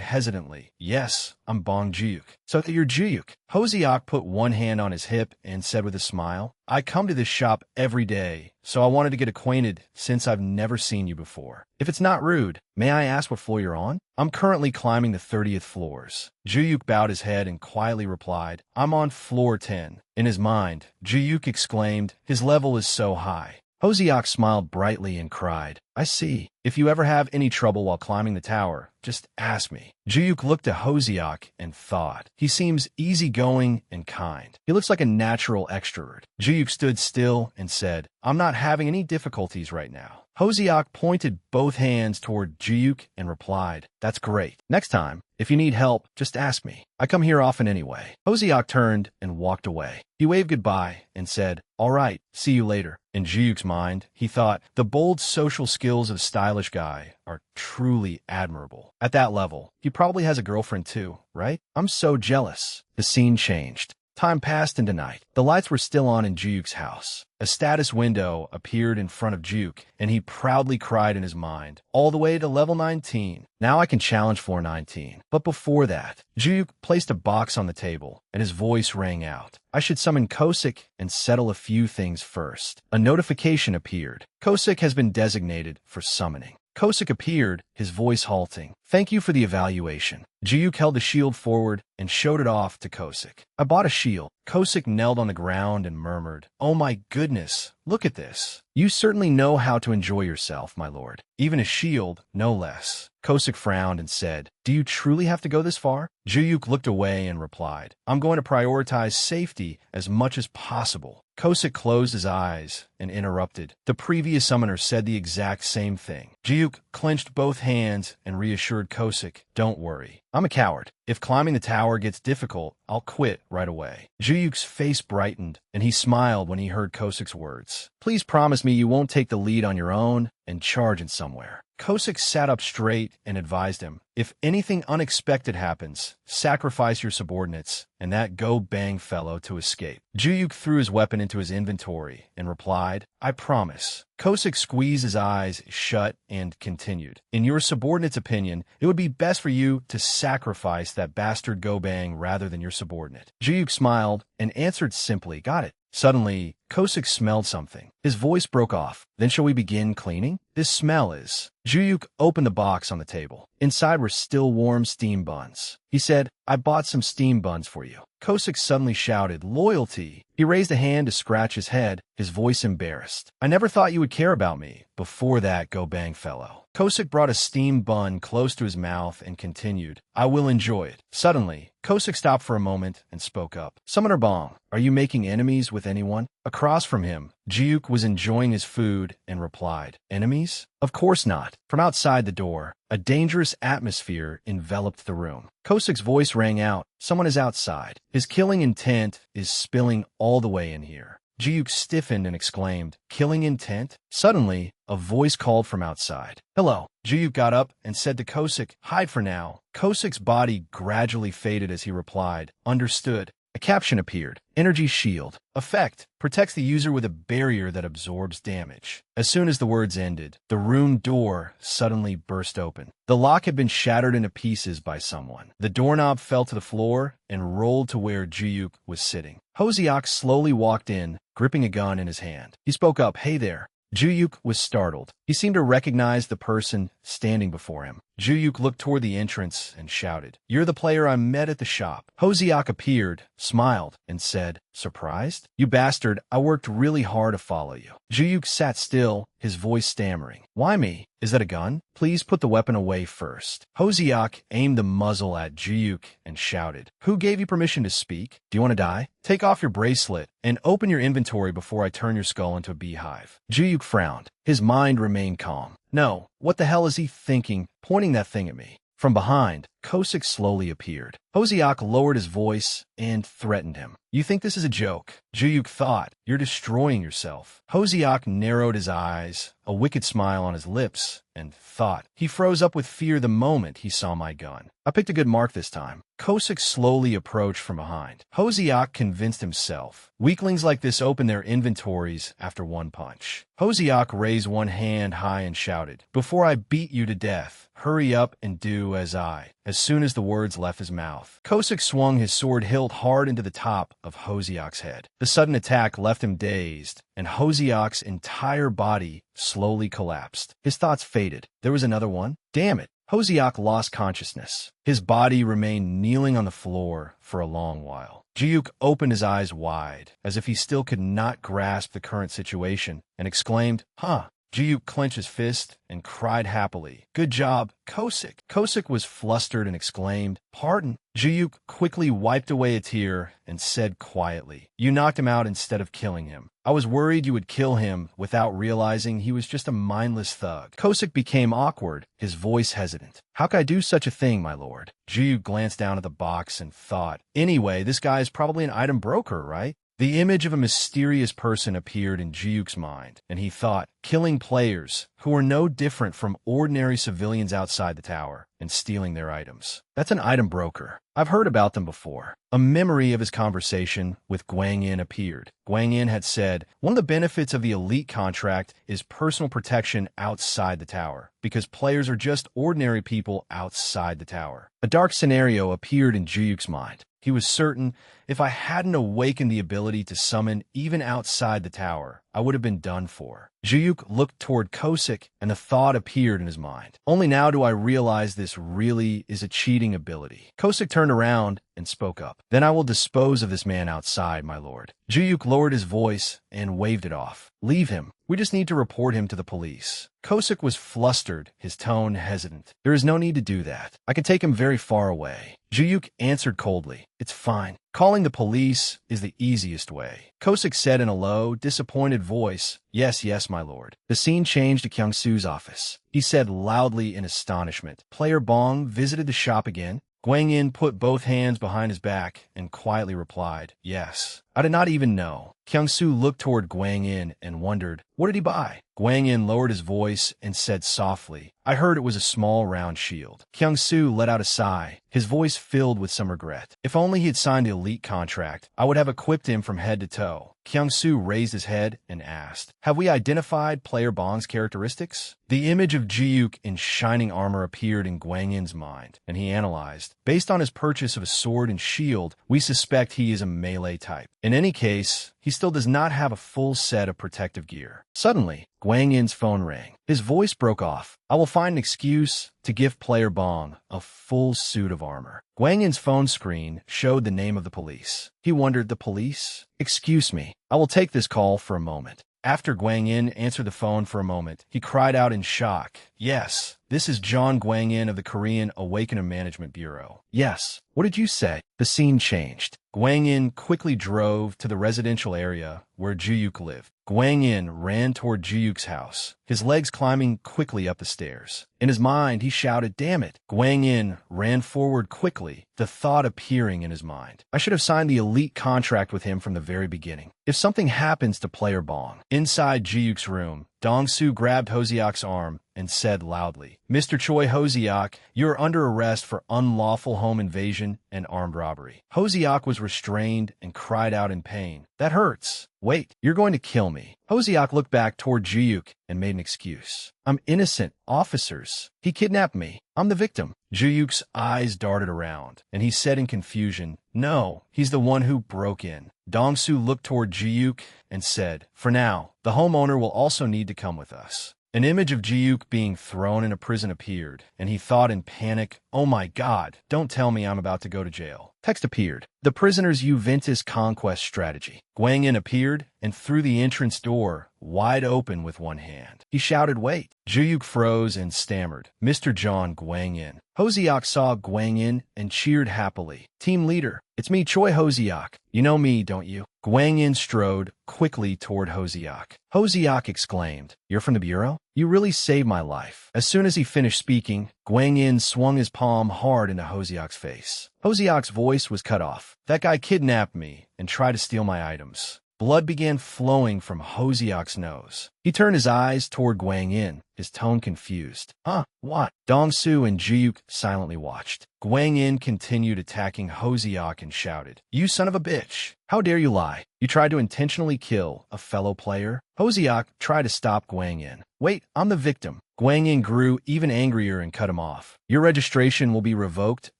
hesitantly, yes, I'm Bong Juyuk. So you're Juyuk. Hosiak put one hand on his hip and said with a smile, I come to this shop every day, so I wanted to get acquainted since I've never seen you before. If it's not rude, may I ask what floor you're on? I'm currently climbing the 30th floors. Juyuk bowed his head and quietly replied, I'm on floor 10. In his mind, Juyuk exclaimed, his level is so high. Hosiak smiled brightly and cried, I see. If you ever have any trouble while climbing the tower, just ask me. Juyuk looked at Hosiak and thought, he seems easygoing and kind. He looks like a natural extrovert. Juyuk stood still and said, I'm not having any difficulties right now. Hosiak pointed both hands toward Juyuk and replied, that's great. Next time, if you need help, just ask me. I come here often anyway. Hosiak turned and walked away. He waved goodbye and said, all right, see you later. In Juyuk's mind, he thought, the bold social skills of a stylish guy are truly admirable. At that level, he probably has a girlfriend too, right? I'm so jealous. The scene changed. Time passed into night. The lights were still on in Juyuk's house. A status window appeared in front of Juyuk, and he proudly cried in his mind, all the way to level 19. Now I can challenge floor 19. But before that, Juyuk placed a box on the table, and his voice rang out. I should summon Kosik and settle a few things first. A notification appeared. Kosik has been designated for summoning. Kosik appeared, his voice halting. Thank you for the evaluation. Juyuk held the shield forward and showed it off to Kosik. I bought a shield. Kosik knelt on the ground and murmured, oh my goodness, look at this. You certainly know how to enjoy yourself, my lord. Even a shield, no less. Kosik frowned and said, do you truly have to go this far? Juyuk looked away and replied, I'm going to prioritize safety as much as possible. Kosik closed his eyes and interrupted. The previous summoner said the exact same thing. Juyuk clenched both hands and reassured Kosik, don't worry. I'm a coward. If climbing the tower gets difficult, I'll quit right away. Juyuk's face brightened, and he smiled when he heard Kosik's words. Please promise me you won't take the lead on your own and charge in somewhere. Kosik sat up straight and advised him, if anything unexpected happens, sacrifice your subordinates and that go-bang fellow to escape. Juyuk threw his weapon into his inventory and replied, I promise. Kosik squeezed his eyes shut and continued, in your subordinate's opinion, it would be best for you to sacrifice that bastard go-bang rather than your subordinate. Juyuk smiled and answered simply, got it. Suddenly, Kosik smelled something. His voice broke off. Then shall we begin cleaning? This smell is... Juyuk opened the box on the table. Inside were still warm steam buns. He said, I bought some steam buns for you. Kosik suddenly shouted, loyalty. He raised a hand to scratch his head, his voice embarrassed. I never thought you would care about me. Before that go-bang fellow. Kosik brought a steam bun close to his mouth and continued, I will enjoy it. Suddenly, Kosik stopped for a moment and spoke up. Summoner Bong, are you making enemies with anyone? Across from him, Juyuk was enjoying his food and replied, enemies? Of course not. From outside the door, a dangerous atmosphere enveloped the room. Kosik's voice rang out, someone is outside. His killing intent is spilling all the way in here. Ji-Yuk stiffened and exclaimed, "Killing intent?" Suddenly, a voice called from outside. "Hello." Ji-Yuk got up and said to Kosik, "Hide for now." Kosik's body gradually faded as he replied, "Understood." A caption appeared. Energy shield. Effect. Protects the user with a barrier that absorbs damage. As soon as the words ended, the room door suddenly burst open. The lock had been shattered into pieces by someone. The doorknob fell to the floor and rolled to where Ji-Yuk was sitting. Hosiak slowly walked in, gripping a gun in his hand. He spoke up, "Hey there." Ji-Yuk was startled. He seemed to recognize the person standing before him. Ji-Yuk looked toward the entrance and shouted, "You're the player I met at the shop." Hosiak appeared, smiled, and said, "Surprised? You bastard, I worked really hard to follow you." Ji-Yuk sat still, his voice stammering. "Why me? Is that a gun? Please put the weapon away first." Hosiak aimed the muzzle at Ji-Yuk and shouted, "Who gave you permission to speak? Do you want to die? Take off your bracelet and open your inventory before I turn your skull into a beehive." Ji-Yuk frowned. His mind remained calm. "No, what the hell is he thinking, pointing that thing at me?" From behind, Kosik slowly appeared. Hosiak lowered his voice and threatened him. "You think this is a joke?" Ji-Yuk thought, "You're destroying yourself." Hosiak narrowed his eyes, a wicked smile on his lips, and thought. He froze up with fear the moment he saw my gun. I picked a good mark this time. Kosik slowly approached from behind. Hosiak convinced himself. Weaklings like this open their inventories after one punch. Hosiak raised one hand high and shouted, "Before I beat you to death, hurry up and do as I." As soon as the words left his mouth, Kosik swung his sword hilt hard into the top of Hosiak's head. The sudden attack left him dazed, and Hosiak's entire body slowly collapsed. His thoughts faded. There was another one? Damn it. Hosiak lost consciousness. His body remained kneeling on the floor for a long while. Ji-Yuk opened his eyes wide, as if he still could not grasp the current situation, and exclaimed, "Huh." Ji-Yuk clenched his fist and cried happily, "Good job, Kosik." Kosik was flustered and exclaimed, "Pardon." Ji-Yuk quickly wiped away a tear and said quietly, "You knocked him out instead of killing him. I was worried you would kill him without realizing he was just a mindless thug." Kosik became awkward, his voice hesitant. "How could I do such a thing, my lord?" Ji-Yuk glanced down at the box and thought, "Anyway, this guy is probably an item broker, right?" The image of a mysterious person appeared in Ji-Yuk's mind, and he thought, killing players who are no different from ordinary civilians outside the tower and stealing their items. That's an item broker. I've heard about them before. A memory of his conversation with Guang Yin appeared. Guang Yin had said, "One of the benefits of the elite contract is personal protection outside the tower, because players are just ordinary people outside the tower." A dark scenario appeared in Ji-Yuk's mind. He was certain if I hadn't awakened the ability to summon even outside the tower, I would have been done for. Ji-Yuk looked toward Kosik, and the thought appeared in his mind. Only now do I realize this really is a cheating ability. Kosik turned around and spoke up. "Then I will dispose of this man outside, my lord." Ji-Yuk lowered his voice and waved it off. "Leave him. We just need to report him to the police." Kosik was flustered, his tone hesitant. "There is no need to do that. I can take him very far away." Ji-Yuk answered coldly, "It's fine. Calling the police is the easiest way." Kosik said in a low, disappointed voice, "Yes, yes, my lord." The scene changed to Kyung-Soo's office. He said loudly in astonishment, "Player Bong visited the shop again?" Guang Yin put both hands behind his back and quietly replied, "Yes." I did not even know. Kyung-Soo looked toward Guang Yin and wondered, "What did he buy?" Guang Yin lowered his voice and said softly, "I heard it was a small round shield." Kyung-Soo let out a sigh, his voice filled with some regret. "If only he had signed the elite contract, I would have equipped him from head to toe." Kyung-Soo raised his head and asked, "Have we identified Player Bong's characteristics?" The image of Ji-Yuk in shining armor appeared in Guang Yin's mind, and he analyzed. Based on his purchase of a sword and shield, we suspect he is a melee type. In any case, he still does not have a full set of protective gear. Suddenly, Guang Yin's phone rang. His voice broke off. "I will find an excuse to give Player Bong a full suit of armor." Guang Yin's phone screen showed the name of the police. He wondered, the police? "Excuse me, I will take this call for a moment." After Guang Yin answered the phone for a moment, he cried out in shock, Yes, this is John Gwang-in of the Korean Awakening Management Bureau. Yes, what did you say? The scene changed. Gwang-in quickly drove to the residential area where Ju-yuk lived. Gwang-in ran toward Ju-yuk's house, his legs climbing quickly up the stairs. In his mind, he shouted, "Damn it!" Gwang-in ran forward quickly, the thought appearing in his mind. I should have signed the elite contract with him from the very beginning. If something happens to Player Bong. Inside Ji-yuk's room, Dong-soo grabbed Hoseok's arm and said loudly, "Mr. Choi Hoseok, you're under arrest for unlawful home invasion and armed robbery." Hoseok was restrained and cried out in pain. "That hurts. Wait, you're going to kill me." Hoseok looked back toward Ji-yuk and made an excuse. "I'm innocent, officers. He kidnapped me. I'm the victim." Ji-yuk's eyes darted around, and he said in confusion, "No, he's the one who broke in." Dong-soo looked toward Ji-yuk and said, "For now, the homeowner will also need to come with us." An image of Ji-yuk being thrown in a prison appeared, and he thought in panic, "Oh my God, don't tell me I'm about to go to jail." Text appeared. The prisoner's Juventus conquest strategy. Gwang-in appeared and threw the entrance door wide open with one hand. He shouted, "Wait." Ji-yuk froze and stammered, "Mr. John Gwang-in." Hoseok saw Gwang-in and cheered happily. "Team leader, it's me, Choi Hoseok. You know me, don't you?" Gwang-in strode quickly toward Hoseok. Hoseok exclaimed, "You're from the Bureau? You really saved my life." As soon as he finished speaking, Gwang-in swung his palm hard into Hoseok's face. Hoseok's voice was cut off. "That guy kidnapped me and tried to steal my items." Blood began flowing from Hoseok's nose. He turned his eyes toward Gwang-in, his tone confused. "Huh? What?" Dong-soo and Ji-yuk silently watched. Gwang-in continued attacking Hoseok and shouted, "You son of a bitch! How dare you lie? You tried to intentionally kill a fellow player?" Hoseok tried to stop Gwang-in. "Wait, I'm the victim." Gwang-in grew even angrier and cut him off. "Your registration will be revoked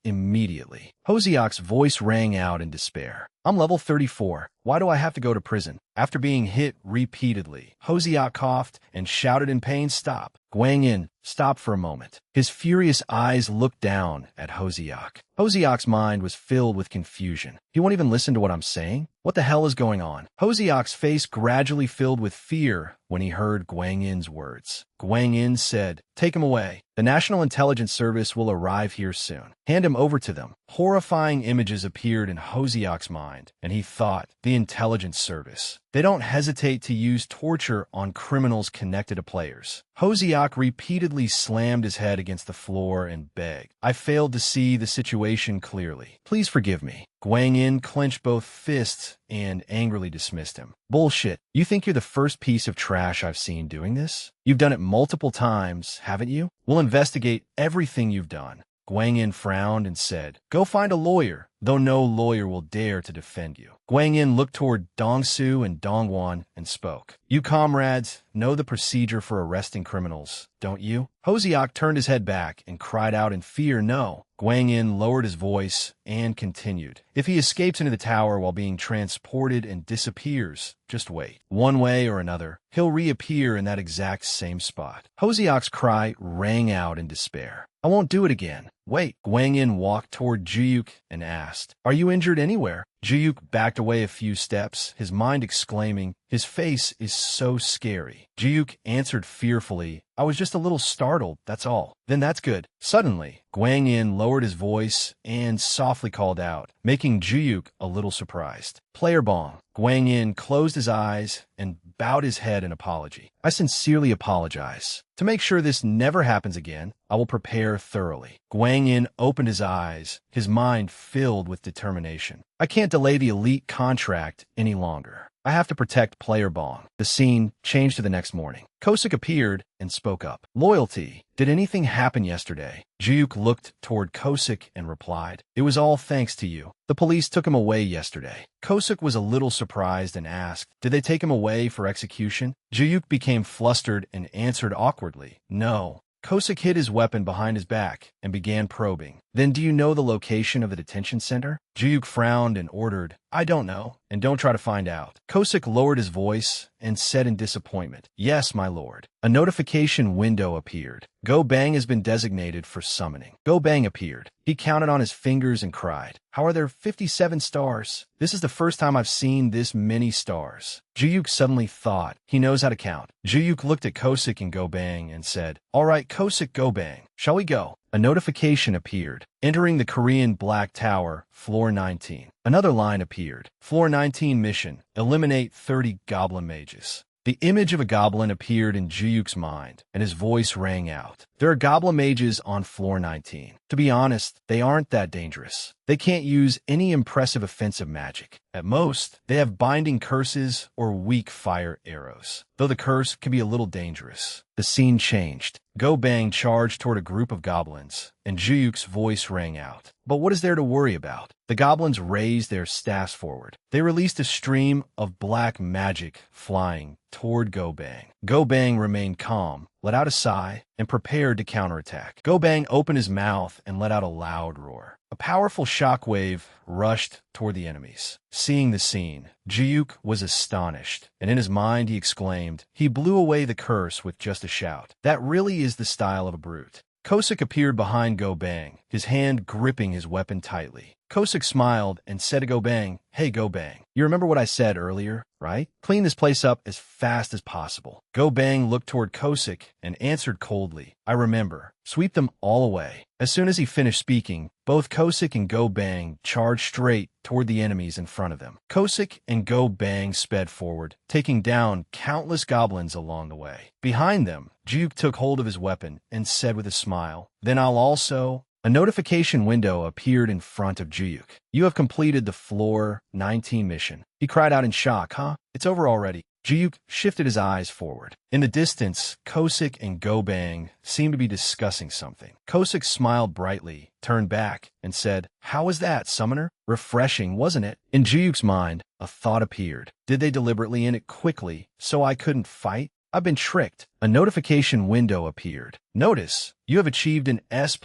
immediately." Hoseok's voice rang out in despair. "I'm level 34. Why do I have to go to prison?" After being hit repeatedly, Hoseok coughed and shouted in pain, "Stop." Gwang-in stopped for a moment. His furious eyes looked down at Hoseok. Hoseok's mind was filled with confusion. He won't even listen to what I'm saying? What the hell is going on? Hoseok's face gradually filled with fear when he heard Gwang-in's words. Gwang-in said, "Take him away. The National Intelligence Service will arrive here soon. Hand him over to them." Horrifying images appeared in Hoseok's mind, and he thought, the Intelligence Service. They don't hesitate to use torture on criminals connected to players. Hoseok repeatedly slammed his head against the floor and begged, "I failed to see the situation clearly. Please forgive me." Gwang-in clenched both fists and angrily dismissed him. "Bullshit. You think you're the first piece of trash I've seen doing this? You've done it multiple times, haven't you? We'll investigate everything you've done." Gwang-in frowned and said, "Go find a lawyer, though no lawyer will dare to defend you." Gwang-in looked toward Dong-soo and Dong-won and spoke. "You comrades know the procedure for arresting criminals, don't you?" Hoseok turned his head back and cried out in fear, "No." Gwang-in lowered his voice and continued, "If he escapes into the tower while being transported and disappears, just wait. One way or another, he'll reappear in that exact same spot." Hoseok's cry rang out in despair. "I won't do it again." "Wait." Gwang-in walked toward Ji-yuk and asked, "Are you injured anywhere?" Ji-yuk backed away a few steps, his mind exclaiming, "His face is so scary." Ji-yuk answered fearfully, "I was just a little startled, that's all." "Then that's good." Suddenly, Gwang-in lowered his voice and softly called out, making Ji-yuk a little surprised. "Player Bong." Gwang-in closed his eyes and bowed his head in apology. "I sincerely apologize. To make sure this never happens again, I will prepare thoroughly." Gwang-in opened his eyes, his mind filled with determination. "I can't delay the elite contract any longer. I have to protect Player Bong." The scene changed to the next morning. Kosik appeared and spoke up. "Loyalty, did anything happen yesterday?" Ji-yuk looked toward Kosik and replied, "It was all thanks to you. The police took him away yesterday." Kosik was a little surprised and asked, "Did they take him away for execution?" Ji-yuk became flustered and answered awkwardly, "No." Kosik hid his weapon behind his back and began probing. "Then do you know the location of the detention center?" Ji-yuk frowned and ordered, "I don't know. and don't try to find out. Kosik lowered his voice and said in disappointment, "Yes, my lord." A notification window appeared. Go Bang has been designated for summoning. Go Bang appeared. He counted on his fingers and cried, "How are there 57 stars? This is the first time I've seen this many stars." Juyuk suddenly thought, he knows how to count. Juyuk looked at Kosik and Go Bang and said, "All right, Kosik, Go Bang. Shall we go?" A notification appeared. Entering the Korean Black Tower, Floor 19. Another line appeared. Floor 19 mission. Eliminate 30 goblin mages. The image of a goblin appeared in Juyuk's mind, and his voice rang out. There are goblin mages on Floor 19. To be honest, they aren't that dangerous. They can't use any impressive offensive magic. At most, they have binding curses or weak fire arrows, though the curse can be a little dangerous. The scene changed. Go Bang charged toward a group of goblins, and Juyuk's voice rang out. But what is there to worry about? The goblins raised their staffs forward. They released a stream of black magic flying toward Go Bang. Go Bang remained calm, let out a sigh, and prepared to counterattack. Go Bang opened his mouth and let out a loud roar. A powerful shockwave rushed toward the enemies. Seeing the scene, Juyuk was astonished, and in his mind he exclaimed, he blew away the curse with just a shout. That really is the style of a brute. Kosik appeared behind Go Bang, his hand gripping his weapon tightly. Kosik smiled and said to Go Bang, "Hey Go Bang, you remember what I said earlier, right? Clean this place up as fast as possible." Go Bang looked toward Kosik and answered coldly, "I remember. Sweep them all away." As soon as he finished speaking, both Kosik and Go Bang charged straight toward the enemies in front of them. Kosik and Go Bang sped forward, taking down countless goblins along the way. Behind them, Juyuk took hold of his weapon and said with a smile, "Then I'll also..." A notification window appeared in front of Juyuk. "You have completed the Floor 19 mission." He cried out in shock, "Huh? It's over already." Juyuk shifted his eyes forward. In the distance, Kosik and Go Bang seemed to be discussing something. Kosik smiled brightly, turned back, and said, "How was that, Summoner? Refreshing, wasn't it?" In Juyuk's mind, a thought appeared. Did they deliberately end it quickly so I couldn't fight? I've been tricked. A notification window appeared. Notice, you have achieved an S++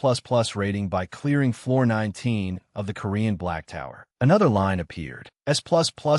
rating by clearing Floor 19 of the Korean Black Tower. Another line appeared. S++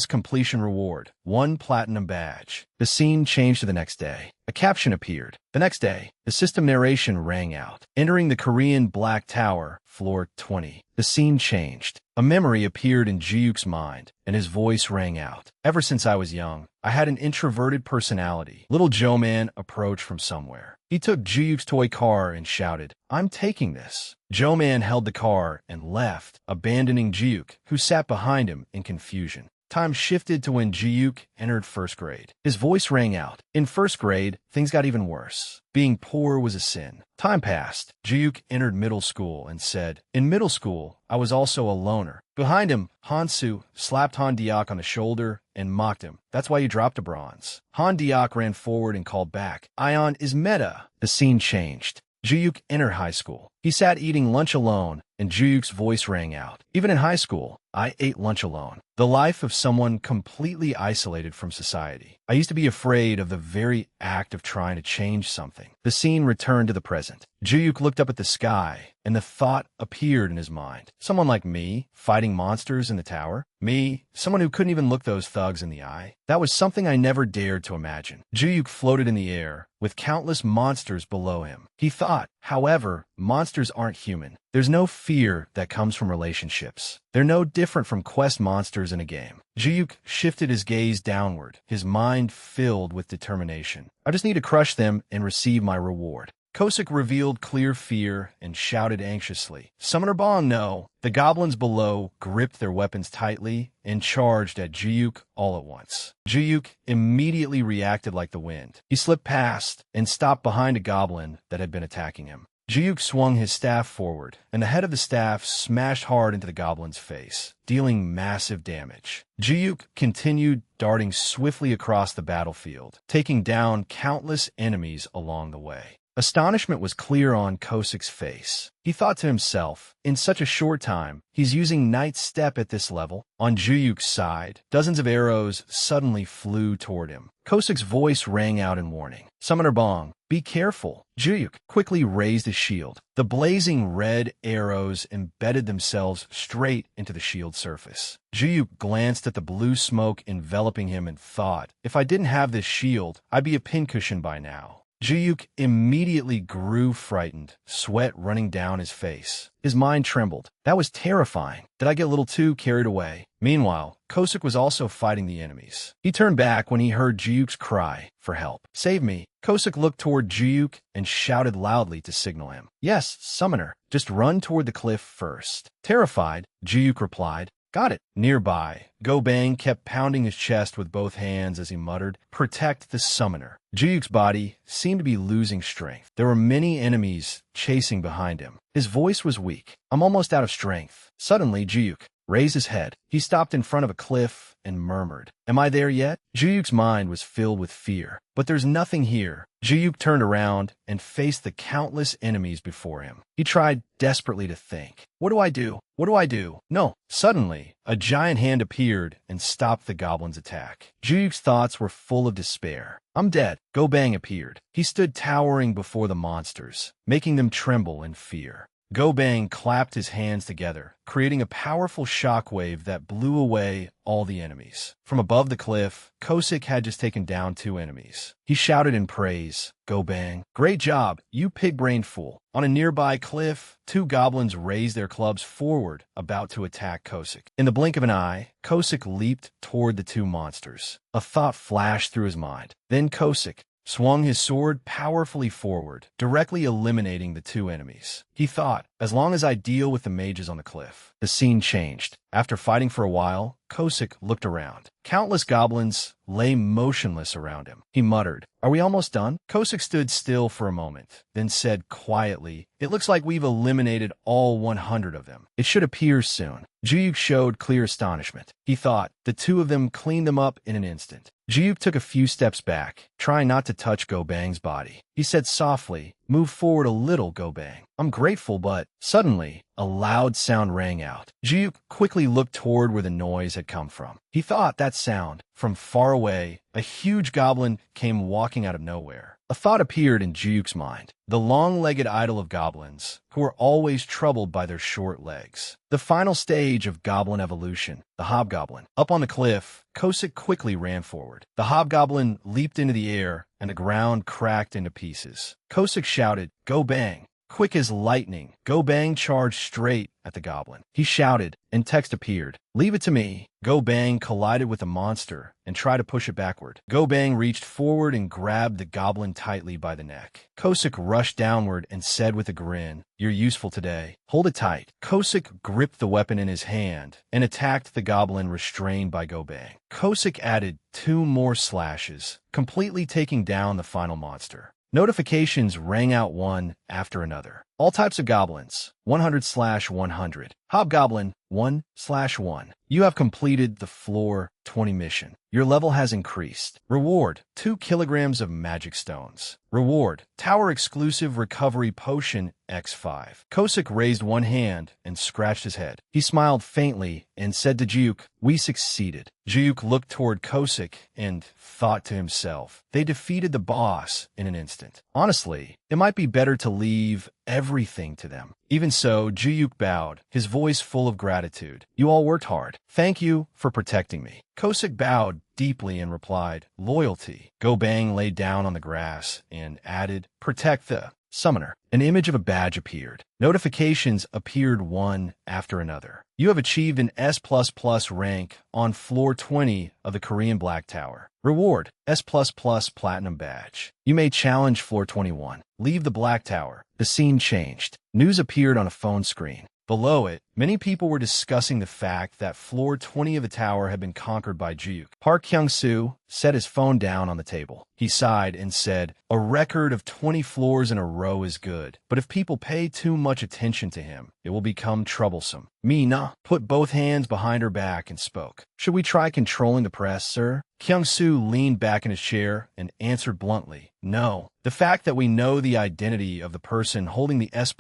completion reward, 1 platinum badge. The scene changed to the next day. A caption appeared. The next day, the system narration rang out. Entering the Korean Black Tower, Floor 20. The scene changed. A memory appeared in Juyuk's mind, and his voice rang out. Ever since I was young, I had an introverted personality. Little Joe Man approached from somewhere. He took Juyuk's toy car and shouted, "I'm taking this." Joe Man held the car and left, abandoning Juyuk, who sat behind him in confusion. Time shifted to when Juyuk entered first grade. His voice rang out. In first grade, things got even worse. Being poor was a sin. Time passed. Juyuk entered middle school and said, "In middle school, I was also a loner." Behind him, Hansu slapped Han Diak on the shoulder and mocked him. "That's why you dropped a bronze." Han Diak ran forward and called back, "Ion is meta." The scene changed. Juyuk entered high school. He sat eating lunch alone, and Juyuk's voice rang out. Even in high school, I ate lunch alone. The life of someone completely isolated from society. I used to be afraid of the very act of trying to change something. The scene returned to the present. Juyuk looked up at the sky, and the thought appeared in his mind. Someone like me, fighting monsters in the tower? Me, someone who couldn't even look those thugs in the eye? That was something I never dared to imagine. Juyuk floated in the air, with countless monsters below him. He thought, however, monsters aren't human. There's no fear that comes from relationships. They're no different from quest monsters in a game. Juyuk shifted his gaze downward, his mind filled with determination. I just need to crush them and receive my reward. Kosik revealed clear fear and shouted anxiously, "Summoner Bong, no!" The goblins below gripped their weapons tightly and charged at Juyuk all at once. Juyuk immediately reacted like the wind. He slipped past and stopped behind a goblin that had been attacking him. Juyuk swung his staff forward, and the head of the staff smashed hard into the goblin's face, dealing massive damage. Juyuk continued darting swiftly across the battlefield, taking down countless enemies along the way. Astonishment was clear on Kosik's face. He thought to himself, in such a short time, he's using Knight's Step at this level. On Juyuk's side, dozens of arrows suddenly flew toward him. Kosik's voice rang out in warning. "Summoner Bong, Be careful. Juyuk quickly raised his shield. The blazing red arrows embedded themselves straight into the shield surface. Juyuk glanced at the blue smoke enveloping him and thought, if I didn't have this shield, I'd be a pincushion by now. Juyuk immediately grew frightened, sweat running down his face. His mind trembled. That was terrifying. Did I get a little too carried away? Meanwhile, Kosik was also fighting the enemies. He turned back when he heard Juyuk's cry for help. Save me. Kosik looked toward Juyuk and shouted loudly to signal him. Yes, summoner. Just run toward the cliff first. Terrified, Juyuk replied, Got it. Nearby, Go-Bang kept pounding his chest with both hands as he muttered, Protect the summoner. Juyuk's body seemed to be losing strength. There were many enemies chasing behind him. His voice was weak. I'm almost out of strength. Suddenly, Juyuk raised his head. He stopped in front of a cliff and murmured, Am I there yet? Juyuk's mind was filled with fear. But there's nothing here. Juyuk turned around and faced the countless enemies before him. He tried desperately to think. What do I do? What do I do? No. Suddenly, a giant hand appeared and stopped the goblin's attack. Juyuk's thoughts were full of despair. I'm dead. Go-Bang appeared. He stood towering before the monsters, making them tremble in fear. Go-Bang clapped his hands together, creating a powerful shockwave that blew away all the enemies. From above the cliff, Kosik had just taken down 2 enemies. He shouted in praise, Go-Bang, great job, you pig-brained fool. On a nearby cliff, 2 goblins raised their clubs forward, about to attack Kosik. In the blink of an eye, Kosik leaped toward the 2 monsters. A thought flashed through his mind. Then Kosik swung his sword powerfully forward, directly eliminating the 2 enemies. He thought, as long as I deal with the mages on the cliff. The scene changed. After fighting for a while, Kosik looked around. Countless goblins lay motionless around him. He muttered, Are we almost done? Kosik stood still for a moment, then said quietly, It looks like we've eliminated all 100 of them. It should appear soon. Juyuk showed clear astonishment. He thought, the 2 of them cleaned them up in an instant. Juyuk took a few steps back, trying not to touch Go-Bang's body. He said softly, Move forward a little, Go-Bang. I'm grateful, but suddenly, a loud sound rang out. Juyuk quickly looked toward where the noise had come from. He thought that sound, from far away, a huge goblin came walking out of nowhere. A thought appeared in Juyuk's mind. The long-legged idol of goblins, who are always troubled by their short legs. The final stage of goblin evolution, the hobgoblin. Up on the cliff, Kosik quickly ran forward. The hobgoblin leaped into the air, and the ground cracked into pieces. Kosik shouted, Go-Bang! Quick as lightning, Go-Bang charged straight at the goblin. He shouted, and text appeared. Leave it to me. Go-Bang collided with the monster and tried to push it backward. Go-Bang reached forward and grabbed the goblin tightly by the neck. Kosik rushed downward and said with a grin, You're useful today. Hold it tight. Kosik gripped the weapon in his hand and attacked the goblin restrained by Go-Bang. Kosik added 2 more slashes, completely taking down the final monster. Notifications rang out one after another. All types of goblins, 100/100. Hobgoblin, 1/1. You have completed the floor 20 mission. Your level has increased. Reward, 2 kilograms of magic stones. Reward, tower exclusive recovery potion X5. Kosik raised one hand and scratched his head. He smiled faintly and said to Juyuk, We succeeded. Juyuk looked toward Kosik and thought to himself, they defeated the boss in an instant. Honestly, it might be better to leave everything to them. Even so, Juyuk bowed, his voice full of gratitude. You all worked hard. Thank you for protecting me. Kosik bowed deeply and replied, Loyalty. Go-Bang lay down on the grass and added, Protect the summoner. An image of a badge appeared. Notifications appeared one after another. You have achieved an S++ rank on floor 20 of the Korean Black Tower. Reward, S++ Platinum Badge. You may challenge floor 21. Leave the Black Tower. The scene changed. News appeared on a phone screen. Below it, many people were discussing the fact that floor 20 of the tower had been conquered by Juyuk. Park Kyung-soo set his phone down on the table. He sighed and said, A record of 20 floors in a row is good, but if people pay too much attention to him, it will become troublesome. Mina put both hands behind her back and spoke. Should we try controlling the press, sir? Kyung-soo leaned back in his chair and answered bluntly, No. The fact that we know the identity of the person holding the S++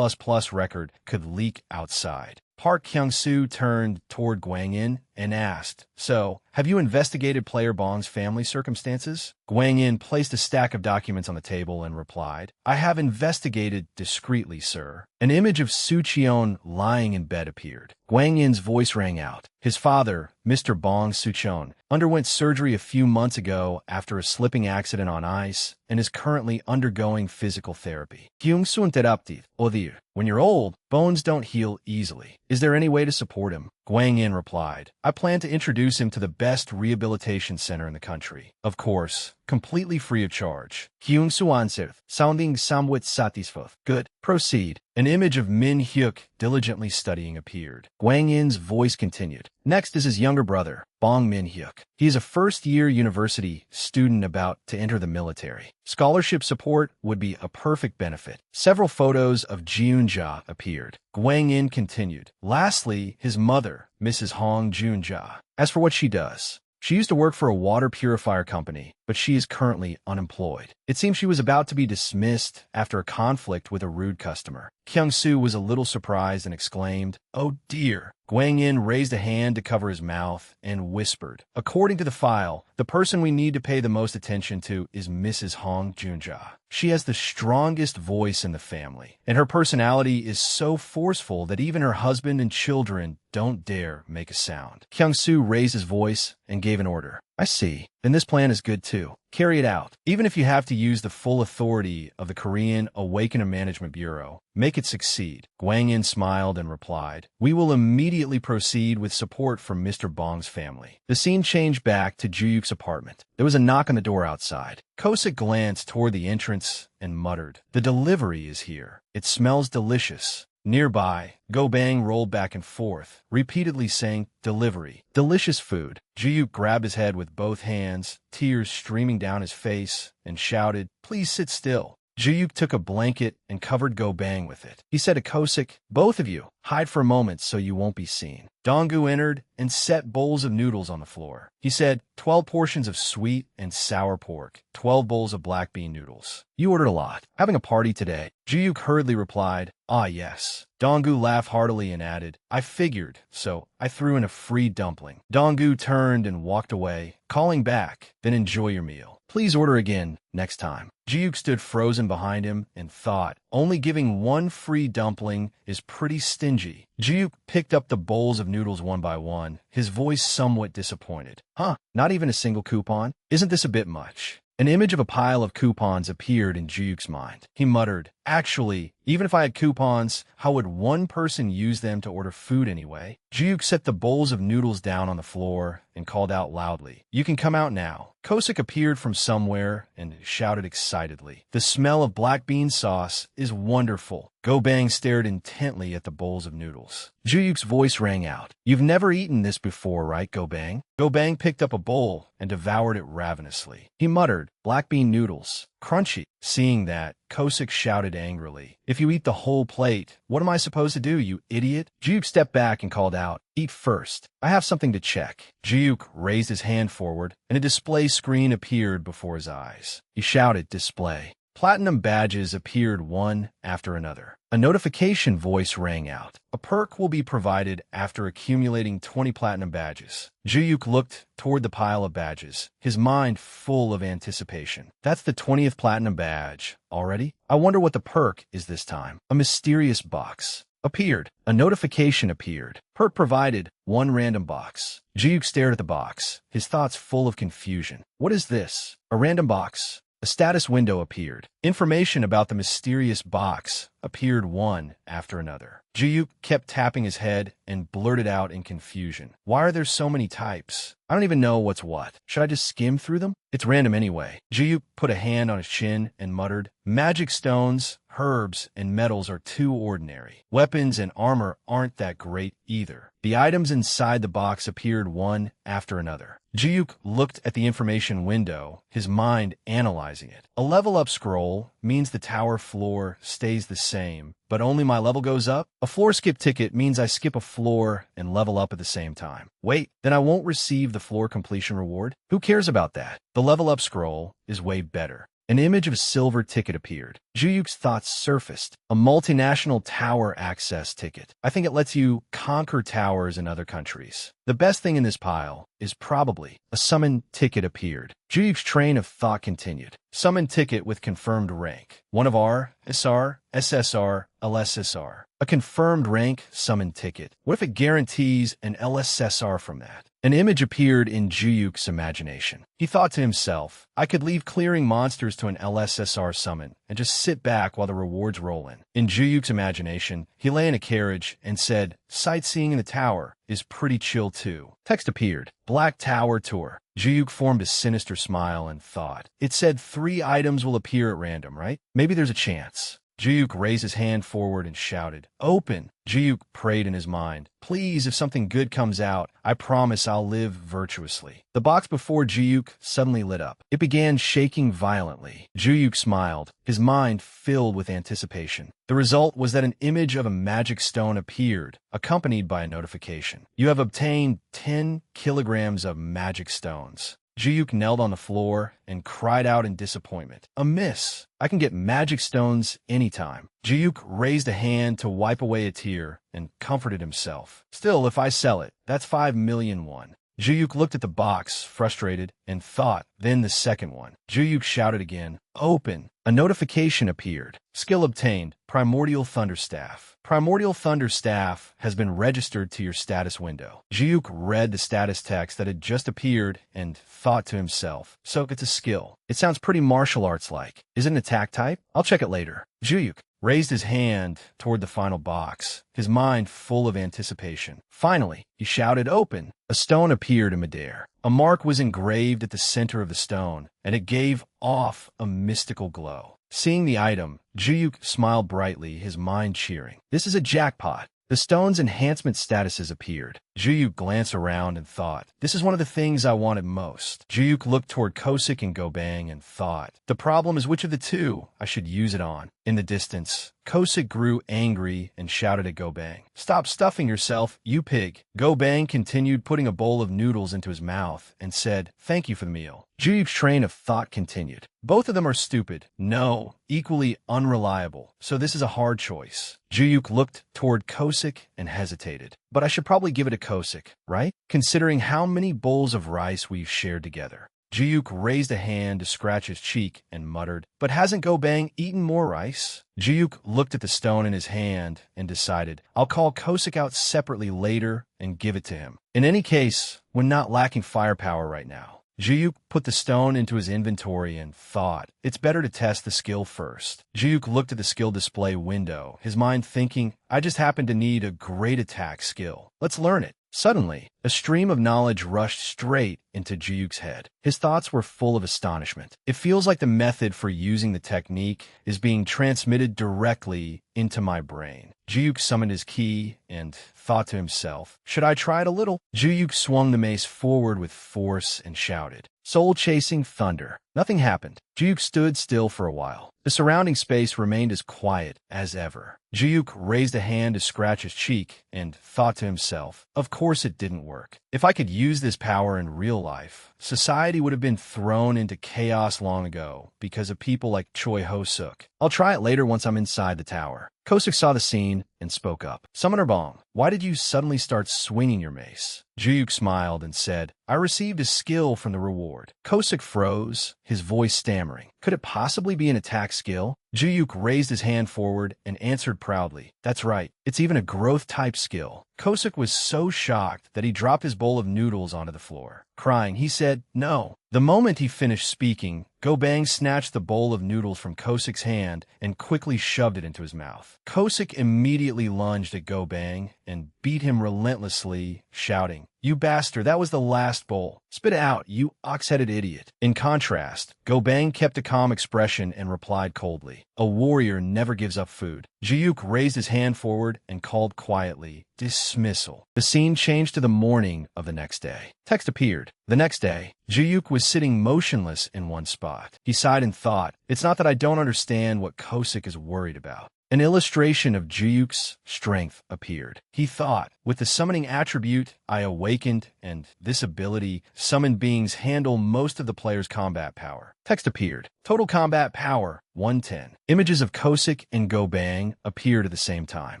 record could leak outside. Park Kyung-soo turned toward Gwang-in and asked, "So, have you investigated Player Bong's family circumstances?" Guang Yin placed a stack of documents on the table and replied, "I have investigated discreetly, sir." An image of Su Qion lying in bed appeared. Guang Yin's voice rang out. His father, Mr. Bong Suchon, underwent surgery a few months ago after a slipping accident on ice and is currently undergoing physical therapy. Kyung Sun Terapti, Odir. When you're old, bones don't heal easily. Is there any way to support him? Guang Yin replied, "I plan to introduce him to the best rehabilitation center in the country. Of course, completely free of charge." Kyung Suanseth, sounding somewhat satisfied. Good. Proceed. An image of Min Hyuk diligently studying appeared. Guang Yin's voice continued. Next is his younger brother, Bong Min Hyuk. He is a first-year university student about to enter the military. Scholarship support would be a perfect benefit. Several photos of Junja appeared. Guang Yin continued. Lastly, his mother, Mrs. Hong Junja. As for what she does, she used to work for a water purifier company, but she is currently unemployed. It seems she was about to be dismissed after a conflict with a rude customer. Kyung-soo was a little surprised and exclaimed, "Oh dear." Guang Yin raised a hand to cover his mouth and whispered, "According to the file, the person we need to pay the most attention to is Mrs. Hong Junja. She has the strongest voice in the family, and her personality is so forceful that even her husband and children don't dare make a sound." Kyung-soo raised his voice and gave an order. "I see. Then this plan is good too. Carry it out. Even if you have to use the full authority of the Korean Awakening Management Bureau, make it succeed." Guang Yin smiled and replied, "We will immediately proceed with support from Mr. Bong's family." The scene changed back to Juyuk's apartment. There was a knock on the door outside. Kosik glanced toward the entrance and muttered, "The delivery is here. It smells delicious." Nearby, Go Bang rolled back and forth, repeatedly saying, "Delivery. Delicious food." Juyuk grabbed his head with both hands, tears streaming down his face, and shouted, "Please sit still." Juyuk took a blanket and covered Go Bang with it. He said to Kosik, "Both of you, hide for a moment so you won't be seen." Donggu entered and set bowls of noodles on the floor. He said, 12 portions of sweet and sour pork, 12 bowls of black bean noodles. "You ordered a lot. Having a party today." Juyuk hurriedly replied, "Ah, yes." Donggu laughed heartily and added, "I figured, so I threw in a free dumpling." Donggu turned and walked away, calling back, "Then enjoy your meal. Please order again next time." Juyuk stood frozen behind him and thought, only giving one free dumpling is pretty stingy. Juyuk picked up the bowls of noodles one by one, his voice somewhat disappointed. "Huh, not even a single coupon? Isn't this a bit much?" An image of a pile of coupons appeared in Juyuk's mind. He muttered, "Actually, even if I had coupons, how would one person use them to order food anyway?" Juyuk set the bowls of noodles down on the floor and called out loudly, "You can come out now." Kosik appeared from somewhere and shouted excitedly, "The smell of black bean sauce is wonderful." Go Bang stared intently at the bowls of noodles. Juyuk's voice rang out, "You've never eaten this before, right, Go Bang?" Go Bang picked up a bowl and devoured it ravenously. He muttered, "Black bean noodles. Crunchy." Seeing that, Kosik shouted angrily, "If you eat the whole plate, what am I supposed to do, you idiot?" Juyuk stepped back and called out, "Eat first. I have something to check." Juyuk raised his hand forward, and a display screen appeared before his eyes. He shouted, "Display." Platinum badges appeared one after another. A notification voice rang out. "A perk will be provided after accumulating 20 platinum badges." Juyuk looked toward the pile of badges, his mind full of anticipation. "That's the 20th platinum badge. Already? I wonder what the perk is this time." A mysterious box appeared. A notification appeared. "Perk provided, 1 random box." Juyuk stared at the box, his thoughts full of confusion. "What is this? A random box?" A status window appeared. Information about the mysterious box appeared one after another. Juyuk kept tapping his head and blurted out in confusion, "Why are there so many types? I don't even know what's what. Should I just skim through them? It's random anyway." Juyuk put a hand on his chin and muttered, "Magic stones, herbs, and metals are too ordinary. Weapons and armor aren't that great either." The items inside the box appeared one after another. Juyuk looked at the information window, his mind analyzing it. A level-up scroll means the tower floor stays the same, but only my level goes up. A floor skip ticket means I skip a floor and level up at the same time. Wait, then I won't receive the floor completion reward? Who cares about that? The level-up scroll is way better. An image of a silver ticket appeared. Juyuk's thoughts surfaced. A multinational tower access ticket. I think it lets you conquer towers in other countries. The best thing in this pile is probably a summon ticket appeared. Juyuk's train of thought continued. Summon ticket with confirmed rank. One of R, SR, SSR, LSSR. A confirmed rank summon ticket. What if it guarantees an LSSR from that? An image appeared in Juyuk's imagination. He thought to himself, I could leave clearing monsters to an LSSR summon and just sit back while the rewards roll in. In Juyuk's imagination, he lay in a carriage and said, sightseeing in the tower is pretty chill too. Text appeared. Black Tower Tour. Juyuk formed a sinister smile and thought. It said 3 items will appear at random, right? Maybe there's a chance. Juyuk raised his hand forward and shouted, open! Juyuk prayed in his mind, please, if something good comes out, I promise I'll live virtuously. The box before Juyuk suddenly lit up. It began shaking violently. Juyuk smiled, his mind filled with anticipation. The result was that an image of a magic stone appeared, accompanied by a notification. You have obtained 10 kilograms of magic stones. Juyuk knelt on the floor and cried out in disappointment. A miss! I can get magic stones anytime. Juyuk raised a hand to wipe away a tear and comforted himself. Still, if I sell it, that's 5 million won. Juyuk looked at the box, frustrated, and thought, then the second one. Juyuk shouted again, open! A notification appeared. Skill obtained, Primordial Thunderstaff. Primordial Thunderstaff has been registered to your status window. Juyuk read the status text that had just appeared and thought to himself, so it's a skill. It sounds pretty martial arts-like. Is it an attack type? I'll check it later. Juyuk raised his hand toward the final box, his mind full of anticipation. Finally, he shouted, open! A stone appeared in midair. A mark was engraved at the center of the stone, and it gave off a mystical glow. Seeing the item, Juyuk smiled brightly, his mind cheering. This is a jackpot. The stone's enhancement statuses appeared. Juyuk glanced around and thought, this is one of the things I wanted most. Juyuk looked toward Kosik and Gobang and thought, the problem is which of the two I should use it on. In the distance, Kosik grew angry and shouted at Gobang, stop stuffing yourself, you pig. Gobang continued putting a bowl of noodles into his mouth and said, thank you for the meal. Juyuk's train of thought continued. Both of them are stupid. No, equally unreliable. So this is a hard choice. Juyuk looked toward Kosik and hesitated. But I should probably give it to Kosik, right? Considering how many bowls of rice we've shared together. Juyuk raised a hand to scratch his cheek and muttered, but hasn't Gobang eaten more rice? Juyuk looked at the stone in his hand and decided, I'll call Kosik out separately later and give it to him. In any case, when not lacking firepower right now. Juyuk put the stone into his inventory and thought, it's better to test the skill first. Juyuk looked at the skill display window, his mind thinking, I just happen to need a great attack skill. Let's learn it. Suddenly, a stream of knowledge rushed straight into Juyuk's head. His thoughts were full of astonishment. It feels like the method for using the technique is being transmitted directly into my brain. Juyuk summoned his ki and thought to himself, should I try it a little? Juyuk swung the mace forward with force and shouted, soul-chasing thunder. Nothing happened. Juyuk stood still for a while. The surrounding space remained as quiet as ever. Juyuk raised a hand to scratch his cheek and thought to himself, of course it didn't work. If I could use this power in real life, society would have been thrown into chaos long ago because of people like Choi Ho-suk. I'll try it later once I'm inside the tower. Kosik saw the scene and spoke up. Summoner Bong, why did you suddenly start swinging your mace? Juyuk smiled and said, I received a skill from the reward. Kosik froze, his voice stammering. Could it possibly be an attack skill? Juyuk raised his hand forward and answered proudly, that's right, it's even a growth-type skill. Kosik was so shocked that he dropped his bowl of noodles onto the floor. Crying, he said, no. The moment he finished speaking, Gobang snatched the bowl of noodles from Kosik's hand and quickly shoved it into his mouth. Kosik immediately lunged at Gobang and beat him relentlessly, shouting, you bastard, that was the last bowl. Spit it out, you ox-headed idiot. In contrast, Gobang kept a calm expression and replied coldly, a warrior never gives up food. Juyuk raised his hand forward and called quietly, dismissal. The scene changed to the morning of the next day. Text appeared. The next day, Juyuk was sitting motionless in one spot. He sighed and thought, it's not that I don't understand what Kosik is worried about. An illustration of Juyuk's strength appeared. He thought, With the summoning attribute, I awakened, and this ability summoned beings handle most of the player's combat power. Text appeared. Total combat power, 110. Images of Kosik and Go Bang appeared at the same time.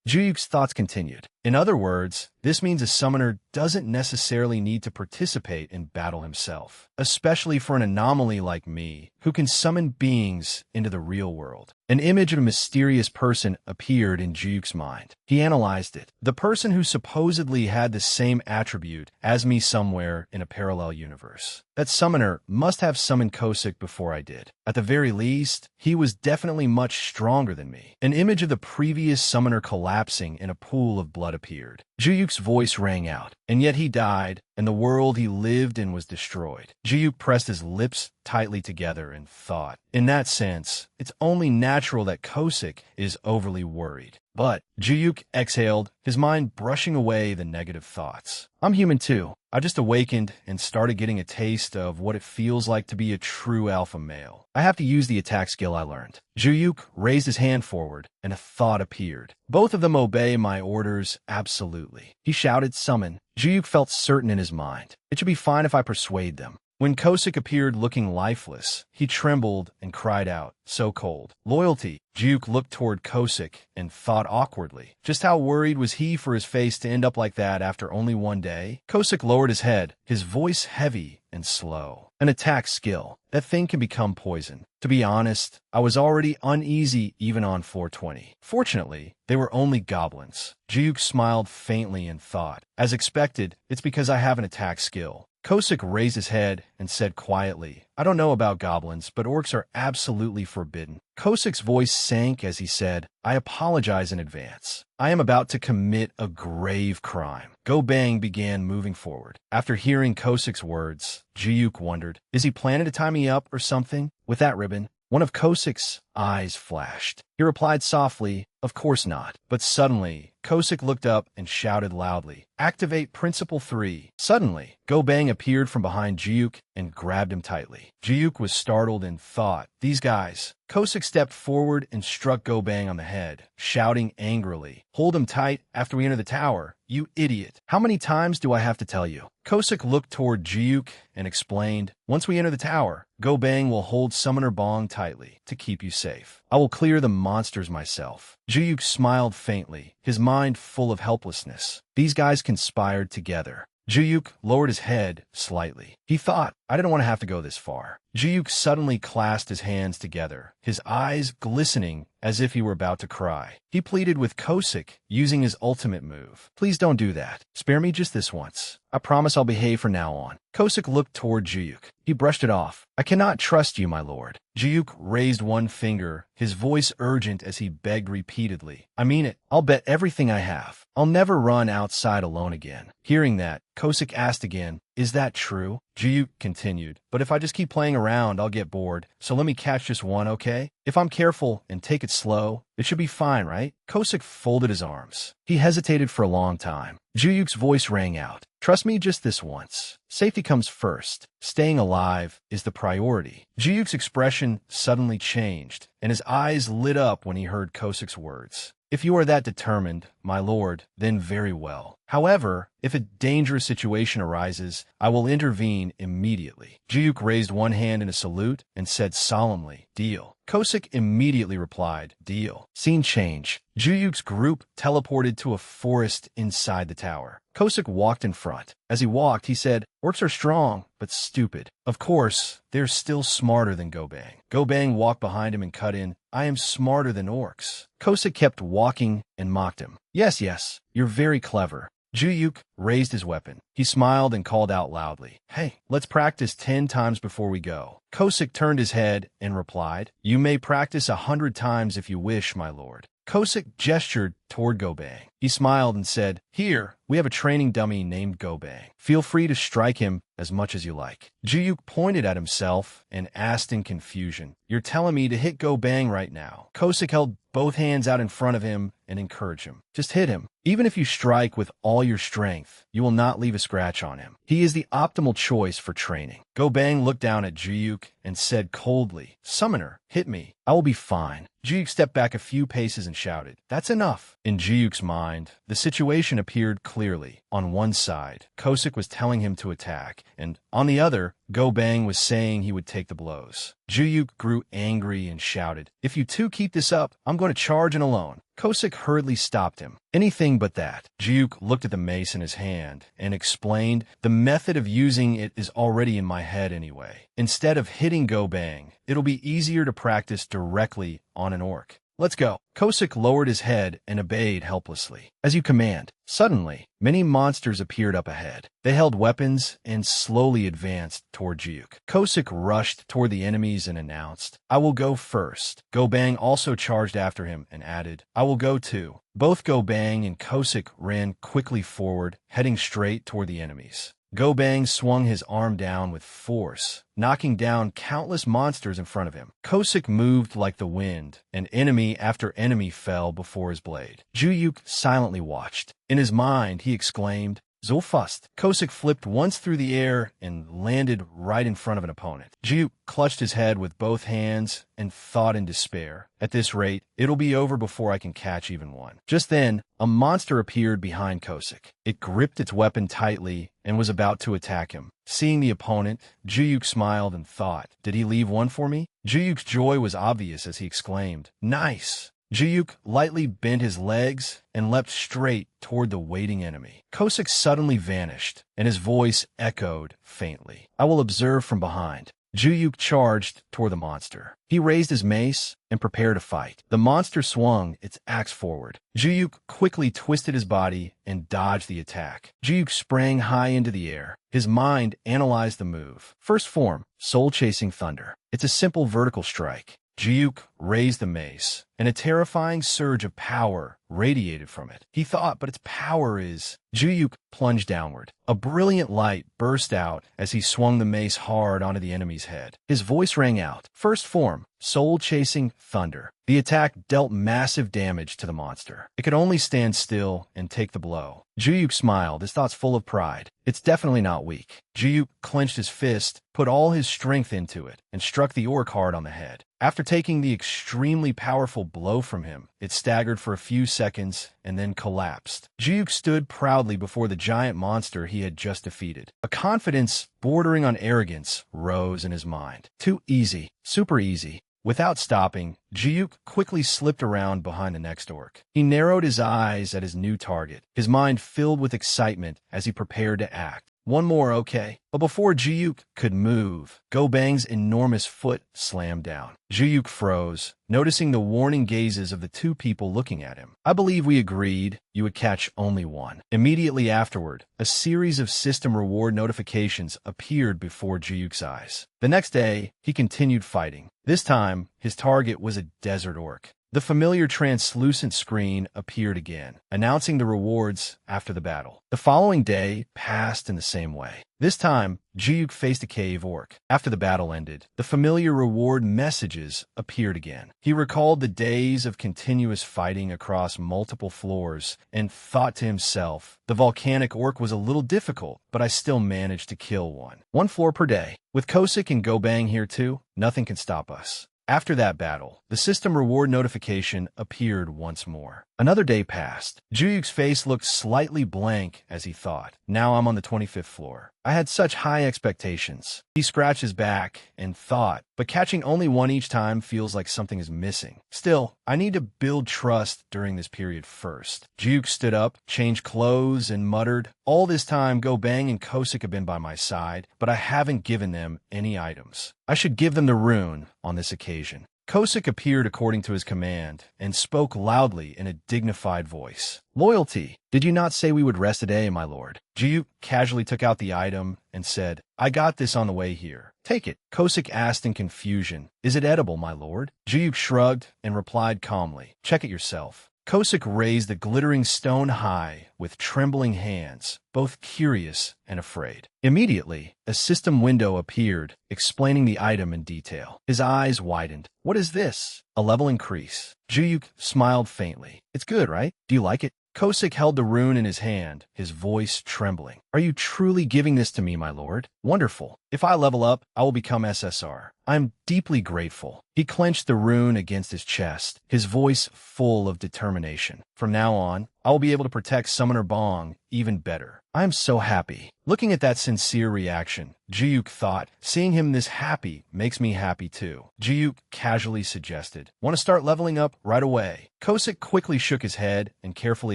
Juyuk's thoughts continued. In other words, this means a summoner doesn't necessarily need to participate in battle himself, especially for an anomaly like me, who can summon beings into the real world. An image of a mysterious person appeared in Juyuk's mind. He analyzed it. The person who supposedly had the same attribute as me somewhere in a parallel universe. That summoner must have summoned Kosik before I did. At the very least, he was definitely much stronger than me. An image of the previous summoner collapsing in a pool of blood appeared. Juyuk's voice rang out, and yet he died, and the world he lived in was destroyed. Juyuk pressed his lips tightly together and thought. In that sense, it's only natural that Kosik is overly worried. But Juyuk exhaled, his mind brushing away the negative thoughts. I'm human too. I just awakened and started getting a taste of what it feels like to be a true alpha male. I have to use the attack skill I learned. Juyuk raised his hand forward, and a thought appeared. Both of them obey my orders absolutely. He shouted, summon. Juyuk felt certain in his mind. It should be fine if I persuade them. When Kosik appeared looking lifeless, he trembled and cried out, so cold. Loyalty. Juyuk looked toward Kosik and thought awkwardly. Just how worried was he for his face to end up like that after only one day? Kosik lowered his head, his voice heavy and slow. An attack skill. That thing can become poison. To be honest, I was already uneasy even on 420. Fortunately, they were only goblins. Juyuk smiled faintly and thought. As expected, it's because I have an attack skill. Kosik raised his head and said quietly, I don't know about goblins, but orcs are absolutely forbidden. Kosik's voice sank as he said, I apologize in advance. I am about to commit a grave crime. Go Bang began moving forward. After hearing Kosik's words, Juyuk wondered, is he planning to tie me up or something with that ribbon? One of Kosik's eyes flashed. He replied softly, of course not. But suddenly, Kosik looked up and shouted loudly, activate Principle 3. Suddenly, Go Bang appeared from behind Juyuk and grabbed him tightly. Juyuk was startled and thought, these guys. Kosik stepped forward and struck Go Bang on the head, shouting angrily, hold him tight after we enter the tower, you idiot. How many times do I have to tell you? Kosik looked toward Juyuk and explained, once we enter the tower, Go Bang will hold Summoner Bong tightly to keep you safe. I will clear the monsters myself. Juyuk smiled faintly, his mind full of helplessness. These guys conspired together. Juyuk lowered his head slightly. He thought, I didn't want to have to go this far. Juyuk suddenly clasped his hands together, his eyes glistening as if he were about to cry. He pleaded with Kosik, using his ultimate move. Please don't do that. Spare me just this once. I promise I'll behave from now on. Kosik looked toward Juyuk. He brushed it off. I cannot trust you, my lord. Juyuk raised one finger, his voice urgent as he begged repeatedly. I mean it. I'll bet everything I have. I'll never run outside alone again. Hearing that, Kosik asked again, is that true? Juyuk continued, but if I just keep playing around, I'll get bored. So let me catch just one, okay? If I'm careful and take it slow, it should be fine, right? Kosik folded his arms. He hesitated for a long time. Juyuk's voice rang out. Trust me just this once. Safety comes first. Staying alive is the priority. Juyuk's expression suddenly changed, and his eyes lit up when he heard Kosik's words. If you are that determined, my lord, then very well. However, if a dangerous situation arises, I will intervene immediately. Juyuk raised one hand in a salute and said solemnly, deal. Kosik immediately replied, deal. Scene change. Juyuk's group teleported to a forest inside the tower. Kosik walked in front. As he walked, he said, orcs are strong, but stupid. Of course, they're still smarter than Go Bang. Go Bang walked behind him and cut in, I am smarter than orcs. Kosik kept walking and mocked him. Yes, you're very clever. Juyuk raised his weapon. He smiled and called out loudly, hey, let's practice 10 times before we go. Kosik turned his head and replied, you may practice 100 times if you wish, my lord. Kosik gestured toward Go Bang. He smiled and said, here, we have a training dummy named Go Bang. Feel free to strike him as much as you like. Juyuk pointed at himself and asked in confusion, you're telling me to hit Go Bang right now? Kosik held both hands out in front of him and encouraged him. Just hit him. Even if you strike with all your strength, you will not leave a scratch on him. He is the optimal choice for training. Go Bang looked down at Juyuk and said coldly, Summoner, hit me. I will be fine. Juyuk stepped back a few paces and shouted, that's enough. In Jiuk's mind, the situation appeared clearly. On one side, Kosik was telling him to attack, and on the other, Go Bang was saying he would take the blows. Jiuk grew angry and shouted, "If you two keep this up, I'm going to charge in alone." Kosik hurriedly stopped him. "Anything but that." Jiuk looked at the mace in his hand and explained, "The method of using it is already in my head anyway. Instead of hitting Go Bang, it'll be easier to practice directly on an orc. Let's go." Kosik lowered his head and obeyed helplessly. "As you command." Suddenly, many monsters appeared up ahead. They held weapons and slowly advanced toward Jiuk. Kosik rushed toward the enemies and announced, "I will go first." Go Bang also charged after him and added, "I will go too." Both Go Bang and Kosik ran quickly forward, heading straight toward the enemies. Go Bang swung his arm down with force, knocking down countless monsters in front of him. Kosik moved like the wind, and enemy after enemy fell before his blade. Jiuk silently watched. In his mind, he exclaimed, "So fast." Kosik flipped once through the air and landed right in front of an opponent. Jiuk clutched his head with both hands and thought in despair, "At this rate, it'll be over before I can catch even one." Just then, a monster appeared behind Kosik. It gripped its weapon tightly and was about to attack him. Seeing the opponent, Jiuk smiled and thought, "Did he leave one for me?" Jiuk's joy was obvious as he exclaimed, "Nice!" Jiuk lightly bent his legs and leapt straight toward the waiting enemy. Kosik suddenly vanished, and his voice echoed faintly, "I will observe from behind." Jiuk charged toward the monster. He raised his mace and prepared to fight. The monster swung its axe forward. Jiuk quickly twisted his body and dodged the attack. Jiuk sprang high into the air. His mind analyzed the move. First form, soul-chasing thunder. It's a simple vertical strike. Jiuk raised the mace, and a terrifying surge of power radiated from it. He thought, but its power is... Jiuk plunged downward. A brilliant light burst out as he swung the mace hard onto the enemy's head. His voice rang out. First form, soul-chasing thunder. The attack dealt massive damage to the monster. It could only stand still and take the blow. Jiuk smiled, his thoughts full of pride. It's definitely not weak. Jiuk clenched his fist, put all his strength into it, and struck the orc hard on the head. After taking the extremely powerful blow from him, it staggered for a few seconds and then collapsed. Jiuk stood proudly before the giant monster he had just defeated. A confidence bordering on arrogance rose in his mind. Too easy. Super easy. Without stopping, Jiuk quickly slipped around behind the next orc. He narrowed his eyes at his new target, his mind filled with excitement as he prepared to act. One more, okay. But before Jiuk could move, Go Bang's enormous foot slammed down. Jiuk froze, noticing the warning gazes of the two people looking at him. "I believe we agreed you would catch only one." Immediately afterward, a series of system reward notifications appeared before Jiuk's eyes. The next day, he continued fighting. This time, his target was a desert orc. The familiar translucent screen appeared again, announcing the rewards after the battle. The following day passed in the same way. This time, Jiuk faced a cave orc. After the battle ended, the familiar reward messages appeared again. He recalled the days of continuous fighting across multiple floors and thought to himself, the volcanic orc was a little difficult, but I still managed to kill one. One floor per day. With Kosik and Go Bang here too, nothing can stop us. After that battle, the system reward notification appeared once more. Another day passed. Jiuk's face looked slightly blank as he thought, now I'm on the 25th floor. I had such high expectations. He scratched his back and thought, but catching only one each time feels like something is missing. Still, I need to build trust during this period first. Jiuk stood up, changed clothes, and muttered, all this time Go Bang and Kosik have been by my side, but I haven't given them any items. I should give them the rune on this occasion. Kosik appeared according to his command and spoke loudly in a dignified voice. Loyalty, did you not say we would rest today, my lord? Jiuk casually took out the item and said, I got this on the way here. Take it. Kosik asked in confusion, is it edible, my lord? Jiuk shrugged and replied calmly, check it yourself. Kosik raised the glittering stone high with trembling hands, both curious and afraid. Immediately, a system window appeared, explaining the item in detail. His eyes widened. What is this? A level increase. Jiuk smiled faintly. It's good, right? Do you like it? Kosik held the rune in his hand, his voice trembling. Are you truly giving this to me, my lord? Wonderful. If I level up, I will become SSR. I'm deeply grateful. He clenched the rune against his chest, his voice full of determination. From now on, I will be able to protect Summoner Bong even better. I am so happy. Looking at that sincere reaction, Jiyuk thought, seeing him this happy makes me happy too. Jiyuk casually suggested, want to start leveling up right away. Kosik quickly shook his head and carefully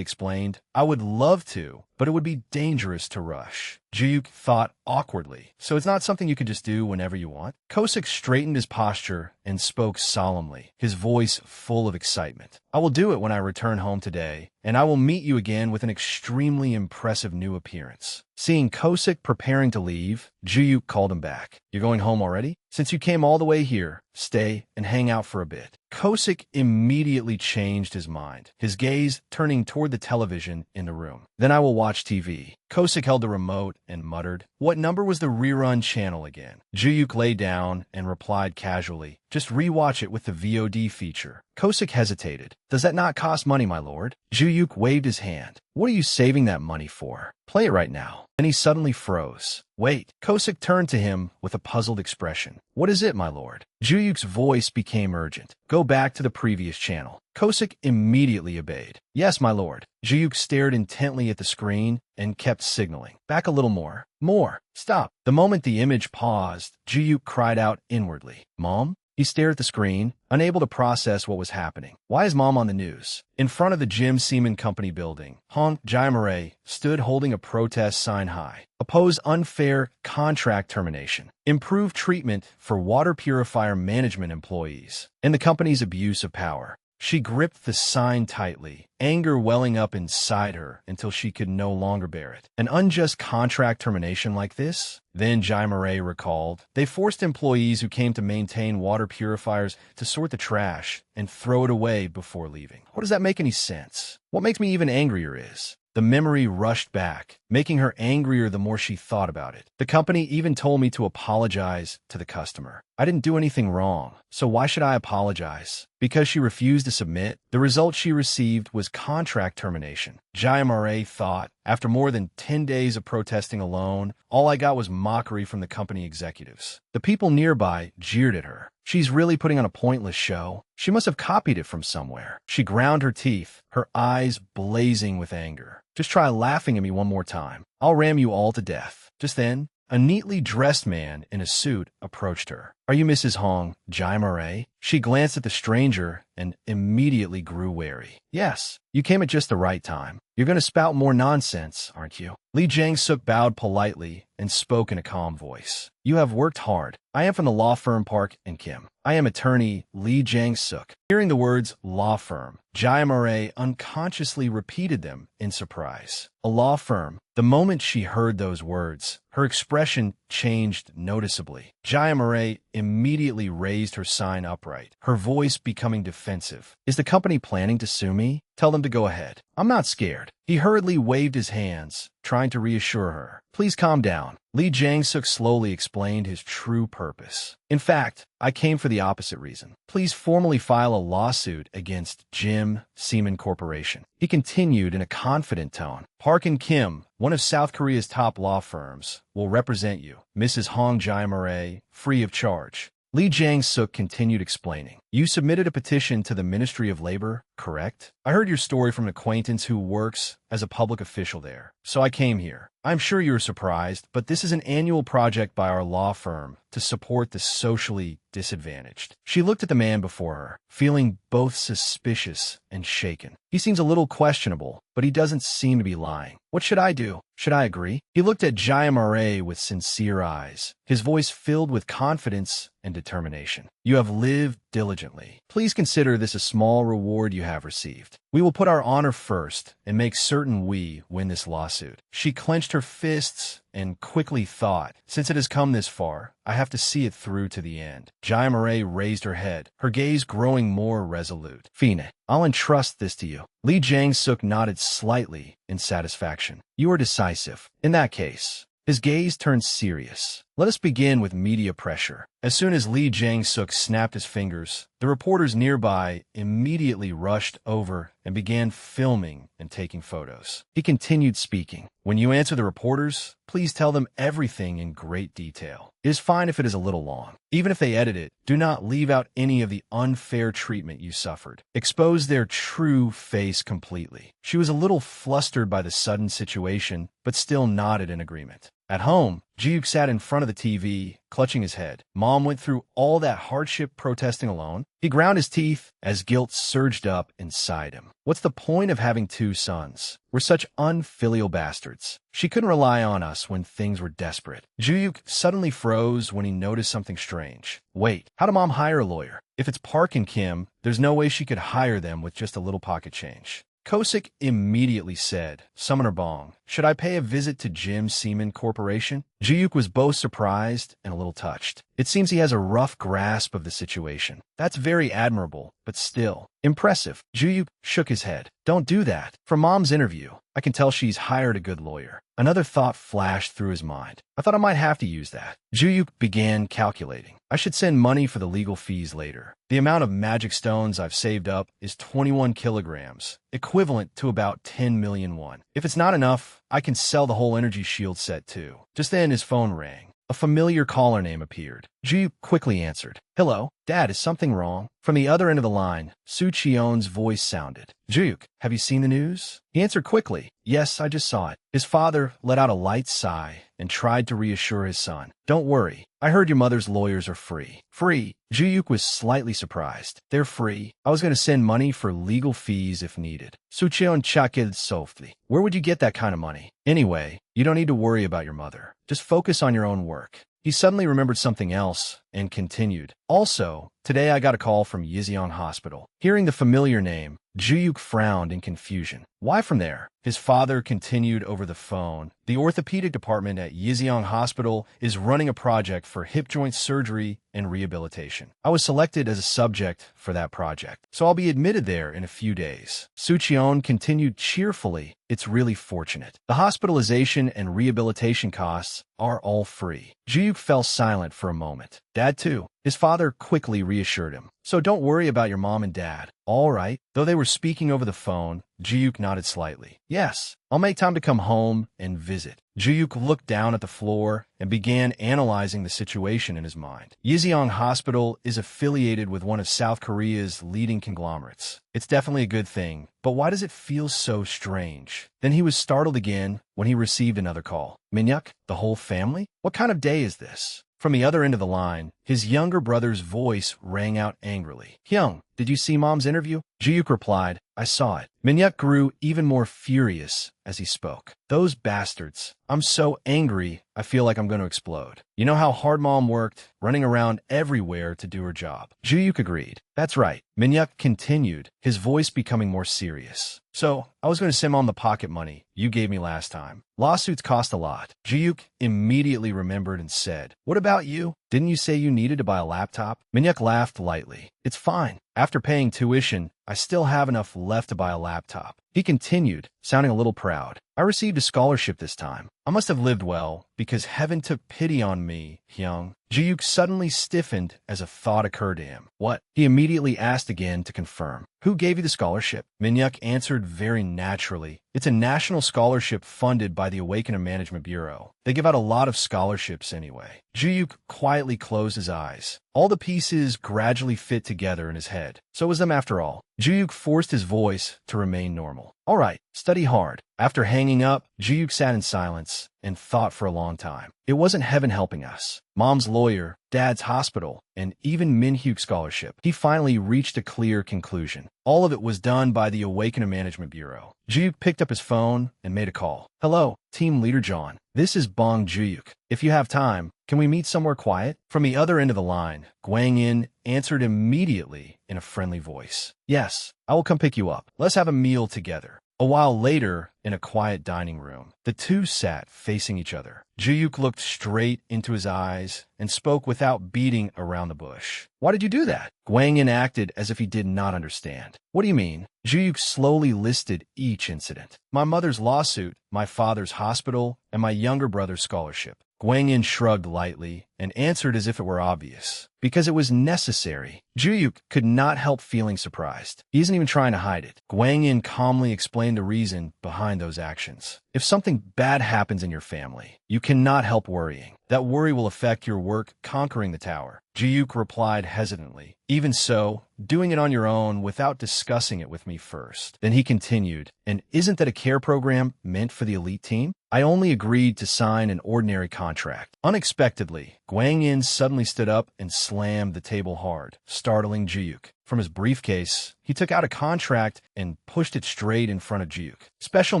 explained, I would love to, but it would be dangerous to rush. Jiyuk thought awkwardly, so it's not something you can just do whenever you want? Kosik straightened his posture and spoke solemnly, his voice full of excitement. I will do it when I return home today, and I will meet you again with an extremely impressive new appearance. Seeing Kosik preparing to leave, Jiyuk called him back. You're going home already? Since you came all the way here, stay and hang out for a bit. Kosik immediately changed his mind, his gaze turning toward the television in the room. Then I will watch TV. Kosik held the remote and muttered, what number was the rerun channel again? Jiyuk lay down and replied casually, just rewatch it with the VOD feature. Kosik hesitated. Does that not cost money, my lord? Jiyuk waved his hand. What are you saving that money for? Play it right now. Then he suddenly froze. Wait. Kosik turned to him with a puzzled expression. What is it, my lord? Jiyuk's voice became urgent. Go back to the previous channel. Kosik immediately obeyed. Yes, my lord. Jiyuk stared intently at the screen and kept signaling. Back a little more. More. Stop. The moment the image paused, Jiyuk cried out inwardly. Mom? He stared at the screen, unable to process what was happening. Why is Mom on the news? In front of the Jim Seaman Company building, Hong Jaimare stood holding a protest sign high. Oppose unfair contract termination. Improve treatment for water purifier management employees. And the company's abuse of power. She gripped the sign tightly, anger welling up inside her until she could no longer bear it. An unjust contract termination like this? Then Jaimare recalled, they forced employees who came to maintain water purifiers to sort the trash and throw it away before leaving. What does that make any sense? What makes me even angrier is, the memory rushed back, making her angrier the more she thought about it. The company even told me to apologize to the customer. I didn't do anything wrong, so why should I apologize? Because she refused to submit, the result she received was contract termination. Jaimare thought, after more than 10 days of protesting alone, all I got was mockery from the company executives. The people nearby jeered at her. She's really putting on a pointless show. She must have copied it from somewhere. She ground her teeth, her eyes blazing with anger. Just try laughing at me one more time. I'll ram you all to death. Just then, a neatly dressed man in a suit approached her. Are you Mrs. Hong Jaimare? She glanced at the stranger and immediately grew wary. Yes, you came at just the right time. You're going to spout more nonsense, aren't you? Lee Jang-suk bowed politely and spoke in a calm voice. You have worked hard. I am from the law firm Park and Kim. I am attorney Lee Jang-suk. Hearing the words law firm, Jaimare unconsciously repeated them in surprise. A law firm. The moment she heard those words, her expression changed noticeably. Jaimare immediately raised her sign upright, her voice becoming defensive. Is the company planning to sue me? Tell them to go ahead. I'm not scared. He hurriedly waved his hands, trying to reassure her. Please calm down. Lee Jang-suk slowly explained his true purpose. In fact, I came for the opposite reason. Please formally file a lawsuit against Jim Seaman Corporation. He continued in a confident tone. Park and Kim, one of South Korea's top law firms, will represent you, Mrs. Hong Jaimare, free of charge. Lee Jang-suk continued explaining. You submitted a petition to the Ministry of Labor, correct? I heard your story from an acquaintance who works as a public official there, so I came here. I'm sure you're surprised, but this is an annual project by our law firm to support the socially disadvantaged. She looked at the man before her, feeling both suspicious and shaken. He seems a little questionable, but he doesn't seem to be lying. What should I do? Should I agree? He looked at Jaimare with sincere eyes, his voice filled with confidence and determination. You have lived diligently. Please consider this a small reward you have received. We will put our honor first and make certain we win this lawsuit. She clenched her fists and quickly thought, since it has come this far, I have to see it through to the end. Jaimare raised her head, her gaze growing more resolute. Fine, I'll entrust this to you. Lee Jang-suk nodded slightly in satisfaction. You are decisive. In that case, his gaze turned serious. Let us begin with media pressure. As soon as Lee Jang-suk snapped his fingers, the reporters nearby immediately rushed over and began filming and taking photos. He continued speaking. When you answer the reporters, please tell them everything in great detail. It is fine if it is a little long. Even if they edit it, do not leave out any of the unfair treatment you suffered. Expose their true face completely. She was a little flustered by the sudden situation, but still nodded in agreement. At home, Ji-yook sat in front of the TV, clutching his head. Mom went through all that hardship protesting alone. He ground his teeth as guilt surged up inside him. What's the point of having two sons? We're such unfilial bastards. She couldn't rely on us when things were desperate. Ji-yook suddenly froze when he noticed something strange. Wait, how did Mom hire a lawyer? If it's Park and Kim, there's no way she could hire them with just a little pocket change. Kosik immediately said, Summoner Bong, should I pay a visit to Jim Seaman Corporation? Ji-yook was both surprised and a little touched. It seems he has a rough grasp of the situation. That's very admirable, but still impressive. Ji-yook shook his head. Don't do that. From Mom's interview, I can tell she's hired a good lawyer. Another thought flashed through his mind. I thought I might have to use that. Ji-yook began calculating. I should send money for the legal fees later. The amount of magic stones I've saved up is 21 kilograms, equivalent to about 10 million won. If it's not enough, I can sell the whole energy shield set too. Just then his phone rang. A familiar caller name appeared. Ji-yook quickly answered. Hello, Dad, is something wrong? From the other end of the line, Soo Cheon's voice sounded. Ji-yook, have you seen the news? He answered quickly. Yes, I just saw it. His father let out a light sigh and tried to reassure his son. Don't worry. I heard your mother's lawyers are free. Free? Ji-yook was slightly surprised. They're free. I was going to send money for legal fees if needed. Soo Cheon chuckled softly. Where would you get that kind of money? Anyway, you don't need to worry about your mother. Just focus on your own work. He suddenly remembered something else and continued. Also, today I got a call from Yiseong Hospital. Hearing the familiar name, Ji-yook frowned in confusion. Why from there? His father continued over the phone. The orthopedic department at Yiseong Hospital is running a project for hip joint surgery and rehabilitation. I was selected as a subject for that project, so I'll be admitted there in a few days. Soo Cheon continued cheerfully. It's really fortunate. The hospitalization and rehabilitation costs are all free. Ji-yook fell silent for a moment. Dad too. His father quickly reassured him. So don't worry about your mom and dad. All right. Though they were speaking over the phone, Ji-yook nodded slightly. Yes, I'll make time to come home and visit. Ji-yook looked down at the floor and began analyzing the situation in his mind. Yiseong Hospital is affiliated with one of South Korea's leading conglomerates. It's definitely a good thing, but why does it feel so strange? Then he was startled again when he received another call. Minhyuk, the whole family? What kind of day is this? From the other end of the line, his younger brother's voice rang out angrily. Hyung, did you see Mom's interview? Ji-yook replied, I saw it. Minhyuk grew even more furious as he spoke. Those bastards. I'm so angry, I feel like I'm going to explode. You know how hard Mom worked, running around everywhere to do her job. Ji-yook agreed. That's right. Minhyuk continued, his voice becoming more serious. So, I was going to send Mom the pocket money you gave me last time. Lawsuits cost a lot. Ji-yook immediately remembered and said, What about you? Didn't you say you needed to buy a laptop? Minhyuk laughed lightly. It's fine. After paying tuition, I still have enough left to buy a laptop. He continued, sounding a little proud. I received a scholarship this time. I must have lived well, because heaven took pity on me, Hyung. Ji-yook suddenly stiffened as a thought occurred to him. What? He immediately asked again to confirm. Who gave you the scholarship? Minhyuk answered very naturally. It's a national scholarship funded by the Awakening Management Bureau. They give out a lot of scholarships anyway. Ji-yook quietly closed his eyes. All the pieces gradually fit together in his head. So was them after all. Ji-yook forced his voice to remain normal. All right, study hard. After hanging up, Ji-yook sat in silence and thought for a long time. It wasn't heaven helping us. Mom's lawyer, Dad's hospital, and even Minhyuk's scholarship. He finally reached a clear conclusion. All of it was done by the Awakening Management Bureau. Ji-yook picked up his phone and made a call. Hello, Team Leader John. This is Bong Ji-yook. If you have time, can we meet somewhere quiet? From the other end of the line, Gwang In answered immediately in a friendly voice. Yes, I will come pick you up. Let's have a meal together. A while later, in a quiet dining room, the two sat facing each other. Ji-yook looked straight into his eyes and spoke without beating around the bush. Why did you do that? Gwang In acted as if he did not understand. What do you mean? Ji-yook slowly listed each incident. My mother's lawsuit, my father's hospital, and my younger brother's scholarship. Guang Yin shrugged lightly and answered as if it were obvious. Because it was necessary. Juyuk could not help feeling surprised. He isn't even trying to hide it. Guang Yin calmly explained the reason behind those actions. If something bad happens in your family, you cannot help worrying. That worry will affect your work conquering the tower. Juyuk replied hesitantly. Even so, doing it on your own without discussing it with me first. Then he continued, and isn't that a care program meant for the elite team? I only agreed to sign an ordinary contract. Unexpectedly, Guang Yin suddenly stood up and slammed the table hard, startling Juyuk. From his briefcase, he took out a contract and pushed it straight in front of Juyuk. Special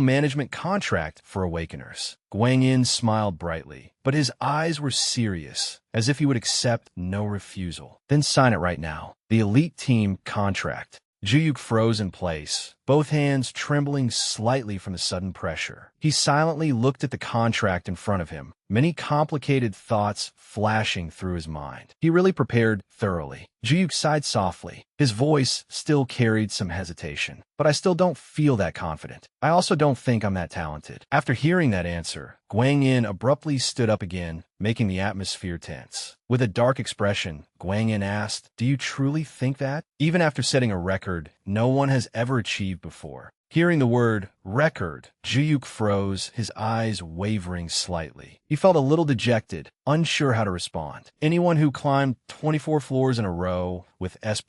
management contract for Awakeners. Guang Yin smiled brightly, but his eyes were serious, as if he would accept no refusal. Then sign it right now. The elite team contract. Juyuk froze in place, both hands trembling slightly from the sudden pressure. He silently looked at the contract in front of him, many complicated thoughts flashing through his mind. He really prepared thoroughly. Juyuk sighed softly. His voice still carried some hesitation. But I still don't feel that confident. I also don't think I'm that talented. After hearing that answer, Guang Yin abruptly stood up again, making the atmosphere tense. With a dark expression, Guang Yin asked, "Do you truly think that?" Even after setting a record no one has ever achieved before. Hearing the word record, Juyuk froze, his eyes wavering slightly. He felt a little dejected, unsure how to respond. Anyone who climbed 24 floors in a row with S++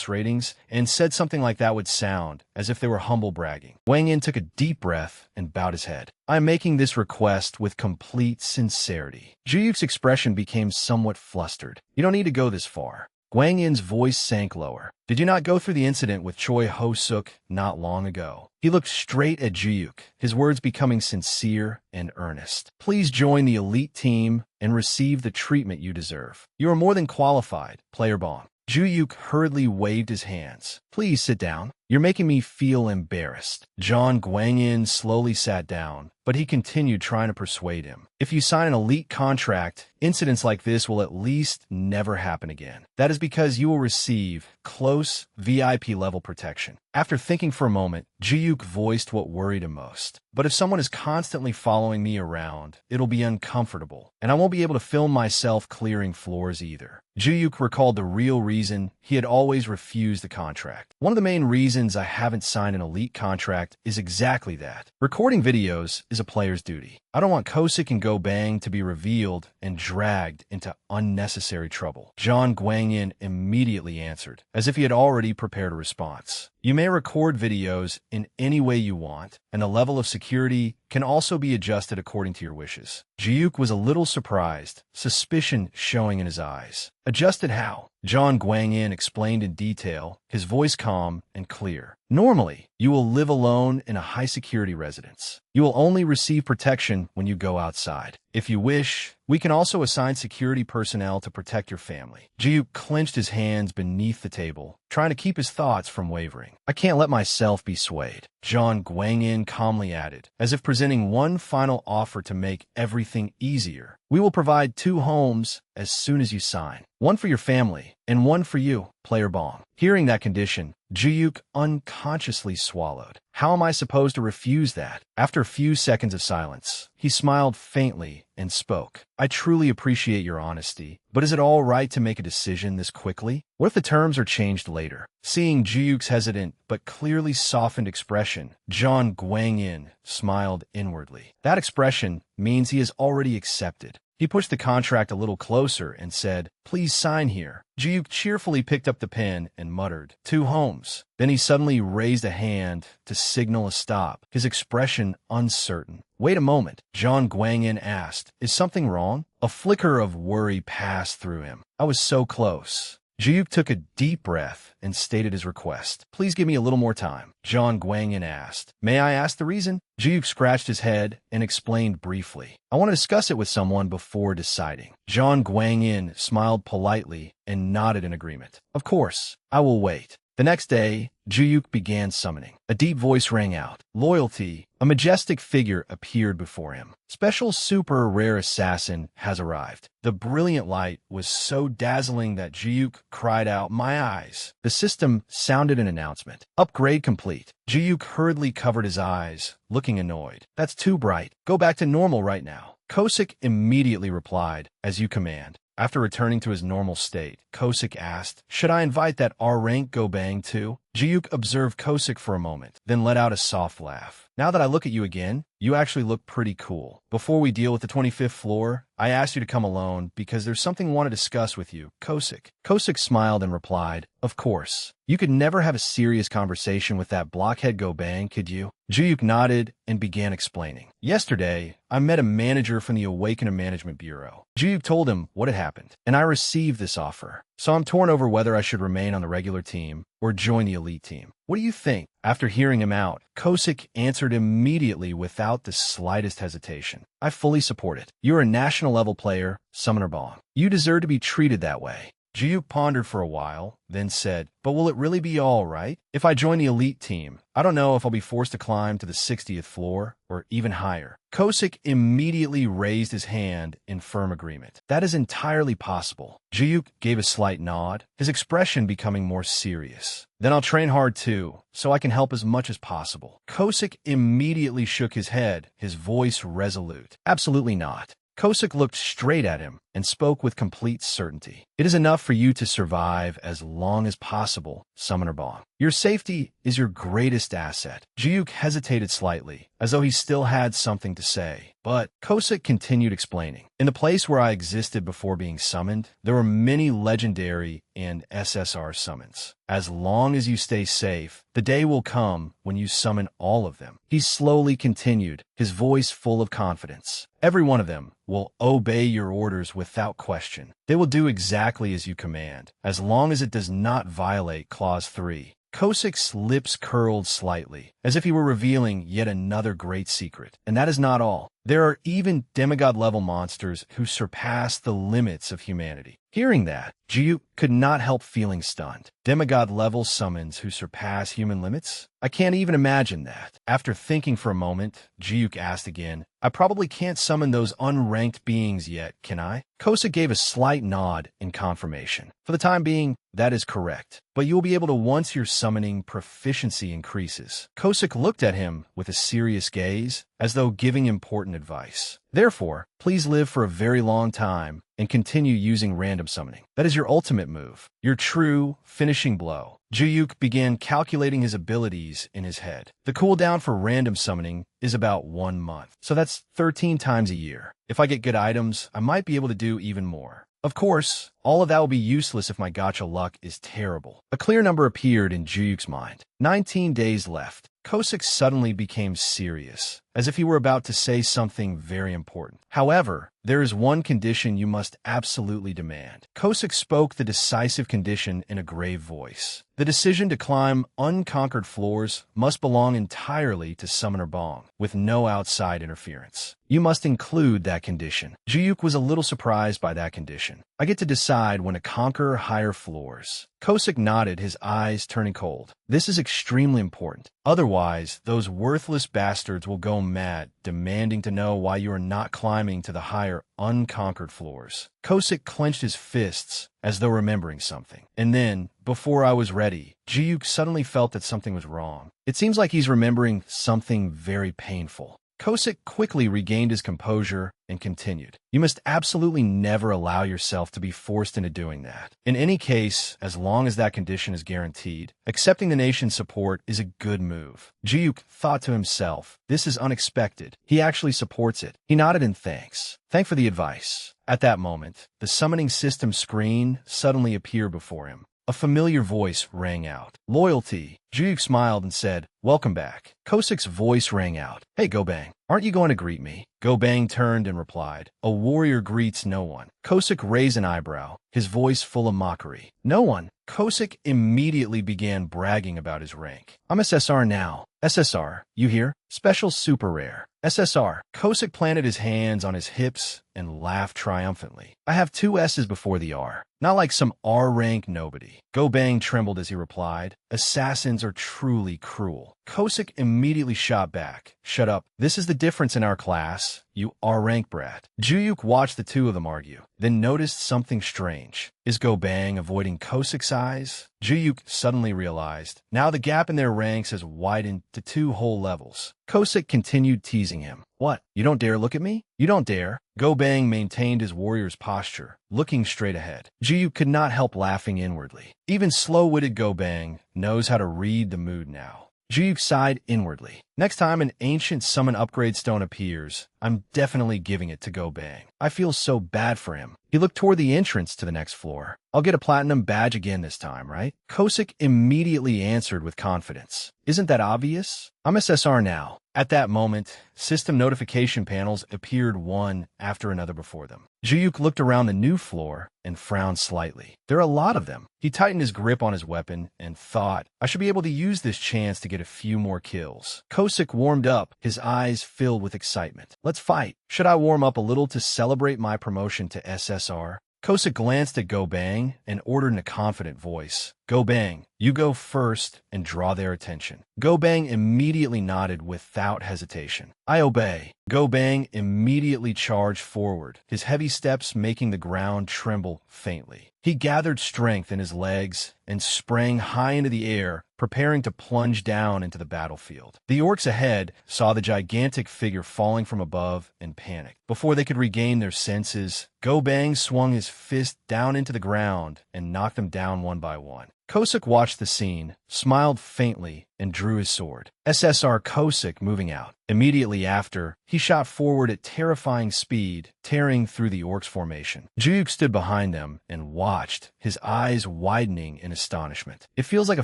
ratings and said something like that would sound as if they were humble bragging. Wang Yin took a deep breath and bowed his head. I'm making this request with complete sincerity. Juyuk's expression became somewhat flustered. You don't need to go this far. Guang Yin's voice sank lower. Did you not go through the incident with Choi Ho-suk not long ago? He looked straight at Juyuk, his words becoming sincere and earnest. Please join the elite team and receive the treatment you deserve. You are more than qualified, Player Bong. Juyuk hurriedly waved his hands. Please sit down. You're making me feel embarrassed. John Guang Yin slowly sat down, but he continued trying to persuade him. If you sign an elite contract, incidents like this will at least never happen again. That is because you will receive close VIP level protection. After thinking for a moment, Juyuk voiced what worried him most. But if someone is constantly following me around, it'll be uncomfortable, and I won't be able to film myself clearing floors either. Juyuk recalled the real reason he had always refused the contract. One of the main reasons I haven't signed an elite contract is exactly that. Recording videos is a player's duty. I don't want Kosik and Go Bang to be revealed and dragged into unnecessary trouble. John Guang Yin immediately answered, as if he had already prepared a response. You may record videos in any way you want, and the level of security can also be adjusted according to your wishes. Juyuk was a little surprised, suspicion showing in his eyes. Adjusted how? John Guang Yin explained in detail, his voice calm and clear. Normally, you will live alone in a high-security residence. You will only receive protection when you go outside. If you wish, we can also assign security personnel to protect your family. Juyuk clenched his hands beneath the table, trying to keep his thoughts from wavering. I can't let myself be swayed. John Guang Yin calmly added, as if presenting one final offer to make everything easier. We will provide 2 homes as soon as you sign. One for your family, and one for you, Player Bong. Hearing that condition, Juyuk unconsciously swallowed. How am I supposed to refuse that? After a few seconds of silence, he smiled faintly and spoke. I truly appreciate your honesty, but is it all right to make a decision this quickly? What if the terms are changed later? Seeing Juyuk's hesitant but clearly softened expression, John Guang Yin smiled inwardly. That expression means he has already accepted. He pushed the contract a little closer and said, "Please sign here." Juyuk cheerfully picked up the pen and muttered, 2 homes. Then he suddenly raised a hand to signal a stop, his expression uncertain. Wait a moment, John Guang Yin asked. Is something wrong? A flicker of worry passed through him. I was so close. Juyuk took a deep breath and stated his request. Please give me a little more time. John Guang Yin asked. May I ask the reason? Juyuk scratched his head and explained briefly. I want to discuss it with someone before deciding. John Guang Yin smiled politely and nodded in agreement. Of course, I will wait. The next day, Juyuk began summoning. A deep voice rang out. Loyalty. A majestic figure appeared before him. Special super rare assassin has arrived. The brilliant light was so dazzling that Juyuk cried out, my eyes. The system sounded an announcement. Upgrade complete. Juyuk hurriedly covered his eyes, looking annoyed. That's too bright. Go back to normal right now. Kosik immediately replied, "As you command." After returning to his normal state, Kosik asked, "Should I invite that R-rank Gobang too?" Jiuk observed Kosik for a moment, then let out a soft laugh. "Now that I look at you again, you actually look pretty cool. Before we deal with the 25th floor, I asked you to come alone because there's something I want to discuss with you, Kosik." Kosik smiled and replied, "Of course. You could never have a serious conversation with that blockhead Gobang, could you?" Jiuk nodded and began explaining. "Yesterday, I met a manager from the Awakener Management Bureau." Jiuk told him what had happened, and I received this offer. So I'm torn over whether I should remain on the regular team or join the elite team. What do you think? After hearing him out, Kosik answered immediately without the slightest hesitation. "I fully support it. You're a national-level player, Summoner Bong. You deserve to be treated that way." Jiuk pondered for a while, then said, "But will it really be all right? If I join the elite team, I don't know if I'll be forced to climb to the 60th floor or even higher." Kosik immediately raised his hand in firm agreement. "That is entirely possible." Jiuk gave a slight nod, his expression becoming more serious. "Then I'll train hard too, so I can help as much as possible." Kosik immediately shook his head, his voice resolute. "Absolutely not." Kosik looked straight at him and spoke with complete certainty. "It is enough for you to survive as long as possible, Summoner Bong. Your safety is your greatest asset." Jiuk hesitated slightly, as though he still had something to say. But Kosik continued explaining. "In the place where I existed before being summoned, there were many legendary and SSR summons. As long as you stay safe, the day will come when you summon all of them." He slowly continued, his voice full of confidence. "Every one of them will obey your orders without question. They will do exactly as you command, as long as it does not violate Clause 3. Kosik's lips curled slightly, as if he were revealing yet another great secret. And that is not all. There are even demigod-level monsters who surpass the limits of humanity. Hearing that, Jiuk could not help feeling stunned. Demigod-level summons who surpass human limits? I can't even imagine that. After thinking for a moment, Jiuk asked again, "I probably can't summon those unranked beings yet, can I?" Kosik gave a slight nod in confirmation. "For the time being, that is correct. But you will be able to once your summoning proficiency increases." Kosik looked at him with a serious gaze, as though giving important advice. "Therefore, please live for a very long time and continue using random summoning. That is your ultimate move, your true finishing blow." Jiuk began calculating his abilities in his head. The cooldown for random summoning is about 1 month, so that's 13 times a year. If I get good items, I might be able to do even more. Of course, all of that will be useless if my gacha luck is terrible. A clear number appeared in Jiuk's mind. 19 days left. Kosik suddenly became serious, as if he were about to say something very important. "However, there is one condition you must absolutely demand." Kosik spoke the decisive condition in a grave voice. "The decision to climb unconquered floors must belong entirely to Summoner Bong, with no outside interference. You must include that condition." Jiuk was a little surprised by that condition. "I get to decide when to conquer higher floors." Kosik nodded, his eyes turning cold. "This is extremely important. Otherwise, those worthless bastards will go mad, demanding to know why you are not climbing to the higher, unconquered floors." Kosik clenched his fists, as though remembering something. And then, before I was ready, Jiuk suddenly felt that something was wrong. It seems like he's remembering something very painful. Kosik quickly regained his composure and continued. "You must absolutely never allow yourself to be forced into doing that. In any case, as long as that condition is guaranteed, accepting the nation's support is a good move." Jiuk thought to himself, "This is unexpected. He actually supports it." He nodded in thanks. "Thanks for the advice." At that moment, the summoning system screen suddenly appeared before him. A familiar voice rang out. "Loyalty." Jiuk smiled and said, "Welcome back." Kosik's voice rang out. "Hey, Gobang, aren't you going to greet me?" Gobang turned and replied, "A warrior greets no one." Kosik raised an eyebrow, his voice full of mockery. "No one?" Kosik immediately began bragging about his rank. "I'm SSR now." "SSR, you hear? Special super rare. SSR. Kosik planted his hands on his hips and laughed triumphantly. "I have 2 S's before the R. Not like some R-rank nobody." Gobang trembled as he replied, "Assassins are truly cruel." Kosik immediately shot back. "Shut up. This is the difference in our class. You R-rank brat." Juyuk watched the two of them argue, then noticed something strange. Is Go-Bang avoiding Kosik's eyes? Juyuk suddenly realized. Now the gap in their ranks has widened to 2 whole levels. Kosik continued teasing him. "What? You don't dare look at me? You don't dare." Go-Bang maintained his warrior's posture, looking straight ahead. Juyuk could not help laughing inwardly. Even slow-witted Go-Bang knows how to read the mood now. Juyuk sighed inwardly. Next time an ancient summon upgrade stone appears, I'm definitely giving it to Go-Bang. I feel so bad for him. He looked toward the entrance to the next floor. "I'll get a platinum badge again this time, right?" Kosik immediately answered with confidence. "Isn't that obvious? I'm SSR now." At that moment, system notification panels appeared one after another before them. Juyuk looked around the new floor and frowned slightly. There are a lot of them. He tightened his grip on his weapon and thought, I should be able to use this chance to get a few more kills. Kosik warmed up, his eyes filled with excitement. "Let's fight. Should I warm up a little to celebrate my promotion to SSR?" Kosik glanced at Go-Bang and ordered in a confident voice. "Go-Bang, you go first and draw their attention." Go-Bang immediately nodded without hesitation. "I obey." Go-Bang immediately charged forward, his heavy steps making the ground tremble faintly. He gathered strength in his legs and sprang high into the air, preparing to plunge down into the battlefield. The orcs ahead saw the gigantic figure falling from above and panicked. Before they could regain their senses, Go-Bang swung his fist down into the ground and knocked them down one by one. Kosik watched the scene, smiled faintly, and drew his sword. SSR Kosik moving out. Immediately after, he shot forward at terrifying speed, tearing through the orcs' formation. Juyuk stood behind them and watched, his eyes widening in astonishment. It feels like a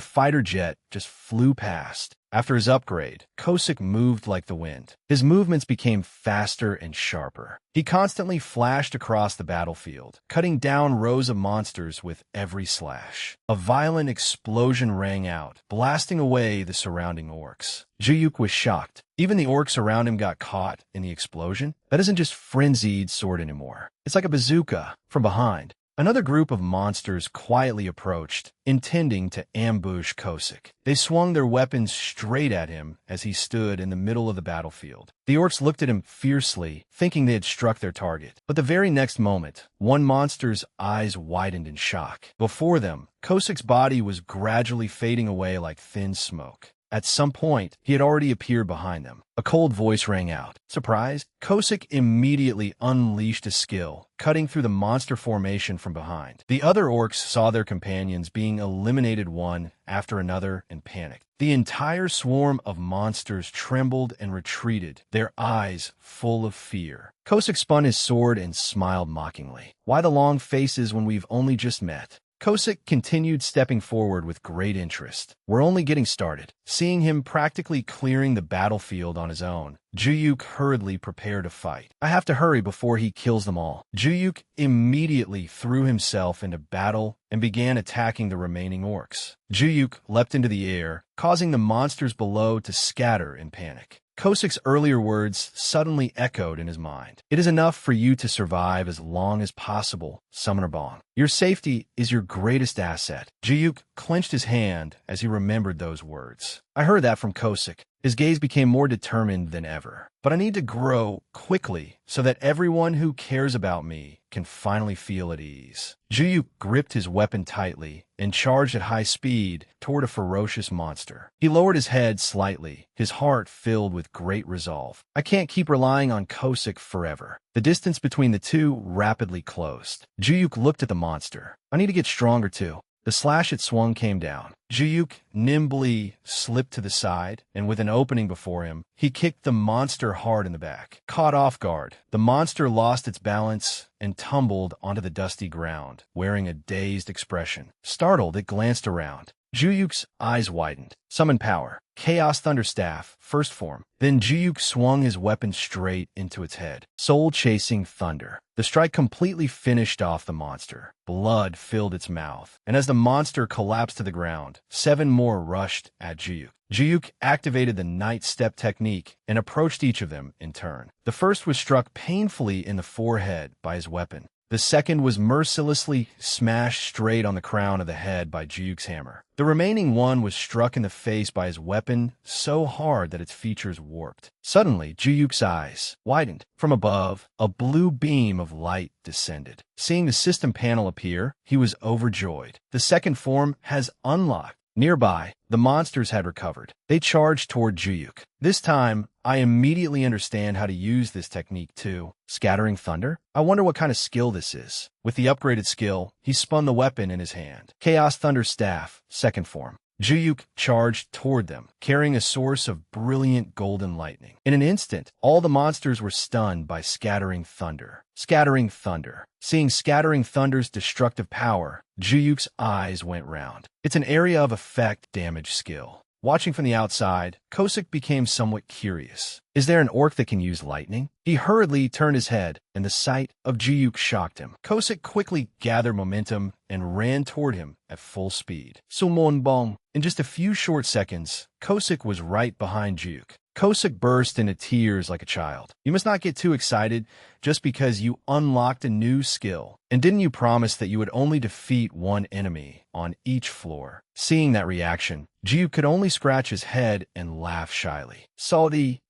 fighter jet just flew past. After his upgrade, Kosik moved like the wind. His movements became faster and sharper. He constantly flashed across the battlefield, cutting down rows of monsters with every slash. A violent explosion rang out, blasting away the surrounding orcs. Juyuk was shocked. Even the orcs around him got caught in the explosion. That isn't just frenzied sword anymore. It's like a bazooka from behind. Another group of monsters quietly approached, intending to ambush Kosik. They swung their weapons straight at him as he stood in the middle of the battlefield. The orcs looked at him fiercely, thinking they had struck their target. But the very next moment, one monster's eyes widened in shock. Before them, Kosik's body was gradually fading away like thin smoke. At some point, he had already appeared behind them. A cold voice rang out. Surprised, Kosik immediately unleashed a skill, cutting through the monster formation from behind. The other orcs saw their companions being eliminated one after another and panicked. The entire swarm of monsters trembled and retreated, their eyes full of fear. Kosik spun his sword and smiled mockingly. "Why the long faces when we've only just met?" Kosik continued stepping forward with great interest. "We're only getting started." Seeing him practically clearing the battlefield on his own, Juyuk hurriedly prepared to fight. "I have to hurry before he kills them all." Juyuk immediately threw himself into battle and began attacking the remaining orcs. Juyuk leapt into the air, causing the monsters below to scatter in panic. Kosik's earlier words suddenly echoed in his mind. "It is enough for you to survive as long as possible, Summoner Bong. Your safety is your greatest asset." Juyuk clenched his hand as he remembered those words. I heard that from Kosik. His gaze became more determined than ever. "But I need to grow quickly so that everyone who cares about me can finally feel at ease." Juyuk gripped his weapon tightly and charged at high speed toward a ferocious monster. He lowered his head slightly, his heart filled with great resolve. I can't keep relying on Kosik forever. The distance between the two rapidly closed. Juyuk looked at the monster. I need to get stronger too. The slash it swung came down. Juyuk nimbly slipped to the side, and with an opening before him, he kicked the monster hard in the back. Caught off guard, the monster lost its balance and tumbled onto the dusty ground, wearing a dazed expression. Startled, it glanced around. Juyuk's eyes widened. Summon power. Chaos Thunderstaff, first form. Then Juyuk swung his weapon straight into its head. Soul-chasing thunder. The strike completely finished off the monster. Blood filled its mouth, and as the monster collapsed to the ground, 7 more rushed at Juyuk. Juyuk activated the Night Step technique and approached each of them in turn. The first was struck painfully in the forehead by his weapon. The second was mercilessly smashed straight on the crown of the head by Juyuk's hammer. The remaining one was struck in the face by his weapon so hard that its features warped. Suddenly, Juyuk's eyes widened. From above, a blue beam of light descended. Seeing the system panel appear, he was overjoyed. The second form has unlocked. Nearby, the monsters had recovered. They charged toward Juyuk. This time, I immediately understand how to use this technique too. Scattering thunder? I wonder what kind of skill this is. With the upgraded skill, he spun the weapon in his hand. Chaos Thunder Staff, second form. Juyuk charged toward them, carrying a source of brilliant golden lightning. In an instant, all the monsters were stunned by Scattering Thunder. Scattering Thunder. Seeing Scattering Thunder's destructive power, Juyuk's eyes went round. It's an area of effect damage skill. Watching from the outside, Kosik became somewhat curious. Is there an orc that can use lightning? He hurriedly turned his head, and the sight of Juyuk shocked him. Kosik quickly gathered momentum and ran toward him at full speed. Sumon Bong. In just a few short seconds, Kosik was right behind Juyuk. Kosik burst into tears like a child. You must not get too excited just because you unlocked a new skill. And didn't you promise that you would only defeat one enemy on each floor? Seeing that reaction, Juyuk could only scratch his head and laugh shyly. Suddenly,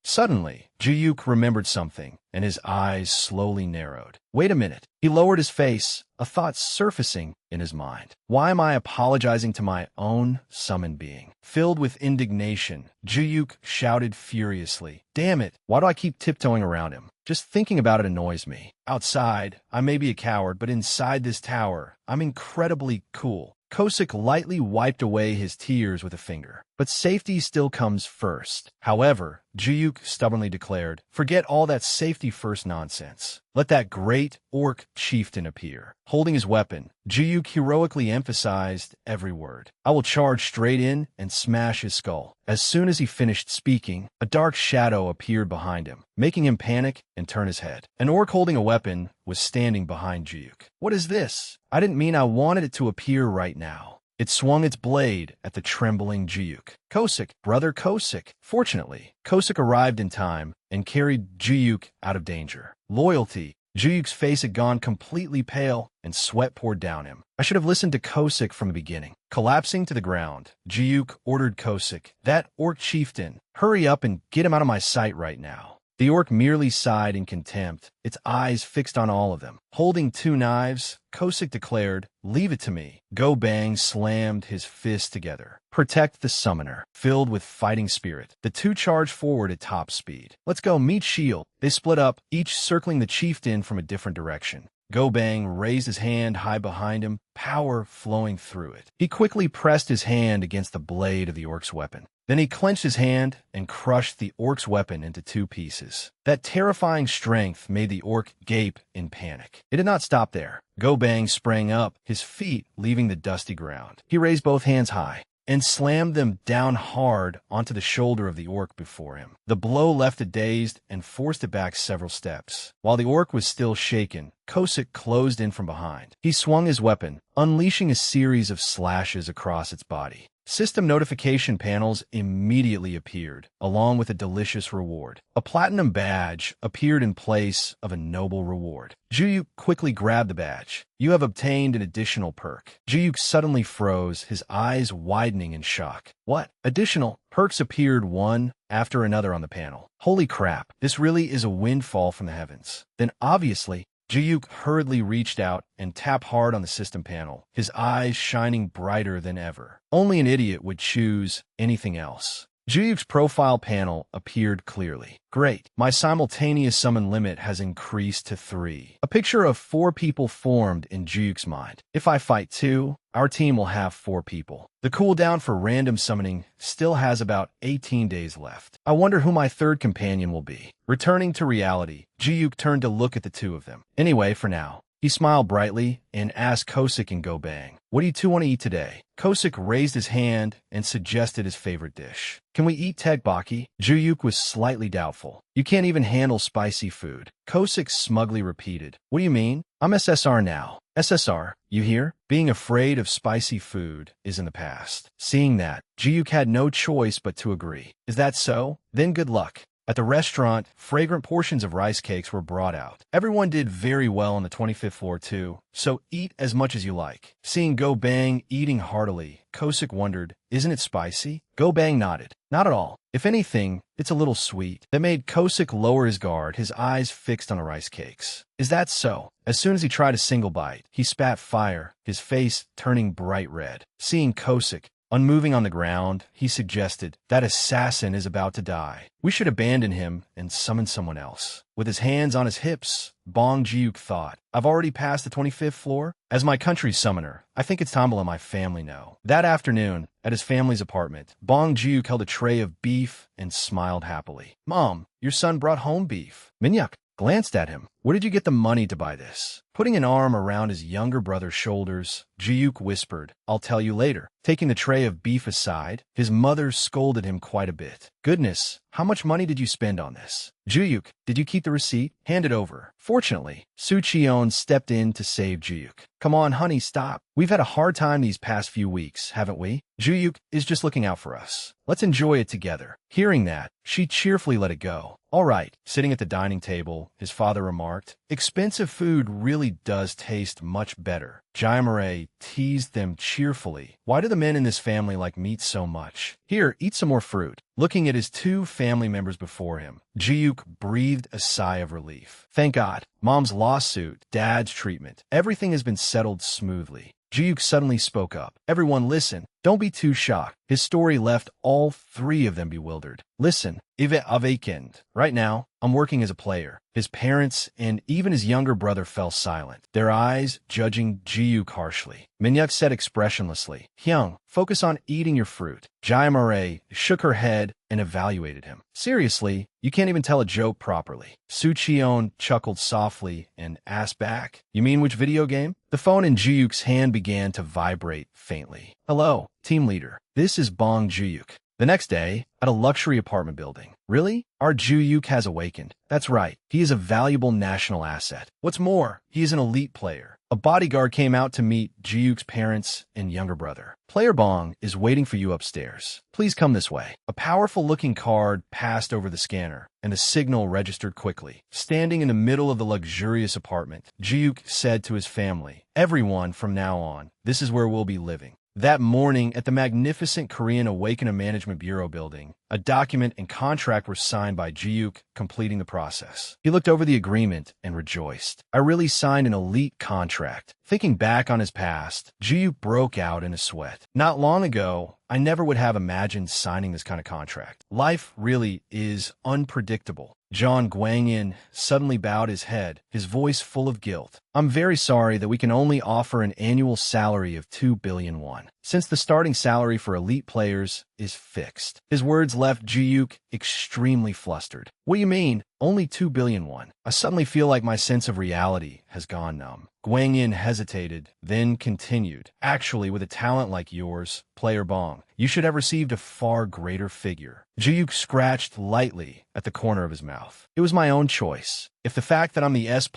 Juyuk remembered something, and his eyes slowly narrowed. Wait a minute. He lowered his face, a thought surfacing in his mind. Why am I apologizing to my own summoned being? Filled with indignation, Juyuk shouted furiously. Damn it, why do I keep tiptoeing around him? Just thinking about it annoys me. Outside, I may be a coward, but inside this tower, I'm incredibly cool. Kosik lightly wiped away his tears with a finger. But safety still comes first. However, Juyuk stubbornly declared, forget all that safety-first nonsense. Let that great orc chieftain appear. Holding his weapon, Juyuk heroically emphasized every word. I will charge straight in and smash his skull. As soon as he finished speaking, a dark shadow appeared behind him, making him panic and turn his head. An orc holding a weapon was standing behind Juyuk. What is this? I didn't mean I wanted it to appear right now. It swung its blade at the trembling Juyuk. Kosik, brother Kosik. Fortunately, Kosik arrived in time and carried Juyuk out of danger. Loyalty. Juyuk's face had gone completely pale and sweat poured down him. I should have listened to Kosik from the beginning. Collapsing to the ground, Juyuk ordered Kosik, that orc chieftain, hurry up and get him out of my sight right now. The orc merely sighed in contempt, its eyes fixed on all of them. Holding two knives, Kosik declared, leave it to me. Go Bang slammed his fists together. Protect the summoner. Filled with fighting spirit, the two charged forward at top speed. Let's go meet Shield. They split up, each circling the chieftain from a different direction. Go Bang raised his hand high behind him, power flowing through it. He quickly pressed his hand against the blade of the orc's weapon. Then he clenched his hand and crushed the orc's weapon into two pieces. That terrifying strength made the orc gape in panic. It did not stop there. Go Bang sprang up, his feet leaving the dusty ground. He raised both hands high and slammed them down hard onto the shoulder of the orc before him. The blow left it dazed and forced it back several steps. While the orc was still shaken, Kosik closed in from behind. He swung his weapon, unleashing a series of slashes across its body. System notification panels immediately appeared, along with a delicious reward. A platinum badge appeared in place of a noble reward. Juyuk quickly grabbed the badge. You have obtained an additional perk. Juyuk suddenly froze, his eyes widening in shock. What? Additional perks appeared one after another on the panel. Holy crap, this really is a windfall from the heavens. Then obviously, Juyuk hurriedly reached out and tapped hard on the system panel, his eyes shining brighter than ever. Only an idiot would choose anything else. Juyuk's profile panel appeared clearly. Great, my simultaneous summon limit has increased to 3. A picture of 4 people formed in Juyuk's mind. If I fight 2, our team will have 4 people. The cooldown for random summoning still has about 18 days left. I wonder who my third companion will be. Returning to reality, Juyuk turned to look at the two of them. Anyway, for now. He smiled brightly and asked Kosik and Go Bang, what do you two want to eat today? Kosik raised his hand and suggested his favorite dish. Can we eat tegbaki? Juyuk was slightly doubtful. You can't even handle spicy food. Kosik smugly repeated, what do you mean? I'm SSR now. SSR, you hear? Being afraid of spicy food is in the past. Seeing that, Juyuk had no choice but to agree. Is that so? Then good luck. At the restaurant, fragrant portions of rice cakes were brought out. Everyone did very well on the 25th floor too, so eat as much as you like. Seeing Go Bang eating heartily, Kosik wondered, "Isn't it spicy?" Go Bang nodded. "Not at all. If anything, it's a little sweet." That made Kosik lower his guard, his eyes fixed on the rice cakes. "Is that so?" As soon as he tried a single bite, he spat fire, his face turning bright red. Seeing Kosik unmoving on the ground, he suggested, "That assassin is about to die. We should abandon him and summon someone else." With his hands on his hips, Bong Jiuk thought, "I've already passed the 25th floor. As my country's summoner, I think it's time to let my family know." That afternoon, at his family's apartment, Bong Jiuk held a tray of beef and smiled happily. "Mom, your son brought home beef." Minhyuk glanced at him. "Where did you get the money to buy this?" Putting an arm around his younger brother's shoulders, Jiuk whispered, "I'll tell you later." Taking the tray of beef aside, his mother scolded him quite a bit. "Goodness, how much money did you spend on this?" "Jiuk, did you keep the receipt?" "Hand it over." Fortunately, Su Cheon stepped in to save Jiuk. "Come on, honey, stop. We've had a hard time these past few weeks, haven't we? Jiuk is just looking out for us. Let's enjoy it together." Hearing that, she cheerfully let it go. "All right." Sitting at the dining table, his father remarked, "Expensive food really does taste much better." Jaimare teased them cheerfully. "Why do the men in this family like meat so much? Here, eat some more fruit." Looking at his two family members before him, Jiuk breathed a sigh of relief. Thank God. Mom's lawsuit, Dad's treatment, everything has been settled smoothly. Jiuk suddenly spoke up. "Everyone listen. Don't be too shocked." His story left all three of them bewildered. "Listen, Ive Avekend. Right now, I'm working as a player." His parents and even his younger brother fell silent, their eyes judging Jiuk harshly. Minhyuk said expressionlessly, "Hyung, focus on eating your fruit." Jaimare shook her head and evaluated him. "Seriously, you can't even tell a joke properly." Su Cheon chuckled softly and asked back, "You mean which video game?" The phone in Jiuk's hand began to vibrate faintly. "Hello, team leader. This is Bong Jiuk." The next day, at a luxury apartment building. "Really? Our Jiuk has awakened." "That's right. He is a valuable national asset. What's more, he is an elite player." A bodyguard came out to meet Jiuk's parents and younger brother. "Player Bong is waiting for you upstairs. Please come this way." A powerful-looking card passed over the scanner, and the signal registered quickly. Standing in the middle of the luxurious apartment, Jiuk said to his family, "Everyone from now on, this is where we'll be living." That morning, at the magnificent Korean Awakening Management Bureau building, a document and contract were signed by Jiuk, completing the process. He looked over the agreement and rejoiced. "I really signed an elite contract." Thinking back on his past, Jiuk broke out in a sweat. "Not long ago, I never would have imagined signing this kind of contract. Life really is unpredictable." John Gwang-in suddenly bowed his head, his voice full of guilt. "I'm very sorry that we can only offer an annual salary of 2 billion won, since the starting salary for elite players is fixed." His words left Jiuk extremely flustered. "What do you mean? Only 2 billion won?" "I suddenly feel like my sense of reality has gone numb." Gwang-in hesitated, then continued. "Actually, with a talent like yours, Player Bong, you should have received a far greater figure." Jiuk scratched lightly at the corner of his mouth. "It was my own choice. If the fact that I'm the S++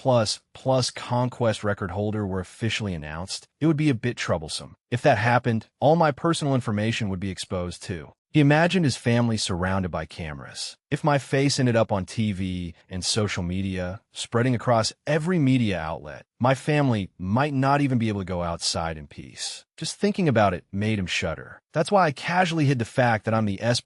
Conquest record holder were officially announced, it would be a bit troublesome. If that happened, all my personal information would be exposed too." He imagined his family surrounded by cameras. If my face ended up on TV and social media, spreading across every media outlet, my family might not even be able to go outside in peace. Just thinking about it made him shudder. That's why I casually hid the fact that I'm the S++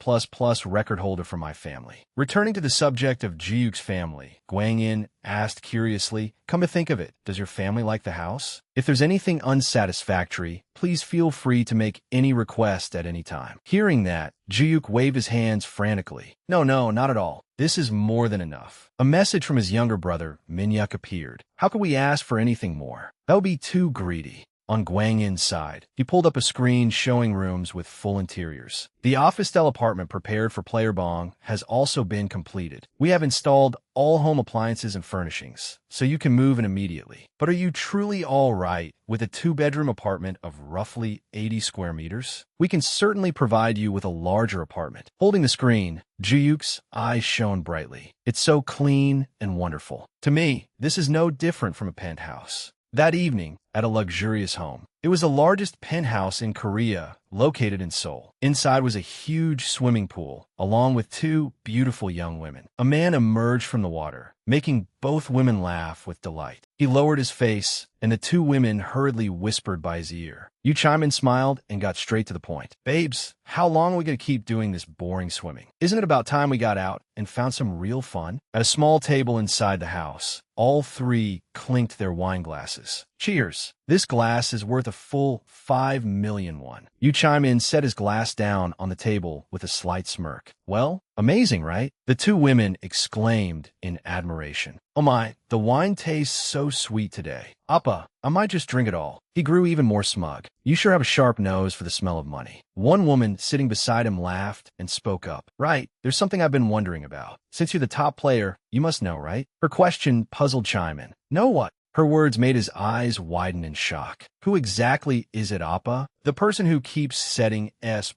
record holder for my family. Returning to the subject of Jiuk's family, Gwang-in asked curiously, "Come to think of it, does your family like the house? If there's anything unsatisfactory, please feel free to make any request at any time." Hearing that, Jiuk waved his hands frantically. No, not at all. This is more than enough." A message from his younger brother, Minhyuk, appeared. "How could we ask for anything more? That would be too greedy." On Gwang-in's side, he pulled up a screen showing rooms with full interiors. "The office-style apartment prepared for Player Bong has also been completed. We have installed all home appliances and furnishings, so you can move in immediately. But are you truly all right with a 2-bedroom apartment of roughly 80 square meters? We can certainly provide you with a larger apartment." Holding the screen, Jiuk's eyes shone brightly. "It's so clean and wonderful. To me, this is no different from a penthouse." That evening, at a luxurious home. It was the largest penthouse in Korea, located in Seoul. Inside was a huge swimming pool, along with two beautiful young women. A man emerged from the water, making both women laugh with delight. He lowered his face, and the two women hurriedly whispered by his ear. Yu Chaimin smiled and got straight to the point. Babes, how long are we going to keep doing this boring swimming? Isn't it about time we got out and found some real fun? At a small table inside the house, all three clinked their wine glasses. Cheers. This glass is worth a full 5 million won. Yu Chaimin set his glass down on the table with a slight smirk. Well, amazing, right? The two women exclaimed in admiration. Oh my, the wine tastes so sweet today. Appa, I might just drink it all. He grew even more smug. You sure have a sharp nose for the smell of money. One woman sitting beside him laughed and spoke up. Right, there's something I've been wondering about. Since you're the top player, you must know, right? Her question puzzled Chaimin. Know what? Her words made his eyes widen in shock. Who exactly is it, Appa? The person who keeps setting S++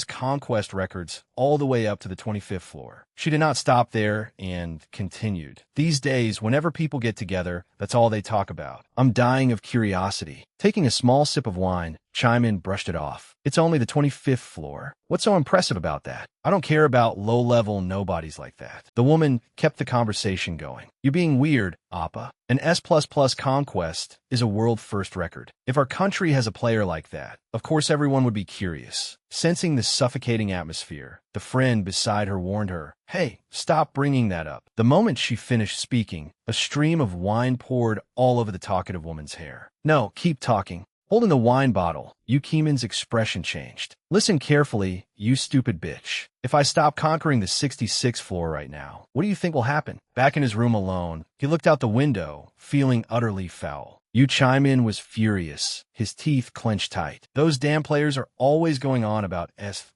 conquest records all the way up to the 25th floor. She did not stop there and continued. These days, whenever people get together, that's all they talk about. I'm dying of curiosity. Taking a small sip of wine, Chaimin brushed it off. It's only the 25th floor. What's so impressive about that? I don't care about low-level nobodies like that. The woman kept the conversation going. You're being weird, Appa. An S++ conquest is a world-first record. If our country has a player like that, of course everyone would be curious. Sensing the suffocating atmosphere, the friend beside her warned her, Hey, stop bringing that up. The moment she finished speaking, a stream of wine poured all over the talkative woman's hair. No, keep talking. Holding the wine bottle, Yu Chaimin's expression changed. Listen carefully, you stupid bitch. If I stop conquering the 66th floor right now, what do you think will happen? Back in his room alone, he looked out the window, feeling utterly foul. Yu Chaimin was furious, his teeth clenched tight. Those damn players are always going on about S++.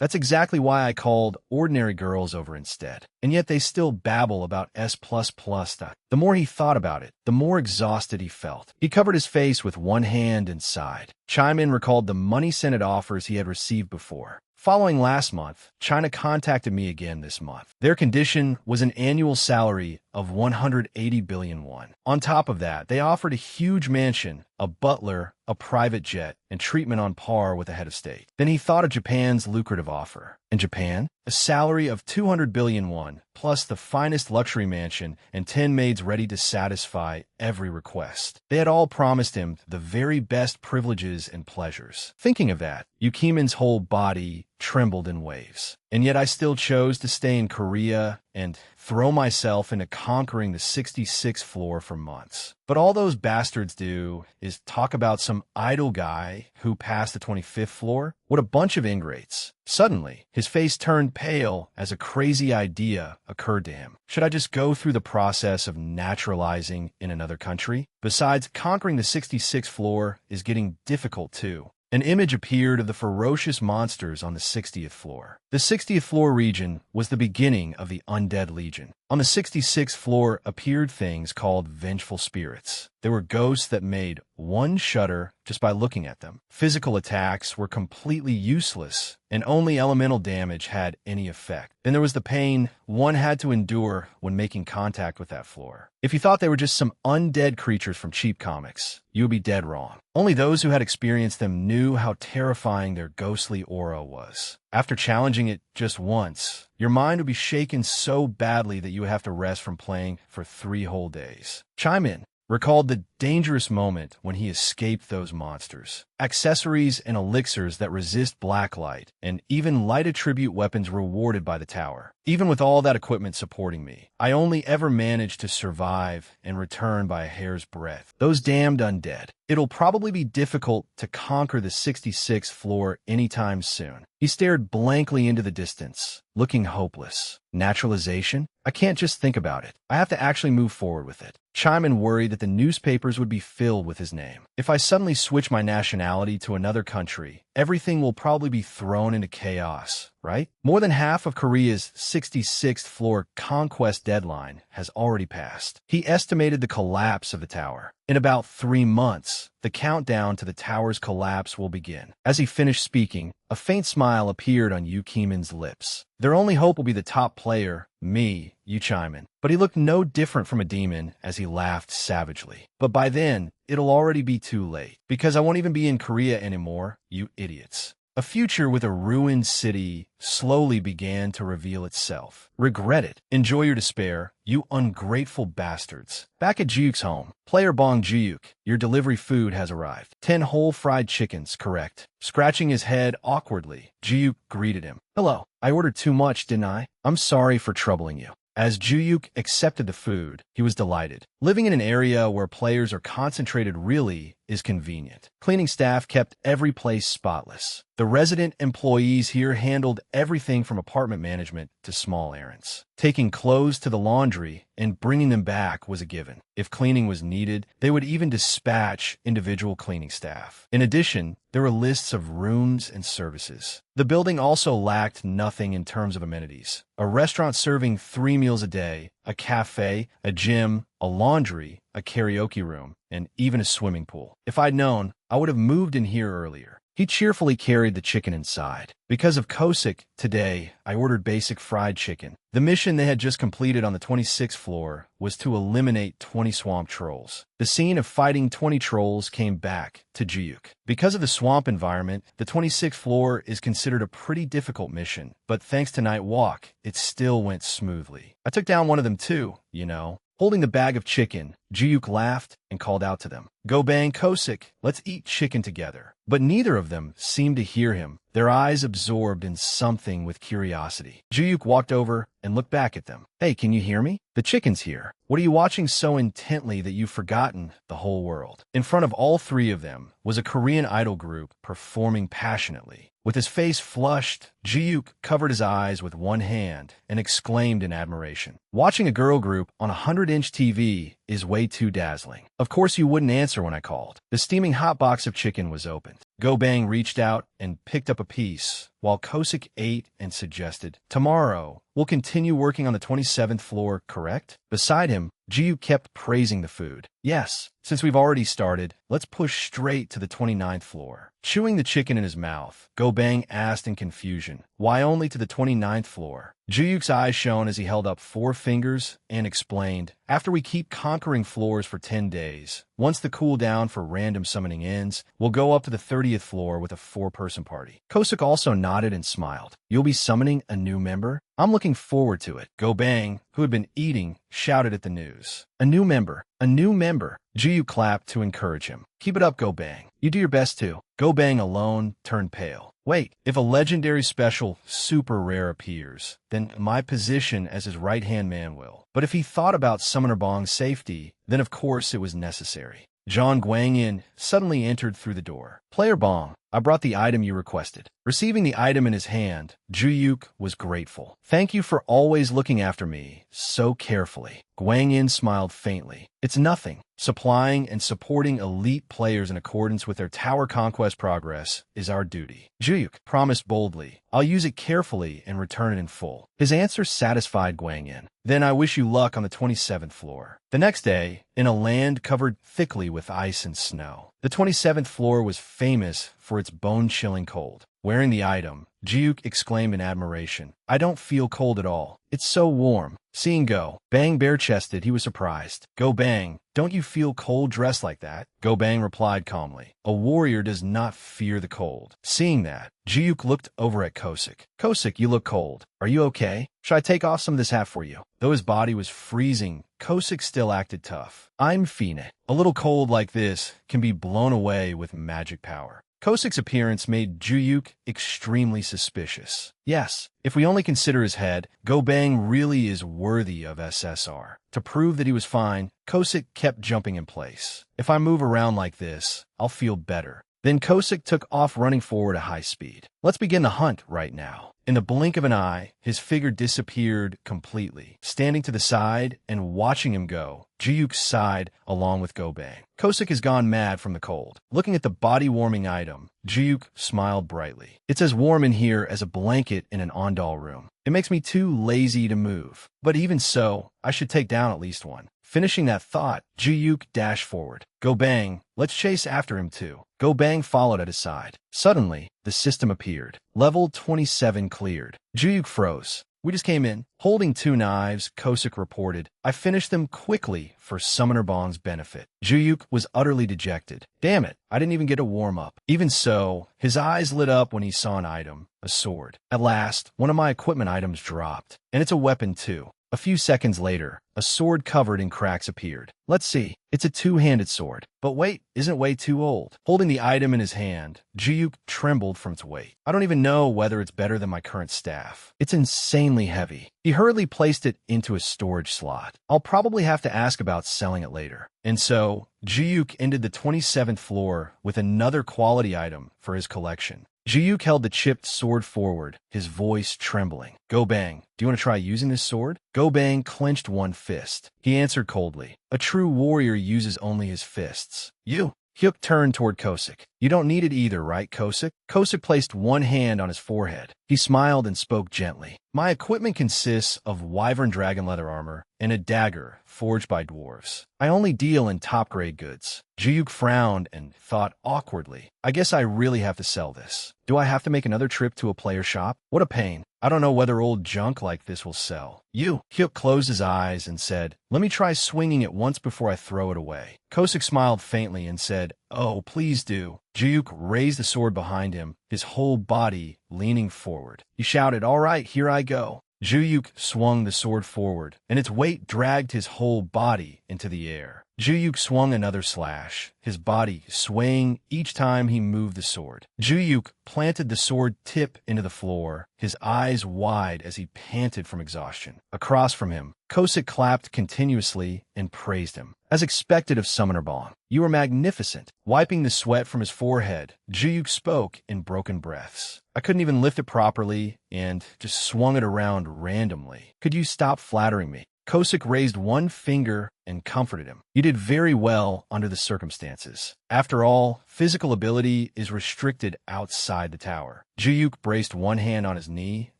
That's exactly why I called ordinary girls over instead. And yet they still babble about S++. The more he thought about it, the more exhausted he felt. He covered his face with one hand and sighed. Chaimin recalled the money-scented offers he had received before. Following last month, China contacted me again this month. Their condition was an annual salary of 180 billion won. On top of that, they offered a huge mansion, a butler, a private jet, and treatment on par with the head of state. Then he thought of Japan's lucrative offer. In Japan, a salary of 200 billion won, plus the finest luxury mansion and 10 maids ready to satisfy every request. They had all promised him the very best privileges and pleasures. Thinking of that, Yu Chaimin's whole body trembled in waves. And yet I still chose to stay in Korea and throw myself into conquering the 66th floor for months. But all those bastards do is talk about some idle guy who passed the 25th floor. What a bunch of ingrates. Suddenly, his face turned pale as a crazy idea occurred to him. Should I just go through the process of naturalizing in another country? Besides, conquering the 66th floor is getting difficult too. An image appeared of the ferocious monsters on the 60th floor. The 60th floor region was the beginning of the Undead Legion. On the 66th floor appeared things called vengeful spirits. There were ghosts that made one shudder just by looking at them. Physical attacks were completely useless, and only elemental damage had any effect. Then there was the pain one had to endure when making contact with that floor. If you thought they were just some undead creatures from cheap comics, you would be dead wrong. Only those who had experienced them knew how terrifying their ghostly aura was. After challenging it just once, your mind would be shaken so badly that you would have to rest from playing for 3 whole days. Chaimin recalled the dangerous moment when he escaped those monsters. Accessories and elixirs that resist blacklight, and even light attribute weapons rewarded by the tower. Even with all that equipment supporting me, I only ever managed to survive and return by a hair's breadth. Those damned undead. It'll probably be difficult to conquer the 66th floor anytime soon. He stared blankly into the distance, looking hopeless. Naturalization? I can't just think about it. I have to actually move forward with it. Chaimin worried that the newspapers would be filled with his name. If I suddenly switch my nationality to another country, everything will probably be thrown into chaos, right? More than half of Korea's 66th floor conquest deadline has already passed. He estimated the collapse of the tower. In about 3 months, the countdown to the tower's collapse will begin. As he finished speaking, a faint smile appeared on Yu Kimin's lips. Their only hope will be the top player, me, Yu Chimin. But he looked no different from a demon as he laughed savagely. But by then, it'll already be too late, because I won't even be in Korea anymore, you idiots. A future with a ruined city slowly began to reveal itself. Regret it. Enjoy your despair, you ungrateful bastards. Back at Juyuk's home, player Bong Juyuk, your delivery food has arrived. 10 whole fried chickens, correct? Scratching his head awkwardly, Juyuk greeted him. Hello, I ordered too much, didn't I? I'm sorry for troubling you. As Juyuk accepted the food, he was delighted. Living in an area where players are concentrated really is convenient. Cleaning staff kept every place spotless. The resident employees here handled everything from apartment management to small errands. Taking clothes to the laundry and bringing them back was a given. If cleaning was needed, they would even dispatch individual cleaning staff. In addition, there were lists of rooms and services. The building also lacked nothing in terms of amenities. A restaurant serving 3 meals a day, a cafe, a gym, a laundry, a karaoke room, and even a swimming pool. If I'd known, I would have moved in here earlier. He cheerfully carried the chicken inside. Because of Kosik, today, I ordered basic fried chicken. The mission they had just completed on the 26th floor was to eliminate 20 swamp trolls. The scene of fighting 20 trolls came back to Juyuk. Because of the swamp environment, the 26th floor is considered a pretty difficult mission, but thanks to Night Walk, it still went smoothly. I took down one of them too, you know. Holding the bag of chicken, Juyuk laughed and called out to them. Go bang Kosik, let's eat chicken together. But neither of them seemed to hear him, their eyes absorbed in something with curiosity. Juyuk walked over and looked back at them. Hey, can you hear me? The chicken's here. What are you watching so intently that you've forgotten the whole world? In front of all 3 of them was a Korean idol group performing passionately. With his face flushed, Juyuk covered his eyes with one hand and exclaimed in admiration. Watching a girl group on a 100-inch TV is way too dazzling. Of course you wouldn't answer when I called. The steaming hot box of chicken was opened. Go Bang reached out and picked up a piece, while Kosik ate and suggested, tomorrow, we'll continue working on the 27th floor, correct? Beside him, Jiu kept praising the food. Yes, since we've already started, let's push straight to the 29th floor. Chewing the chicken in his mouth, Go Bang asked in confusion, why only to the 29th floor? Juyuk's eyes shone as he held up 4 fingers and explained, after we keep conquering floors for 10 days, once the cooldown for random summoning ends, we'll go up to the 30th floor with a 4-person party. Kosik also nodded and smiled. You'll be summoning a new member? I'm looking forward to it. Go Bang, who had been eating, shouted at the news. A new member. A new member. Jiu clapped to encourage him. Keep it up, Go Bang. You do your best too. Go Bang alone turned pale. Wait, if a legendary special super rare appears, then my position as his right-hand man will. But if he thought about Summoner Bong's safety, then of course it was necessary. John Guangyin suddenly entered through the door. Player Bong, I brought the item you requested. Receiving the item in his hand, Juyuk was grateful. Thank you for always looking after me so carefully. Guangyin smiled faintly. It's nothing. Supplying and supporting elite players in accordance with their tower conquest progress is our duty. Juyuk promised boldly, I'll use it carefully and return it in full. His answer satisfied Guangyin. Then I wish you luck on the 27th floor. The next day, in a land covered thickly with ice and snow, the 27th floor was famous for its bone-chilling cold. Wearing the item, Jiuk exclaimed in admiration, I don't feel cold at all. It's so warm. Seeing Go Bang bare-chested, he was surprised. Go Bang, don't you feel cold dressed like that? Go Bang replied calmly. A warrior does not fear the cold. Seeing that, Jiuk looked over at Kosik. Kosik, you look cold. Are you okay? Should I take off some of this hat for you? Though his body was freezing, Kosik still acted tough. I'm Fine. A little cold like this can be blown away with magic power. Kosik's appearance made Juyuk extremely suspicious. Yes, if we only consider his head, Go Bang really is worthy of SSR. To prove that he was fine, Kosik kept jumping in place. If I move around like this, I'll feel better. Then Kosik took off running forward at high speed. Let's begin the hunt right now. In the blink of an eye, his figure disappeared completely. Standing to the side and watching him go, Jiyuk sighed along with Gobang. Kosik has gone mad from the cold. Looking at the body-warming item, Jiyuk smiled brightly. It's as warm in here as a blanket in an Ondal room. It makes me too lazy to move. But even so, I should take down at least one. Finishing that thought, Jiyuk dashed forward. Gobang, let's chase after him too. Gobang followed at his side. Suddenly, the system appeared. Level 27 cleared. Jiyuk froze. We just came in. Holding 2 knives, Kosik reported. I finished them quickly for Summoner Bong's benefit. Jiyuk was utterly dejected. Damn it, I didn't even get a warm-up. Even so, his eyes lit up when he saw an item, a sword. At last, one of my equipment items dropped. And it's a weapon too. A few seconds later, a sword covered in cracks appeared. Let's see. It's a 2-handed sword. But wait, isn't it way too old? Holding the item in his hand, Jiyuk trembled from its weight. I don't even know whether it's better than my current staff. It's insanely heavy. He hurriedly placed it into a storage slot. I'll probably have to ask about selling it later. And so, Jiyuk ended the 27th floor with another quality item for his collection. Jiyuk held the chipped sword forward, his voice trembling. Gobang, do you want to try using this sword? Gobang clenched one fist. He answered coldly. A true warrior uses only his fists. You? Hyuk turned toward Kosik. You don't need it either, right, Kosik? Kosik placed one hand on his forehead. He smiled and spoke gently. My equipment consists of wyvern dragon leather armor and a dagger forged by dwarves. I only deal in top-grade goods. Jiyuk frowned and thought awkwardly. I guess I really have to sell this. Do I have to make another trip to a player shop? What a pain. I don't know whether old junk like this will sell. Hyuk closed his eyes and said, let me try swinging it once before I throw it away. Kosik smiled faintly and said, oh, please do. Jiyuk raised the sword behind him, his whole body leaning forward. He shouted, all right, here I go. Jiyuk swung the sword forward, and its weight dragged his whole body into the air. Jiyuk swung another slash, his body swaying each time he moved the sword. Jiyuk planted the sword tip into the floor, his eyes wide as he panted from exhaustion. Across from him, Kosik clapped continuously and praised him. As expected of Summoner Bong, you are magnificent. Wiping the sweat from his forehead, Jiyuk spoke in broken breaths. I couldn't even lift it properly and just swung it around randomly. Could you stop flattering me? Kosik raised one finger and comforted him. You did very well under the circumstances. After all, physical ability is restricted outside the tower. Jiyuk braced one hand on his knee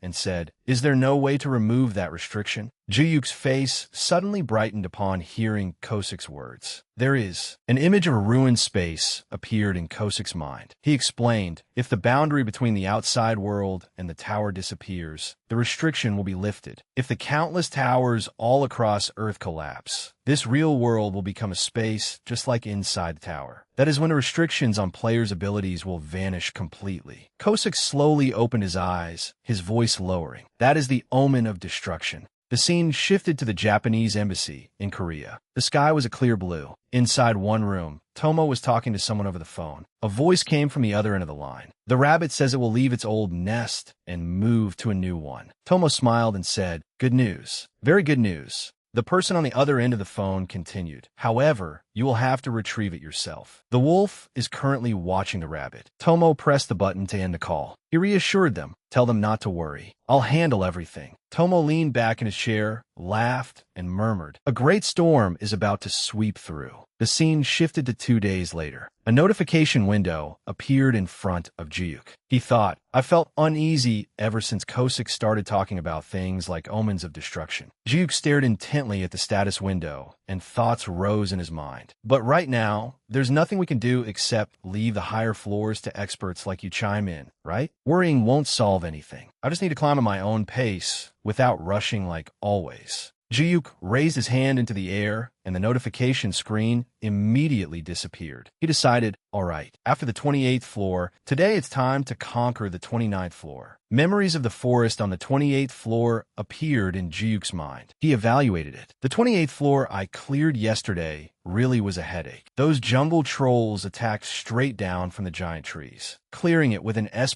and said, is there no way to remove that restriction? Jiyuk's face suddenly brightened upon hearing Kosik's words. There is. An image of a ruined space appeared in Kosik's mind. He explained, if the boundary between the outside world and the tower disappears, the restriction will be lifted. If the countless towers all across Earth collapse, this real world will become a space just like inside the tower. That is when the restrictions on players' abilities will vanish completely. Kosik slowly opened his eyes, his voice lowering. That is the omen of destruction. The scene shifted to the Japanese embassy in Korea. The sky was a clear blue. Inside one room, Tomo was talking to someone over the phone. A voice came from the other end of the line. The rabbit says it will leave its old nest and move to a new one. Tomo smiled and said, good news. Very good news. The person on the other end of the phone continued. However, you will have to retrieve it yourself. The wolf is currently watching the rabbit. Tomo pressed the button to end the call. He reassured them. Tell them not to worry. I'll handle everything. Tomo leaned back in his chair, laughed, and murmured. A great storm is about to sweep through. The scene shifted to 2 days later. A notification window appeared in front of Jiyuk. He thought, I felt uneasy ever since Kosik started talking about things like omens of destruction. Jiyuk stared intently at the status window, and thoughts rose in his mind. But right now, there's nothing we can do except leave the higher floors to experts like you chime in, right? Worrying won't solve anything. I just need to climb at my own pace without rushing like always. Jiyuk raised his hand into the air, and the notification screen immediately disappeared. He decided, all right, after the 28th floor, today it's time to conquer the 29th floor. Memories of the forest on the 28th floor appeared in Jiyuk's mind. He evaluated it. The 28th floor I cleared yesterday really was a headache. Those jungle trolls attacked straight down from the giant trees. Clearing it with an S++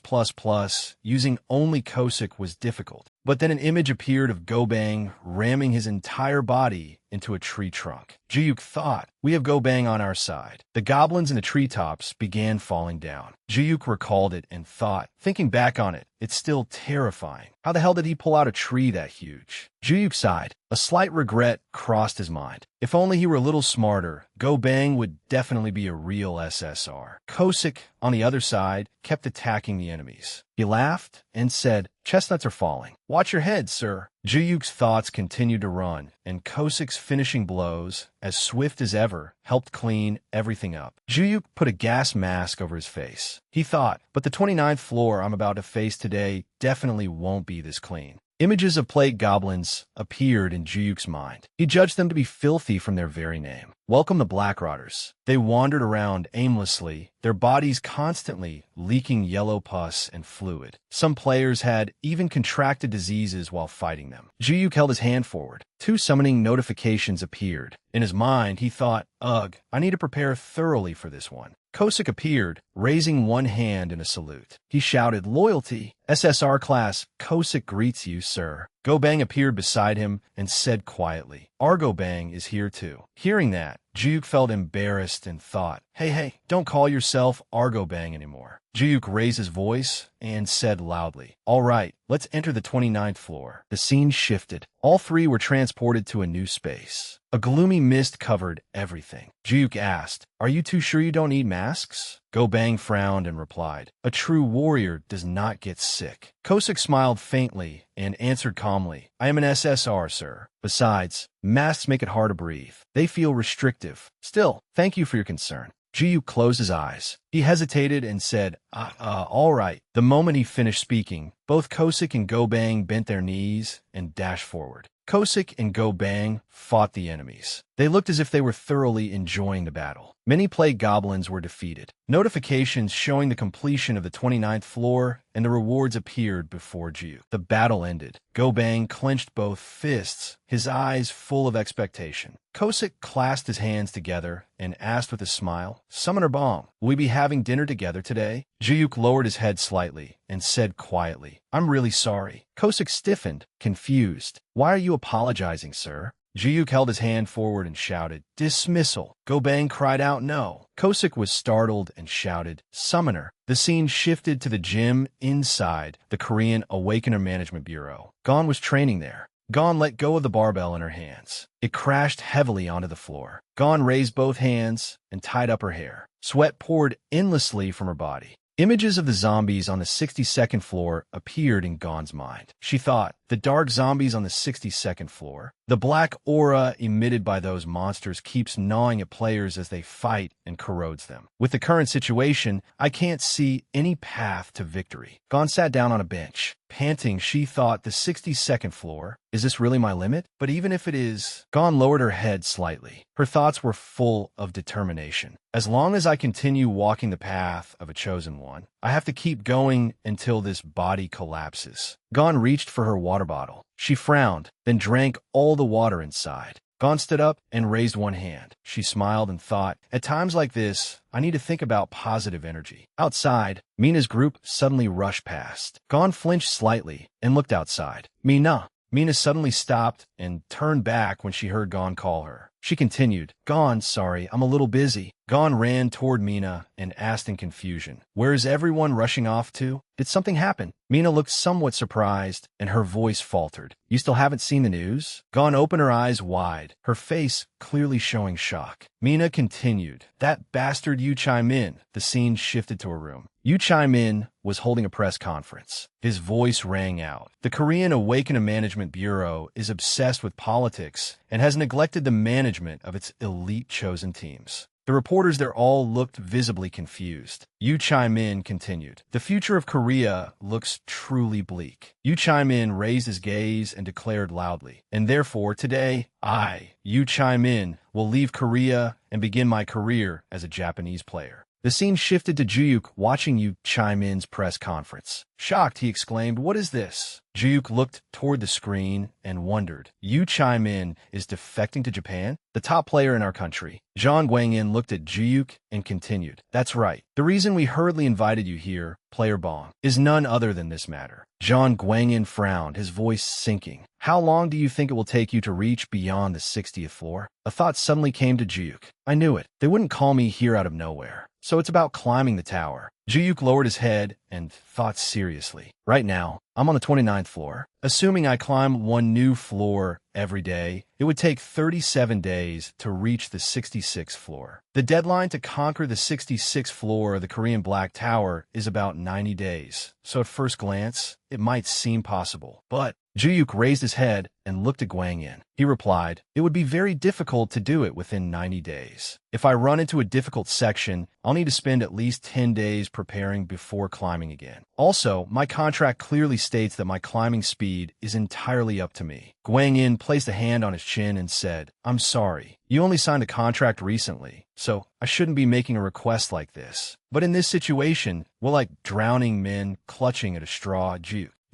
using only Kosik was difficult. But then an image appeared of Gobang ramming his entire body into a tree trunk. Jiyuk thought, we have Go Bang on our side. The goblins in the treetops began falling down. Jiyuk recalled it and thought, thinking back on it, it's still terrifying. How the hell did he pull out a tree that huge? Jiyuk sighed. A slight regret crossed his mind. If only he were a little smarter, Go Bang would definitely be a real SSR. Kosik, on the other side, kept attacking the enemies. He laughed and said, chestnuts are falling. Watch your head, sir. Jiyuk's thoughts continued to run, and Kosik's finishing blows, as swift as ever, helped clean everything up. Jiyuk put a gas mask over his face. He thought, but the 29th floor I'm about to face today definitely won't be this clean. Images of plague goblins appeared in Jiyuk's mind. He judged them to be filthy from their very name. Welcome the Black Rotters. They wandered around aimlessly, their bodies constantly leaking yellow pus and fluid. Some players had even contracted diseases while fighting them. Jiyuk held his hand forward. 2 summoning notifications appeared. In his mind, he thought, ugh, I need to prepare thoroughly for this one. Kosik appeared, raising one hand in a salute. He shouted, loyalty. SSR class, Kosik greets you, sir. Go Bang appeared beside him and said quietly, Argo Bang is here too. Hearing that, Jiyuk felt embarrassed and thought, hey, don't call yourself Argo Bang anymore. Jiyuk raised his voice and said loudly, all right, let's enter the 29th floor. The scene shifted. All 3 were transported to a new space. A gloomy mist covered everything. Jiyuk asked, are you too sure you don't need masks? Go Bang frowned and replied, a true warrior does not get sick. Kosik smiled faintly and answered calmly, I am an SSR, sir. Besides, masks make it hard to breathe. They feel restrictive. Still, thank you for your concern. Jiyuk closed his eyes. He hesitated and said, all right. The moment he finished speaking, both Kosik and Go Bang bent their knees and dashed forward. Kosik and Go Bang fought the enemies. They looked as if they were thoroughly enjoying the battle. Many plague goblins were defeated. Notifications showing the completion of the 29th floor and the rewards appeared before Jiyuk. The battle ended. Go Bang clenched both fists, his eyes full of expectation. Kosik clasped his hands together and asked with a smile, Summoner Bong, will we be having dinner together today? Jiyuk lowered his head slightly and said quietly, I'm really sorry. Kosik stiffened, confused. Why are you apologizing, sir? Jiyuk held his hand forward and shouted, dismissal. Go Bang cried out no. Kosik was startled and shouted, summoner. The scene shifted to the gym inside the Korean Awakener Management Bureau. Gon was training there. Gon let go of the barbell in her hands. It crashed heavily onto the floor. Gon raised both hands and tied up her hair. Sweat poured endlessly from her body. Images of the zombies on the 62nd floor appeared in Gon's mind. She thought, the dark zombies on the 62nd floor. The black aura emitted by those monsters keeps gnawing at players as they fight and corrodes them. With the current situation, I can't see any path to victory. Gon sat down on a bench. Panting, she thought, the 62nd floor? Is this really my limit? But even if it is, Gon lowered her head slightly. Her thoughts were full of determination. As long as I continue walking the path of a chosen one, I have to keep going until this body collapses. Gon reached for her water bottle. She frowned, then drank all the water inside. Gon stood up and raised one hand. She smiled and thought, at times like this, I need to think about positive energy. Outside, Mina's group suddenly rushed past. Gon flinched slightly and looked outside. Mina. Mina suddenly stopped and turned back when she heard Gon call her. She continued, Gon, sorry, I'm a little busy. Gon ran toward Mina and asked in confusion, where is everyone rushing off to? Did something happen? Mina looked somewhat surprised, and her voice faltered. You still haven't seen the news? Gon opened her eyes wide, her face clearly showing shock. Mina continued, that bastard Yu Chai-min. The scene shifted to a room. Yu Chai-min was holding a press conference. His voice rang out. The Korean Awakener Management Bureau is obsessed with politics and has neglected the management of its elite chosen teams. The reporters there all looked visibly confused. Yu Chai-min continued, the future of Korea looks truly bleak. Yu Chai-min raised his gaze and declared loudly, and therefore today, I, Yu Chai-min, will leave Korea and begin my career as a Japanese player. The scene shifted to Juyuk watching Yu Chai-min's press conference. Shocked, he exclaimed, "What is this?" Juyuk looked toward the screen and wondered. Yu Chai-min is defecting to Japan? The top player in our country. Zhang Guangyin looked at Juyuk and continued. "That's right. The reason we hurriedly invited you here, Player Bong, is none other than this matter." Zhang Guangyin frowned, his voice sinking. "How long do you think it will take you to reach beyond the 60th floor? A thought suddenly came to Juyuk. I knew it. They wouldn't call me here out of nowhere. So it's about climbing the tower. Juyuk lowered his head and thought seriously. Right now, I'm on the 29th floor. Assuming I climb one new floor every day, it would take 37 days to reach the 66th floor. The deadline to conquer the 66th floor of the Korean Black Tower is about 90 days. So at first glance, it might seem possible. But Juyuk raised his head and looked at Guangyin. He replied, "It would be very difficult to do it within 90 days. If I run into a difficult section, I'll need to spend at least 10 days preparing before climbing again. Also, my contract clearly states that my climbing speed is entirely up to me." Guangyin placed a hand on his chin and said, "I'm sorry. You only signed a contract recently, so I shouldn't be making a request like this. But in this situation, we're like drowning men clutching at a straw."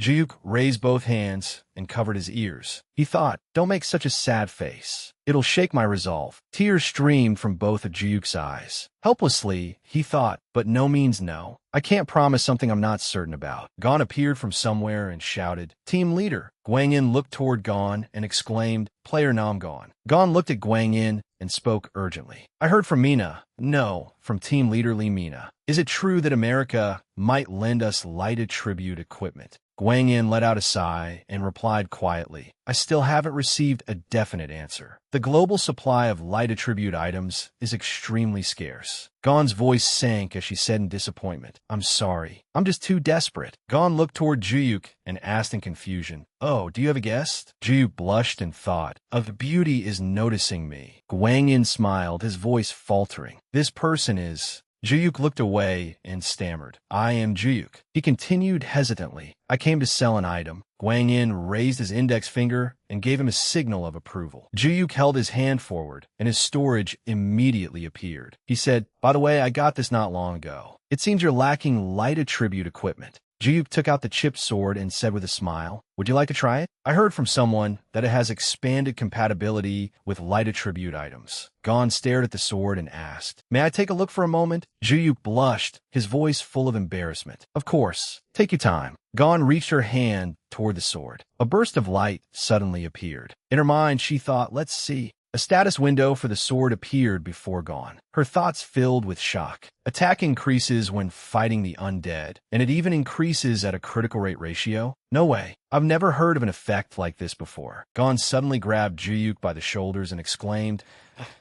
Juyuk raised both hands and covered his ears. He thought, "Don't make such a sad face. It'll shake my resolve." Tears streamed from both of Juyuk's eyes. Helplessly, he thought, "But no means no. I can't promise something I'm not certain about." Gon appeared from somewhere and shouted, "Team leader." Guangyin looked toward Gon and exclaimed, "Player Nam Gon." Gon looked at Guangyin and spoke urgently. "I heard from Mina. No, from Team Leader Lee Mina. Is it true that America might lend us light attribute equipment?" Guangyin let out a sigh and replied quietly, "I still haven't received a definite answer. The global supply of light attribute items is extremely scarce." Gon's voice sank as she said in disappointment, "I'm sorry. I'm just too desperate." Gon looked toward Juyuk and asked in confusion, "Oh, do you have a guess?" Juyuk blushed and thought, "Of beauty is noticing me." Guangyin smiled, his voice faltering. "This person is..." Juyuk looked away and stammered, "I am Juyuk." He continued hesitantly, "I came to sell an item." Guangyin raised his index finger and gave him a signal of approval. Juyuk held his hand forward, and his storage immediately appeared. He said, "By the way, I got this not long ago. It seems you're lacking light attribute equipment." Juyuk took out the chipped sword and said with a smile, "Would you like to try it? I heard from someone that it has expanded compatibility with light attribute items." Gon stared at the sword and asked, "May I take a look for a moment?" Juyuk blushed, his voice full of embarrassment. "Of course. Take your time." Gon reached her hand toward the sword. A burst of light suddenly appeared. In her mind, she thought, "Let's see." A status window for the sword appeared before Gon. Her thoughts filled with shock. Attack increases when fighting the undead, and it even increases at a critical rate ratio? No way. I've never heard of an effect like this before. Gon suddenly grabbed Juyuk by the shoulders and exclaimed.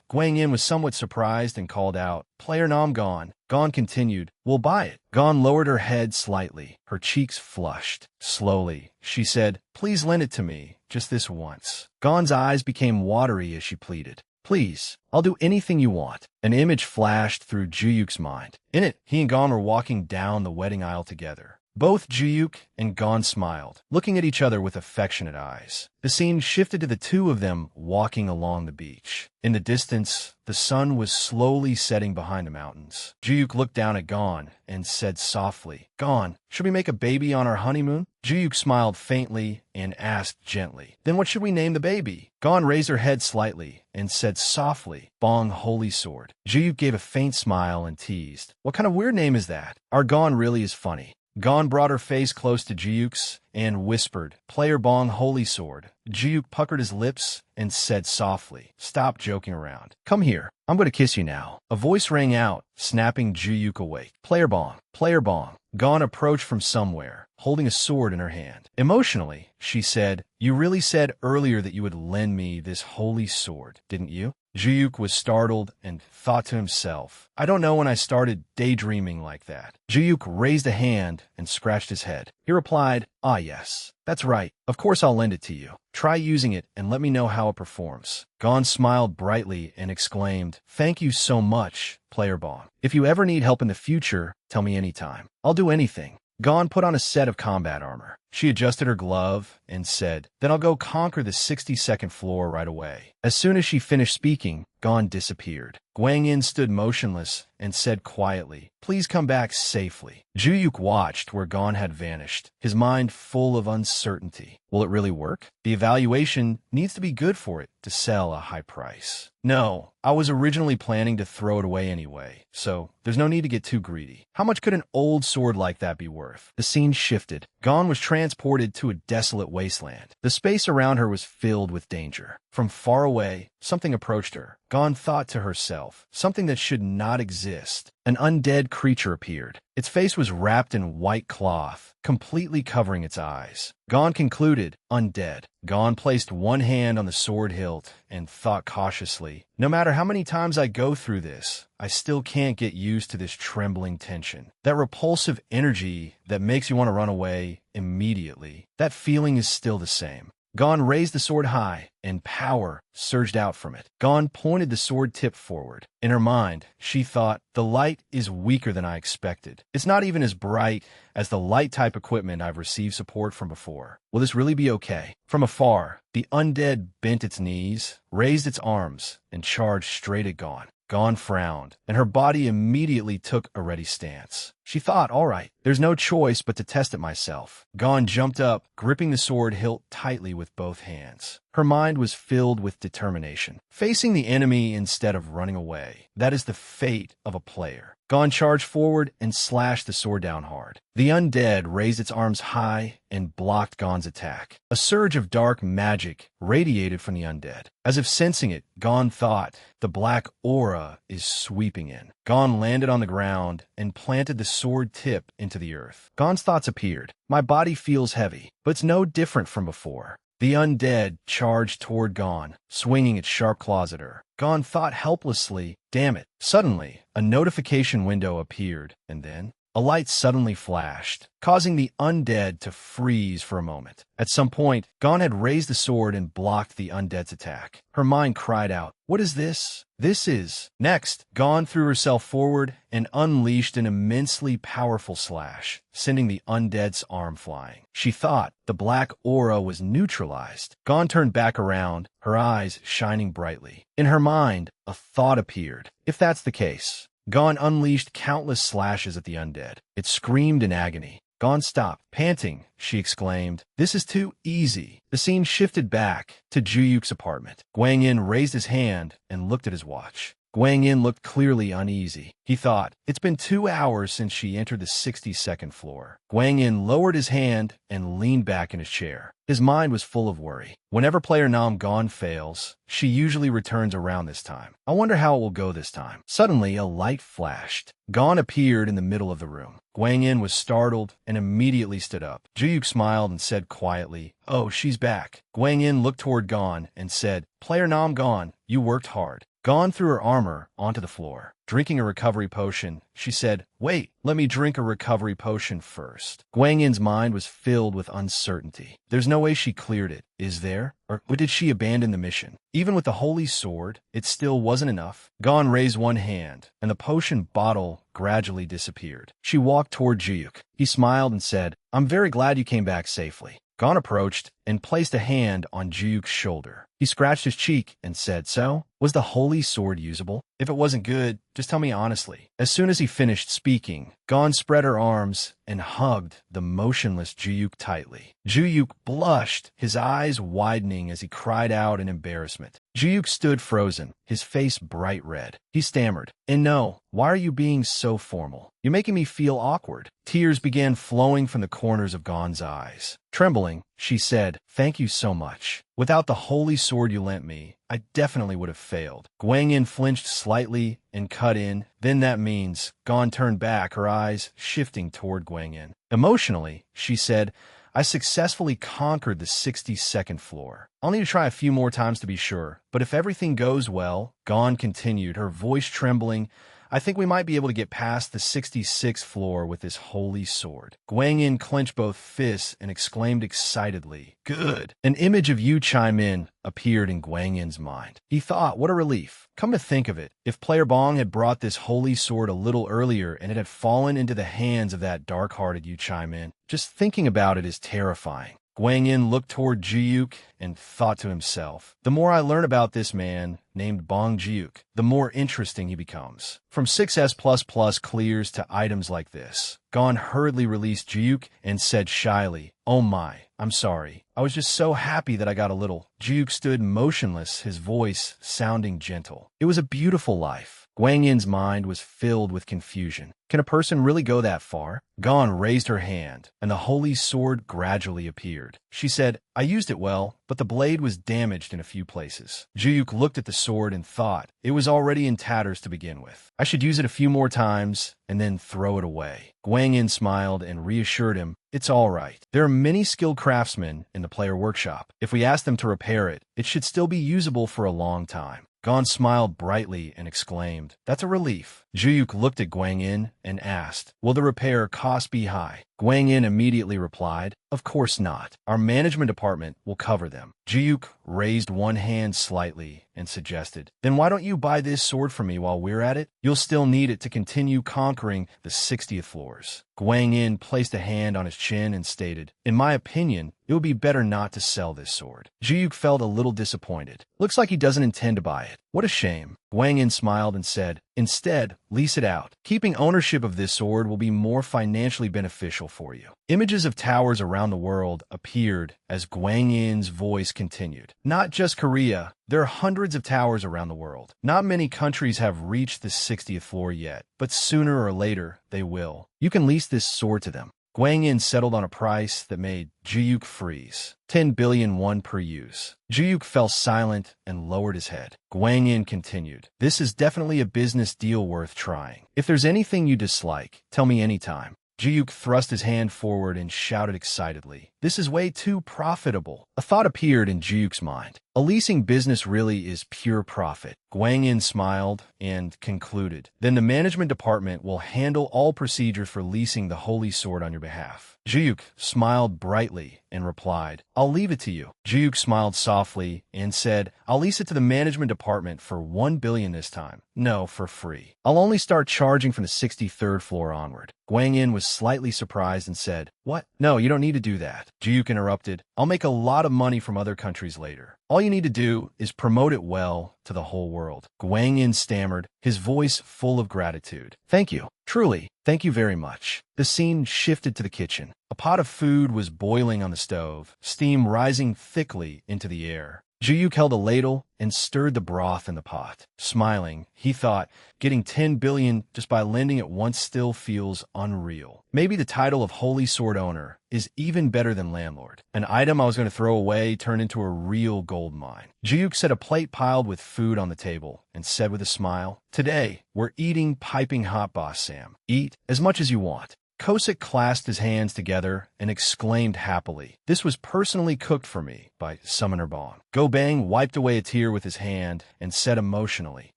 Guangyin was somewhat surprised and called out, "Player Nam Gon." Gon continued, "We'll buy it." Gon lowered her head slightly. Her cheeks flushed. Slowly, she said, "Please lend it to me, just this once." Gon's eyes became watery as she pleaded, "Please, I'll do anything you want." An image flashed through Juyuk's mind. In it, he and Gon were walking down the wedding aisle together. Both Juyuk and Gon smiled, looking at each other with affectionate eyes. The scene shifted to the two of them walking along the beach. In the distance, the sun was slowly setting behind the mountains. Juyuk looked down at Gon and said softly, "Gon, should we make a baby on our honeymoon?" Juyuk smiled faintly and asked gently, "Then what should we name the baby?" Gon raised her head slightly and said softly, "Bong Holy Sword." Juyuk gave a faint smile and teased, "What kind of weird name is that?" Our Gon really is funny. Gon brought her face close to Juyuk's and whispered, "Player Bong Holy Sword." Juyuk puckered his lips and said softly, "Stop joking around. Come here. I'm going to kiss you now." A voice rang out, snapping Juyuk awake. "Player Bong. Player Bong." Gon approached from somewhere, holding a sword in her hand. Emotionally, she said, "You really said earlier that you would lend me this holy sword, didn't you?" Juyuk was startled and thought to himself, "I don't know when I started daydreaming like that." Juyuk raised a hand and scratched his head. He replied, "Ah yes, that's right. Of course I'll lend it to you. Try using it and let me know how it performs." Gon smiled brightly and exclaimed, "Thank you so much, Player Bong. If you ever need help in the future, tell me anytime. I'll do anything." Gon put on a set of combat armor. She adjusted her glove and said, "Then I'll go conquer the 62nd floor right away." As soon as she finished speaking, Gon disappeared. Guang Yin stood motionless and said quietly, "Please come back safely." Juyuk watched where Gon had vanished, his mind full of uncertainty. Will it really work? The evaluation needs to be good for it to sell a high price. No, I was originally planning to throw it away anyway, so there's no need to get too greedy. How much could an old sword like that be worth? The scene shifted. Gon was transported to a desolate wasteland. The space around her was filled with danger. From far away, something approached her. Gon thought to herself, something that should not exist. An undead creature appeared. Its face was wrapped in white cloth, completely covering its eyes. Gon concluded, undead. Gon placed one hand on the sword hilt and thought cautiously, no matter how many times I go through this, I still can't get used to this trembling tension. That repulsive energy that makes you want to run away immediately. That feeling is still the same. Gon raised the sword high, and power surged out from it. Gon pointed the sword tip forward. In her mind, she thought, the light is weaker than I expected. It's not even as bright as the light-type equipment I've received support from before. Will this really be okay? From afar, the undead bent its knees, raised its arms, and charged straight at Gon. Gon frowned, and her body immediately took a ready stance. She thought, all right, there's no choice but to test it myself. Gon jumped up, gripping the sword hilt tightly with both hands. Her mind was filled with determination. Facing the enemy instead of running away. That is the fate of a player. Gon charged forward and slashed the sword down hard. The undead raised its arms high and blocked Gon's attack. A surge of dark magic radiated from the undead. As if sensing it, Gon thought, the black aura is sweeping in. Gon landed on the ground and planted the sword tip into the earth. Gon's thoughts appeared. My body feels heavy, but it's no different from before. The undead charged toward Gon, swinging its sharp claws at her. Gon thought helplessly, damn it. Suddenly, a notification window appeared, and then a light suddenly flashed, causing the undead to freeze for a moment. At some point, Gon had raised the sword and blocked the undead's attack. Her mind cried out, what is this? This is... Next, Gon threw herself forward and unleashed an immensely powerful slash, sending the undead's arm flying. She thought the black aura was neutralized. Gon turned back around, her eyes shining brightly. In her mind, a thought appeared. If that's the case, Gon unleashed countless slashes at the undead. It screamed in agony. Gon stopped. Panting, she exclaimed, "This is too easy." The scene shifted back to Juyuk's apartment. Guang Yin raised his hand and looked at his watch. Guang Yin looked clearly uneasy. He thought, it's been 2 hours since she entered the 62nd floor. Guang Yin lowered his hand and leaned back in his chair. His mind was full of worry. Whenever player Nam Gon fails, she usually returns around this time. I wonder how it will go this time. Suddenly, a light flashed. Gon appeared in the middle of the room. Guang Yin was startled and immediately stood up. Juyuk smiled and said quietly, "Oh, she's back." Guang Yin looked toward Gon and said, "Player Nam Gon, you worked hard." Gon threw her armor onto the floor. Drinking a recovery potion, she said, "Wait, let me drink a recovery potion first." Guang Yin's mind was filled with uncertainty. There's no way she cleared it, is there? Or did she abandon the mission? Even with the holy sword, it still wasn't enough. Gon raised one hand, and the potion bottle gradually disappeared. She walked toward Juyuk. He smiled and said, "I'm very glad you came back safely." Gon approached and placed a hand on Juyuk's shoulder. He scratched his cheek and said, "So, was the holy sword usable? If it wasn't good, just tell me honestly." As soon as he finished speaking, Gon spread her arms and hugged the motionless Juyuk tightly. Juyuk blushed, his eyes widening as he cried out in embarrassment. Juyuk stood frozen, his face bright red. He stammered, "And no, why are you being so formal? You're making me feel awkward." Tears began flowing from the corners of Gon's eyes. Trembling, she said, "Thank you so much. Without the holy sword you lent me, I definitely would have failed." Guang Yin flinched slightly and cut in. "Then that means..." Gon turned back, her eyes shifting toward Guang Yin. Emotionally, she said, "I successfully conquered the 62nd floor. I'll need to try a few more times to be sure, but if everything goes well," Gon continued, her voice trembling, I think we might be able to get past the 66th floor with this holy sword. Guang Yin clenched both fists and exclaimed excitedly, "Good." An image of Yu Chaimin appeared in Guang Yin's mind. He thought, what a relief. Come to think of it, if Player Bong had brought this holy sword a little earlier and it had fallen into the hands of that dark-hearted Yu Chaimin, just thinking about it is terrifying. Guang Yin looked toward Jiuk and thought to himself, the more I learn about this man named Bong Jiuk, the more interesting he becomes. From 6S++ clears to items like this. Gon hurriedly released Jiuk and said shyly, "Oh my, I'm sorry. I was just so happy that I got a little." Jiuk stood motionless, his voice sounding gentle. It was a beautiful life. Guang Yin's mind was filled with confusion. Can a person really go that far? Gon raised her hand, and the holy sword gradually appeared. She said, "I used it well, but the blade was damaged in a few places." Jiuk looked at the sword and thought, it was already in tatters to begin with. I should use it a few more times and then throw it away. Guang Yin smiled and reassured him, it's all right. There are many skilled craftsmen in the player workshop. If we ask them to repair it, it should still be usable for a long time. Gon smiled brightly and exclaimed, "That's a relief." Jiuk looked at Guang Yin and asked, "Will the repair cost be high?" Guang Yin immediately replied, "Of course not. Our management department will cover them." Jiuk raised one hand slightly and suggested, "Then why don't you buy this sword for me while we're at it? You'll still need it to continue conquering the 60th floors." Guang Yin placed a hand on his chin and stated, "In my opinion, it would be better not to sell this sword." Jiuk felt a little disappointed. Looks like he doesn't intend to buy it. What a shame. Guang Yin smiled and said, "Instead, lease it out. Keeping ownership of this sword will be more financially beneficial for you." Images of towers around the world appeared as Guang Yin's voice continued. Not just Korea. There are hundreds of towers around the world. Not many countries have reached the 60th floor yet, but sooner or later they will. You can lease this sword to them. Guang Yin settled on a price that made Jiuk freeze. 10 billion won per use. Jiuk fell silent and lowered his head. Guang Yin continued, "This is definitely a business deal worth trying. If there's anything you dislike, tell me anytime." Jiuk thrust his hand forward and shouted excitedly, "This is way too profitable." A thought appeared in Jiuk's mind. A leasing business really is pure profit. Guang Yin smiled and concluded, "Then the management department will handle all procedures for leasing the holy sword on your behalf." Jiuk smiled brightly and replied, "I'll leave it to you." Jiuk smiled softly and said, "I'll lease it to the management department for 1 billion this time. No, for free. I'll only start charging from the 63rd floor onward." Guang Yin was slightly surprised and said, "What? No, you don't need to do that." Jiuk interrupted, "I'll make a lot of money from other countries later. All you need to do is promote it well to the whole world." Guang Yin stammered, his voice full of gratitude. "Thank you. Truly, thank you very much." The scene shifted to the kitchen. A pot of food was boiling on the stove, steam rising thickly into the air. Jiuk held a ladle and stirred the broth in the pot. Smiling, he thought, getting 10 billion just by lending it once still feels unreal. Maybe the title of Holy Sword Owner is even better than Landlord. An item I was going to throw away turned into a real gold mine. Jiuk set a plate piled with food on the table and said with a smile, "Today, we're eating piping hot, Boss Sam. Eat as much as you want." Kosik clasped his hands together and exclaimed happily, "This was personally cooked for me by Summoner Bong." Go Bang wiped away a tear with his hand and said emotionally,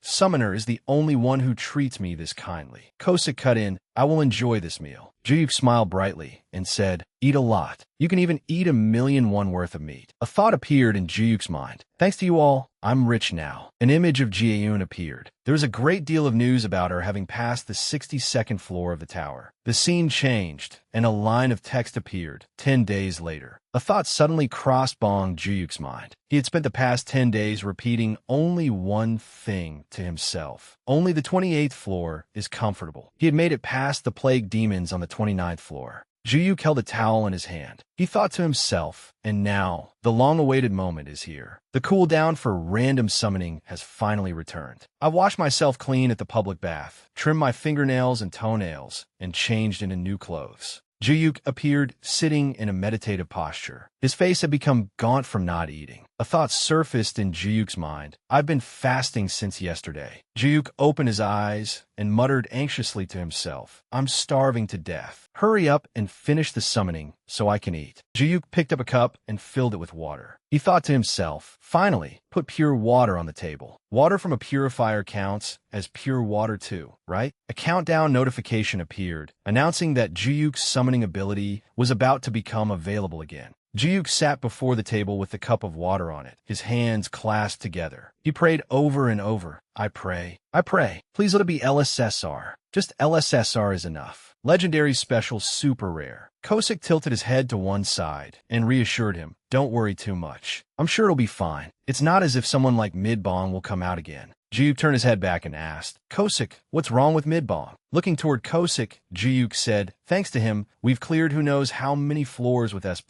"Summoner is the only one who treats me this kindly." Kosik cut in, "I will enjoy this meal." Jiuk smiled brightly and said, "Eat a lot. You can even eat 1,000,000 won worth of meat." A thought appeared in Jiuk's mind. "Thanks to you all, I'm rich now." An image of Ji-Eun appeared. There was a great deal of news about her having passed the 62nd floor of the tower. The scene changed, and a line of text appeared 10 days later. A thought suddenly crossed Bong Jiuk's mind. He had spent the past 10 days repeating only one thing to himself. Only the 28th floor is comfortable. He had made it past the plague demons on the 29th floor. Jiuk held a towel in his hand. He thought to himself, and now, the long-awaited moment is here. The cooldown for random summoning has finally returned. I washed myself clean at the public bath, trimmed my fingernails and toenails, and changed into new clothes. Jiuk appeared sitting in a meditative posture. His face had become gaunt from not eating. A thought surfaced in Jiyuk's mind. I've been fasting since yesterday. Jiyuk opened his eyes and muttered anxiously to himself, I'm starving to death. Hurry up and finish the summoning so I can eat. Jiyuk picked up a cup and filled it with water. He thought to himself, finally, put pure water on the table. Water from a purifier counts as pure water too, right? A countdown notification appeared, announcing that Jiyuk's summoning ability was about to become available again. Jiyuk sat before the table with the cup of water on it, his hands clasped together. He prayed over and over, I pray, please let it be LSSR. Just LSSR is enough. Legendary special super rare. Kosik tilted his head to one side and reassured him, don't worry too much. I'm sure it'll be fine. It's not as if someone like Midbong will come out again. Jiyuk turned his head back and asked, Kosik, what's wrong with Midbong? Looking toward Kosik, Jiyuk said, thanks to him, we've cleared who knows how many floors with S++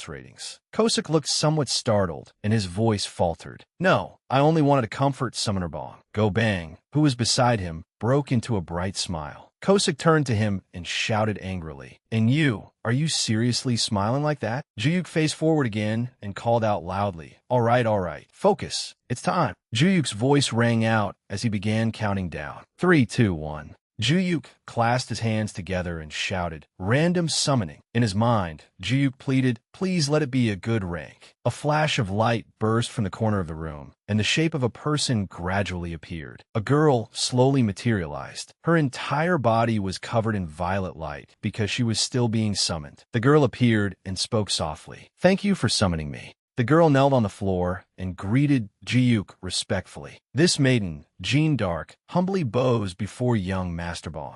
ratings. Kosik looked somewhat startled, and his voice faltered. No, I only wanted to comfort Summoner Bong. Go Bang, who was beside him, broke into a bright smile. Kosik turned to him and shouted angrily, and you, are you seriously smiling like that? Jiyuk faced forward again and called out loudly, all right, focus, it's time. Jiyuk's voice rang out as he began counting down. 3, 2, 1. Jiyuk clasped his hands together and shouted, random summoning. In his mind, Jiyuk pleaded, please let it be a good rank. A flash of light burst from the corner of the room, and the shape of a person gradually appeared. A girl slowly materialized. Her entire body was covered in violet light because she was still being summoned. The girl appeared and spoke softly. Thank you for summoning me. The girl knelt on the floor and greeted Jiyuk respectfully. This maiden, Jean Dark, humbly bows before young Master Bong.